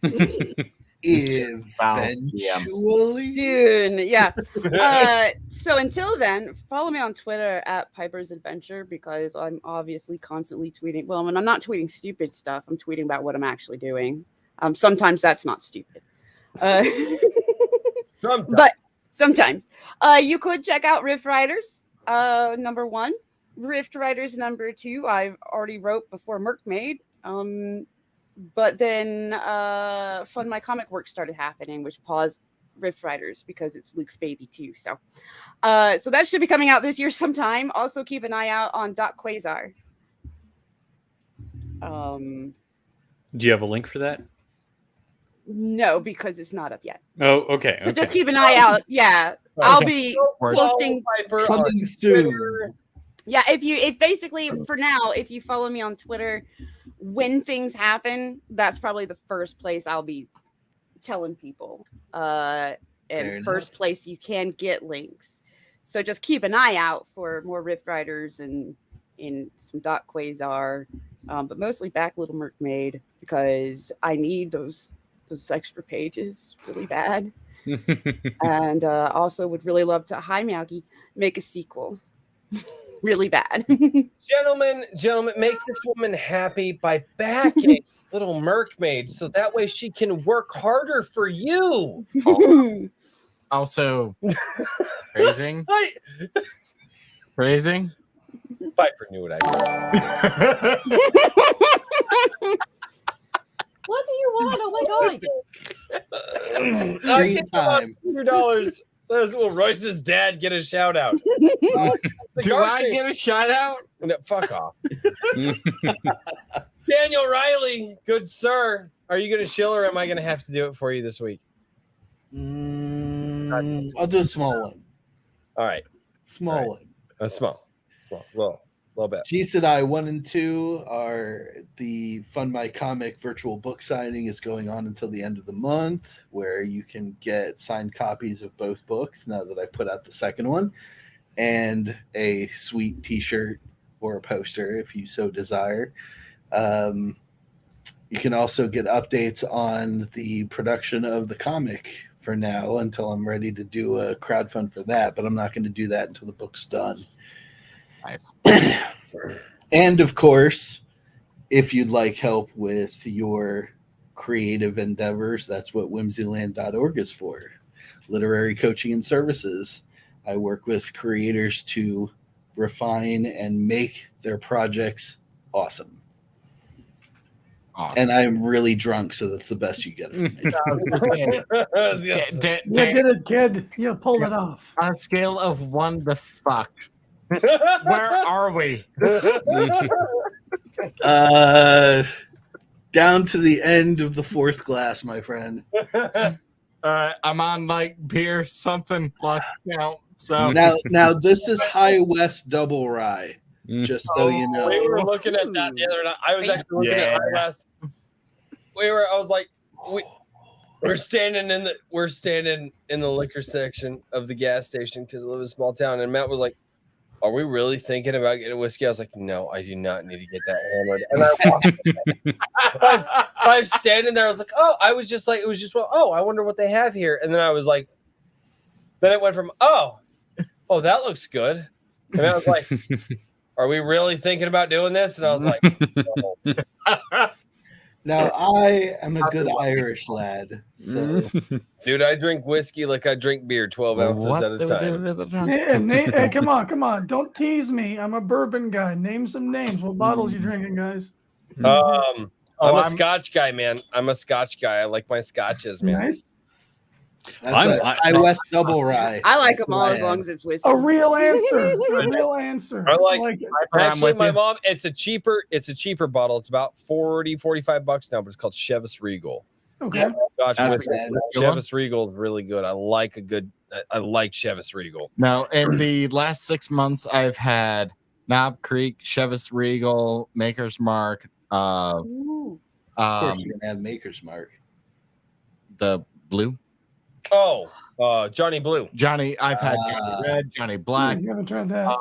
Speaker 3: Eventually.
Speaker 8: Soon, yeah. So until then, follow me on Twitter at Piper's Adventure because I'm obviously constantly tweeting. Well, when I'm not tweeting stupid stuff, I'm tweeting about what I'm actually doing. Sometimes that's not stupid. But sometimes. You could check out Rift Riders, number 1. Rift Riders number 2, I've already wrote before Mercmaid. But then Fund My Comic work started happening, which paused Rift Riders because it's Luke's baby too. So that should be coming out this year sometime. Also keep an eye out on .quasar.
Speaker 6: Do you have a link for that?
Speaker 8: No, because it's not up yet.
Speaker 6: Oh, okay.
Speaker 8: So just keep an eye out. Yeah. I'll be posting
Speaker 3: Coming soon.
Speaker 8: Yeah, if basically for now, if you follow me on Twitter, when things happen, that's probably the first place I'll be telling people. And first place you can get links. So just keep an eye out for more Rift Riders and in some .quasar, but mostly back Little Mermaid because I need those extra pages really bad. And also would really love to, hi Miyagi, make a sequel. Really bad.
Speaker 2: Gentlemen, make this woman happy by backing Little Mermaid so that way she can work harder for you.
Speaker 4: Also, praising.
Speaker 2: Piper knew what I did.
Speaker 8: What do you want? Oh my god.
Speaker 3: Free time.
Speaker 2: $100. Says, will Royce's dad get a shout out?
Speaker 4: Do I get a shout out?
Speaker 2: No, fuck off. Daniel Riley, good sir. Are you going to chill or am I going to have to do it for you this week?
Speaker 3: I'll do a small one.
Speaker 2: All right.
Speaker 3: Small one.
Speaker 2: A small. Little bit.
Speaker 3: G said I 1 and 2 are the Fund My Comic virtual book signing is going on until the end of the month, where you can get signed copies of both books now that I put out the second one, and a sweet t-shirt or a poster if you so desire. You can also get updates on the production of the comic for now until I'm ready to do a crowdfund for that, but I'm not going to do that until the book's done. And of course, if you'd like help with your creative endeavors, that's what whimsyland.org is for. Literary coaching and services. I work with creators to refine and make their projects awesome. And I'm really drunk, so that's the best you get from me.
Speaker 7: You did it, kid. You pulled it off.
Speaker 4: On a scale of 1 to fuck, where are we?
Speaker 3: Down to the end of the 4th glass, my friend.
Speaker 5: I'm on like beer something lots count. So
Speaker 3: now this is High West Double Rye. Just so you know,
Speaker 2: we were looking at that the other night. I was actually looking at High West. I was like, we're standing in the liquor section of the gas station because I live in a small town, and Matt was like, are we really thinking about getting whiskey? I was like, no, I do not need to get that hammered. And I was standing there. I was like, I wonder what they have here. And then I was like, then it went from, oh, that looks good. And I was like, are we really thinking about doing this? And I was like, no.
Speaker 3: Now I am a good Irish lad. So.
Speaker 2: Dude, I drink whiskey like I drink beer, 12 ounces at a time.
Speaker 7: Hey, come on. Don't tease me. I'm a bourbon guy. Name some names. What bottles you drinking, guys?
Speaker 2: I'm a Scotch guy, man. I'm a Scotch guy. I like my Scotches, man.
Speaker 7: Nice.
Speaker 3: That's I West double rye.
Speaker 8: I like them all as long as it's whiskey.
Speaker 7: A real answer. A real answer.
Speaker 2: I like
Speaker 7: it.
Speaker 2: Actually, my mom, it's a cheaper bottle. It's about $40-$45 now, but it's called Chivas Regal.
Speaker 7: Okay.
Speaker 2: Scotch
Speaker 3: That's
Speaker 2: whiskey.
Speaker 3: bad.
Speaker 2: Chivas Regal is really good. I like Chivas Regal.
Speaker 5: Now, in the last 6 months, I've had Knob Creek, Chivas Regal, Maker's Mark.
Speaker 8: Ooh.
Speaker 3: Of course, you're gonna have Maker's Mark.
Speaker 5: The blue.
Speaker 2: Oh, Johnny Blue.
Speaker 5: Johnny, I've had Johnny Red, Johnny Black.
Speaker 7: You haven't tried that.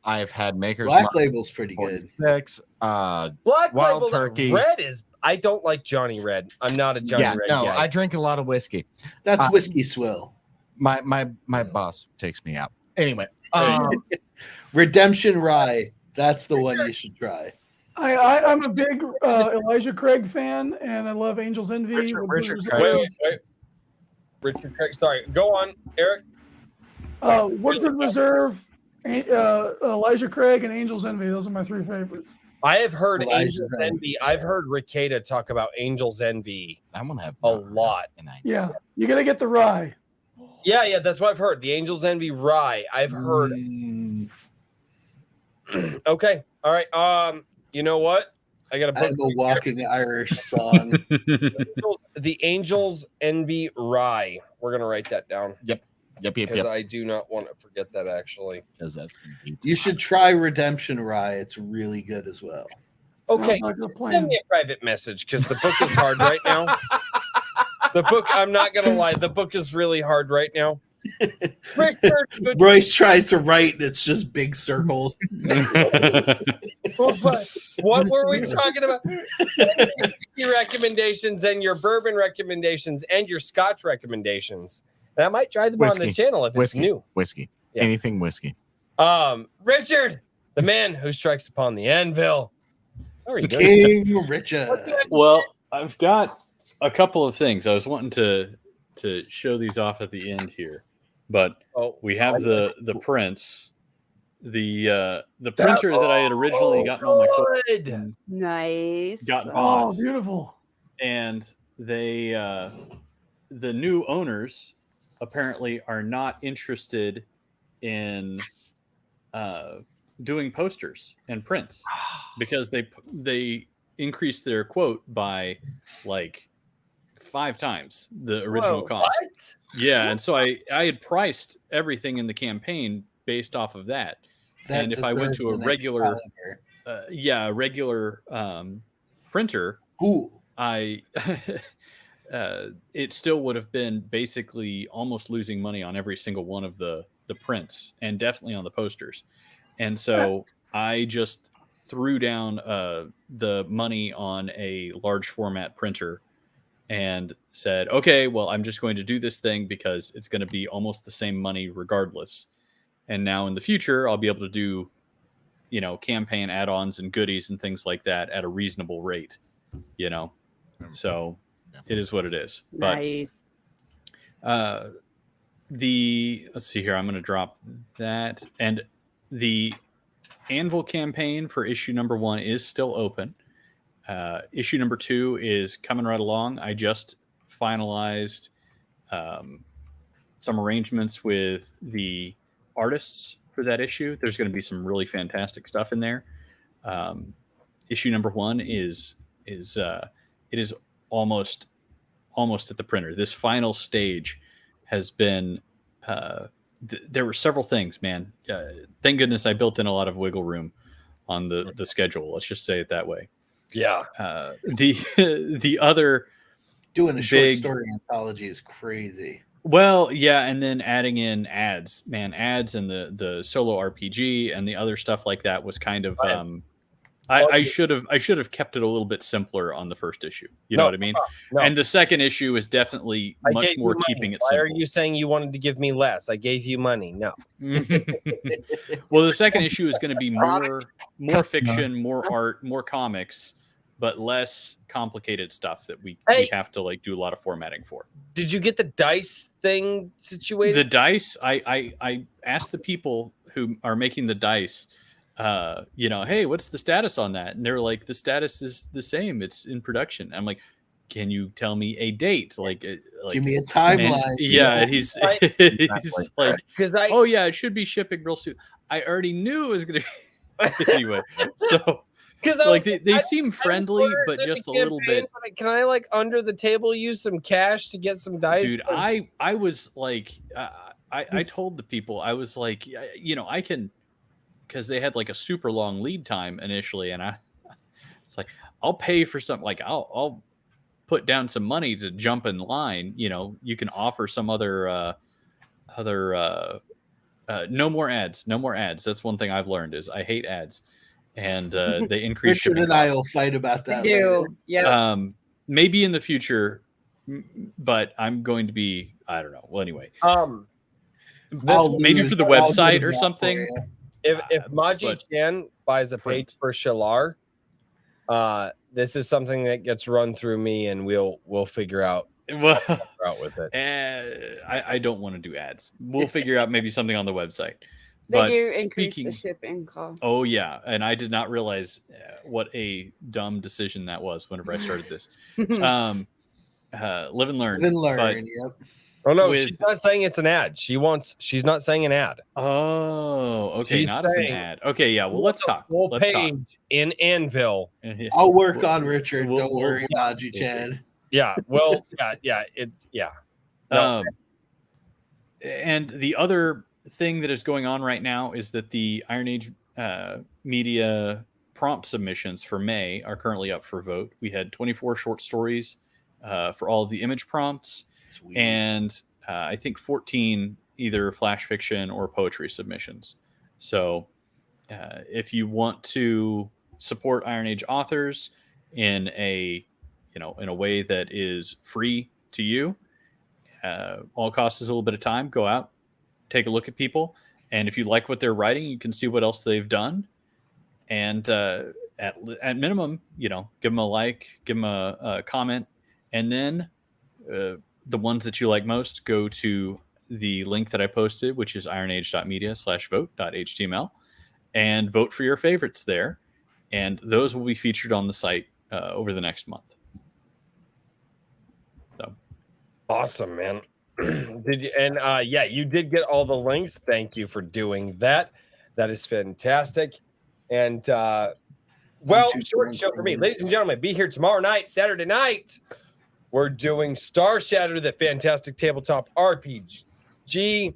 Speaker 5: I've had Maker's
Speaker 3: Black
Speaker 5: Mark
Speaker 3: Label's pretty good.
Speaker 5: 46.
Speaker 2: Black
Speaker 5: Wild
Speaker 2: Label.
Speaker 5: Turkey.
Speaker 2: Red is. I don't like Johnny Red. I'm not a Johnny Red
Speaker 5: no,
Speaker 2: guy.
Speaker 5: I drink a lot of whiskey.
Speaker 3: That's whiskey swill.
Speaker 5: My boss takes me out. Anyway,
Speaker 3: Redemption Rye. That's the one you should try.
Speaker 7: I'm a big Elijah Craig fan, and I love Angel's Envy.
Speaker 5: Richard
Speaker 7: with-
Speaker 5: Craig.
Speaker 2: Wait. Richard Craig. Sorry. Go on, Eric.
Speaker 7: Woodford Reserve, Elijah Craig, and Angel's Envy. Those are my three favorites.
Speaker 2: I have heard
Speaker 3: Elijah's
Speaker 2: Angel's
Speaker 3: Envy.
Speaker 2: Envy. I've heard Ricada talk about Angel's Envy
Speaker 5: That one have
Speaker 2: a lot.
Speaker 7: Yeah, you got to get the rye.
Speaker 2: Yeah, that's what I've heard. The Angel's Envy Rye. I've heard. Okay. All right. You know what? I got to
Speaker 3: I'm a walking Irish song.
Speaker 2: the Angel's Envy Rye. We're gonna write that down.
Speaker 5: Yep.
Speaker 2: Because I do not want to forget that actually.
Speaker 5: Because that's
Speaker 3: You should try Redemption Rye. It's really good as well.
Speaker 2: Okay.
Speaker 7: Sounds like a plan.
Speaker 2: Send me a private message because the book is hard right now. The book, I'm not gonna lie, the book is really hard right now. Richard,
Speaker 3: Royce tries to write, and it's just big circles.
Speaker 2: what were we talking about? Your recommendations and your bourbon recommendations and your Scotch recommendations. And I might try them on the channel if it's new.
Speaker 5: Whiskey.
Speaker 2: Yeah.
Speaker 5: Anything whiskey.
Speaker 2: Richard, the man who strikes upon the anvil. How are you doing?
Speaker 3: King Richard.
Speaker 6: Well, I've got a couple of things. I was wanting to show these off at the end here, but we have the prints, the printer that I had originally gotten on my quote.
Speaker 8: Nice.
Speaker 6: Got bought.
Speaker 7: Oh, beautiful.
Speaker 6: And they the new owners apparently are not interested in doing posters and prints because they increased their quote by like 5 times the original cost.
Speaker 2: What?
Speaker 6: Yeah, and so I had priced everything in the campaign based off of that. And if I went to a regular printer, I it still would have been basically almost losing money on every single one of the prints and definitely on the posters. And so I just threw down the money on a large format printer and said, okay, well, I'm just going to do this thing because it's going to be almost the same money regardless. And now in the future, I'll be able to do, campaign add-ons and goodies and things like that at a reasonable rate, So it is what it is.
Speaker 8: Nice.
Speaker 6: But let's see here. I'm going to drop that. And the Anvil campaign for issue number 1 is still open. Issue number 2 is coming right along. I just finalized some arrangements with the artists for that issue. There's going to be some really fantastic stuff in there. Issue number 1 is almost at the printer. This final stage has been there were several things, man. Thank goodness I built in a lot of wiggle room on the schedule. Let's just say it that way.
Speaker 2: Yeah.
Speaker 6: The other
Speaker 3: doing a short story anthology is crazy.
Speaker 6: Well, yeah, and then adding in ads and the solo RPG and the other stuff like that was kind of I should have kept it a little bit simpler on the first issue. You know what I mean?
Speaker 2: No.
Speaker 6: And the second issue is definitely much more keeping it
Speaker 2: Why
Speaker 6: simple.
Speaker 2: are you saying you wanted to give me less? I gave you money. No.
Speaker 6: Well, the second issue is going to be more fiction, more art, more comics, but less complicated stuff that we have to do a lot of formatting for.
Speaker 2: Did you get the dice thing situated?
Speaker 6: The dice, I asked the people who are making the dice, hey, what's the status on that? And they're like, the status is the same. It's in production. I'm like, can you tell me a date? Like
Speaker 3: Give me a
Speaker 6: and,
Speaker 3: timeline.
Speaker 6: yeah, and he's he's like,
Speaker 2: because
Speaker 6: oh yeah, it should be shipping real soon. I already knew it was gonna be anyway. So
Speaker 2: because
Speaker 6: like they seem friendly, but just a little bit.
Speaker 2: Can I like under the table use some cash to get some dice?
Speaker 6: Dude, I was like, I told the people, I was like, you know, I can, because they had like a super long lead time initially, and it's like, I'll pay for something, like I'll put down some money to jump in line. You know, you can offer some other no more ads. That's one thing I've learned is I hate ads, and they increase.
Speaker 3: Richard and I will fight about that.
Speaker 8: Yeah.
Speaker 6: Maybe in the future, but I'm going to be, I don't know. Well, anyway, maybe for the website or something.
Speaker 2: If Maji Chan buys a page for Shalar, this is something that gets run through me, and we'll figure out.
Speaker 6: Well,
Speaker 2: out with it.
Speaker 6: I don't want to do ads. We'll figure out maybe something on the website.
Speaker 8: They
Speaker 6: But
Speaker 8: do increase the shipping cost.
Speaker 6: Oh yeah, and I did not realize what a dumb decision that was whenever I started this. Live and learn.
Speaker 3: Live and learn.
Speaker 6: But
Speaker 3: Yep.
Speaker 2: Oh no, she's not saying it's an ad. She's not saying an ad.
Speaker 6: Oh, okay,
Speaker 2: She's
Speaker 6: not as an ad. Okay, yeah. Well, let's talk.
Speaker 2: Full
Speaker 6: Let's talk.
Speaker 2: page in Anvil.
Speaker 3: I'll work on Richard.
Speaker 6: we'll-
Speaker 3: Don't worry,
Speaker 6: we'll-
Speaker 3: Haji Chan.
Speaker 2: Yeah. Well. Yeah. No.
Speaker 6: And the other thing that is going on right now is that the Iron Age media prompt submissions for May are currently up for vote. We had 24 short stories for all of the image prompts.
Speaker 3: Sweet.
Speaker 6: And I think 14 either flash fiction or poetry submissions. So if you want to support Iron Age authors in a way that is free to you, all it costs is a little bit of time. Go out, take a look at people, and if you like what they're writing, you can see what else they've done. And at minimum, give them a like, give them a comment, and then the ones that you like most, go to the link that I posted, which is ironage.media/vote.html, and vote for your favorites there. And those will be featured on the site over the next month. So
Speaker 2: Awesome, man. Did you? And you did get all the links. Thank you for doing that. That is fantastic. And short show for me, ladies and gentlemen. Be here tomorrow night, Saturday night. We're doing Star Shatter, the fantastic tabletop RPG.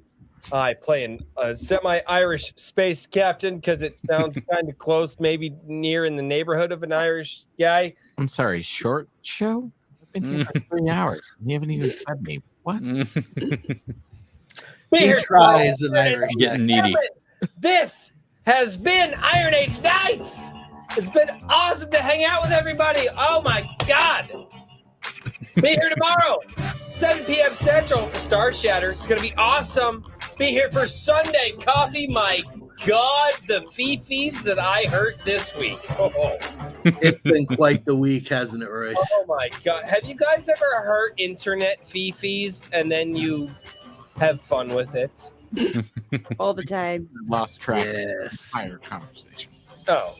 Speaker 2: I play a semi-Irish space captain because it sounds kind of close, maybe near in the neighborhood of an Irish guy.
Speaker 5: I'm sorry, short show? I've been here for 3 hours. You haven't even fed me. What?
Speaker 2: Be
Speaker 3: He
Speaker 2: here
Speaker 3: tries
Speaker 2: tomorrow.
Speaker 3: an Irish
Speaker 6: getting needy.
Speaker 2: This has been Iron Age Nights. It's been awesome to hang out with everybody. Oh my God. Be here tomorrow, 7 p.m. Central for Star Shatter. It's going to be awesome. Be here for Sunday Coffee. My God, the fifis that I heard this week. Oh.
Speaker 3: It's been quite the week, hasn't it, Royce?
Speaker 2: Oh my God. Have you guys ever heard internet fifis and then you have fun with it?
Speaker 8: All the time.
Speaker 5: Lost track of
Speaker 3: Yes.
Speaker 5: the entire conversation.
Speaker 2: Oh,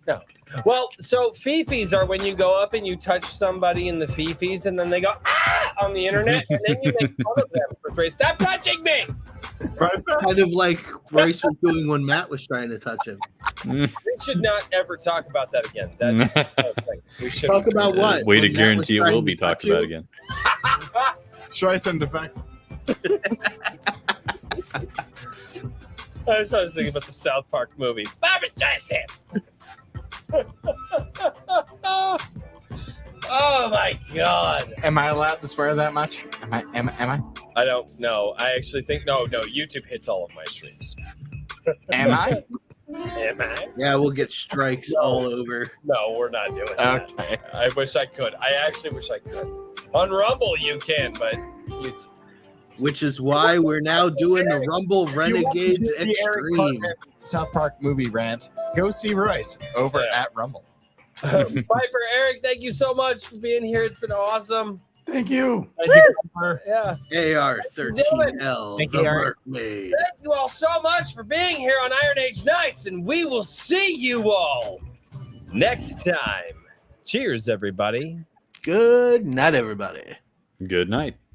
Speaker 2: no. Well, so fifis are when you go up and you touch somebody in the fifis and then they go, ah, on the internet, and then you make fun of them for three. Stop touching me!
Speaker 3: Kind of like Royce was doing when Matt was trying to touch him.
Speaker 2: We should not ever talk about that again. We should
Speaker 3: Talk about what?
Speaker 6: Way to
Speaker 3: When Matt was
Speaker 6: guarantee it
Speaker 3: trying
Speaker 6: will
Speaker 3: to
Speaker 6: be
Speaker 3: touch
Speaker 6: talked
Speaker 3: you?
Speaker 6: about again.
Speaker 5: Streisand effect.
Speaker 2: I was thinking about the South Park movie. Barbra Streisand! Oh my God!
Speaker 5: Am I allowed to swear that much? Am I?
Speaker 2: I don't know. I actually think no. YouTube hits all of my streams.
Speaker 5: Am I?
Speaker 2: Am I?
Speaker 3: Yeah, we'll get strikes all over.
Speaker 2: No, we're not doing that.
Speaker 5: Okay.
Speaker 2: I wish I could. I actually wish I could. On Rumble, you can, but YouTube.
Speaker 3: Which is why we're now doing the Rumble Renegades Extreme.
Speaker 5: South Park movie rant. Go see Royce over at Rumble.
Speaker 2: Piper, Eric, thank you so much for being here. It's been awesome.
Speaker 7: Thank you.
Speaker 5: Thank you, Piper.
Speaker 2: Yeah.
Speaker 3: AR-13L,
Speaker 5: Thank
Speaker 3: the
Speaker 5: you, Eric.
Speaker 3: Mercmaid.
Speaker 2: Thank you all so much for being here on Iron Age Nights, and we will see you all next time. Cheers, everybody.
Speaker 3: Good night, everybody.
Speaker 6: Good night.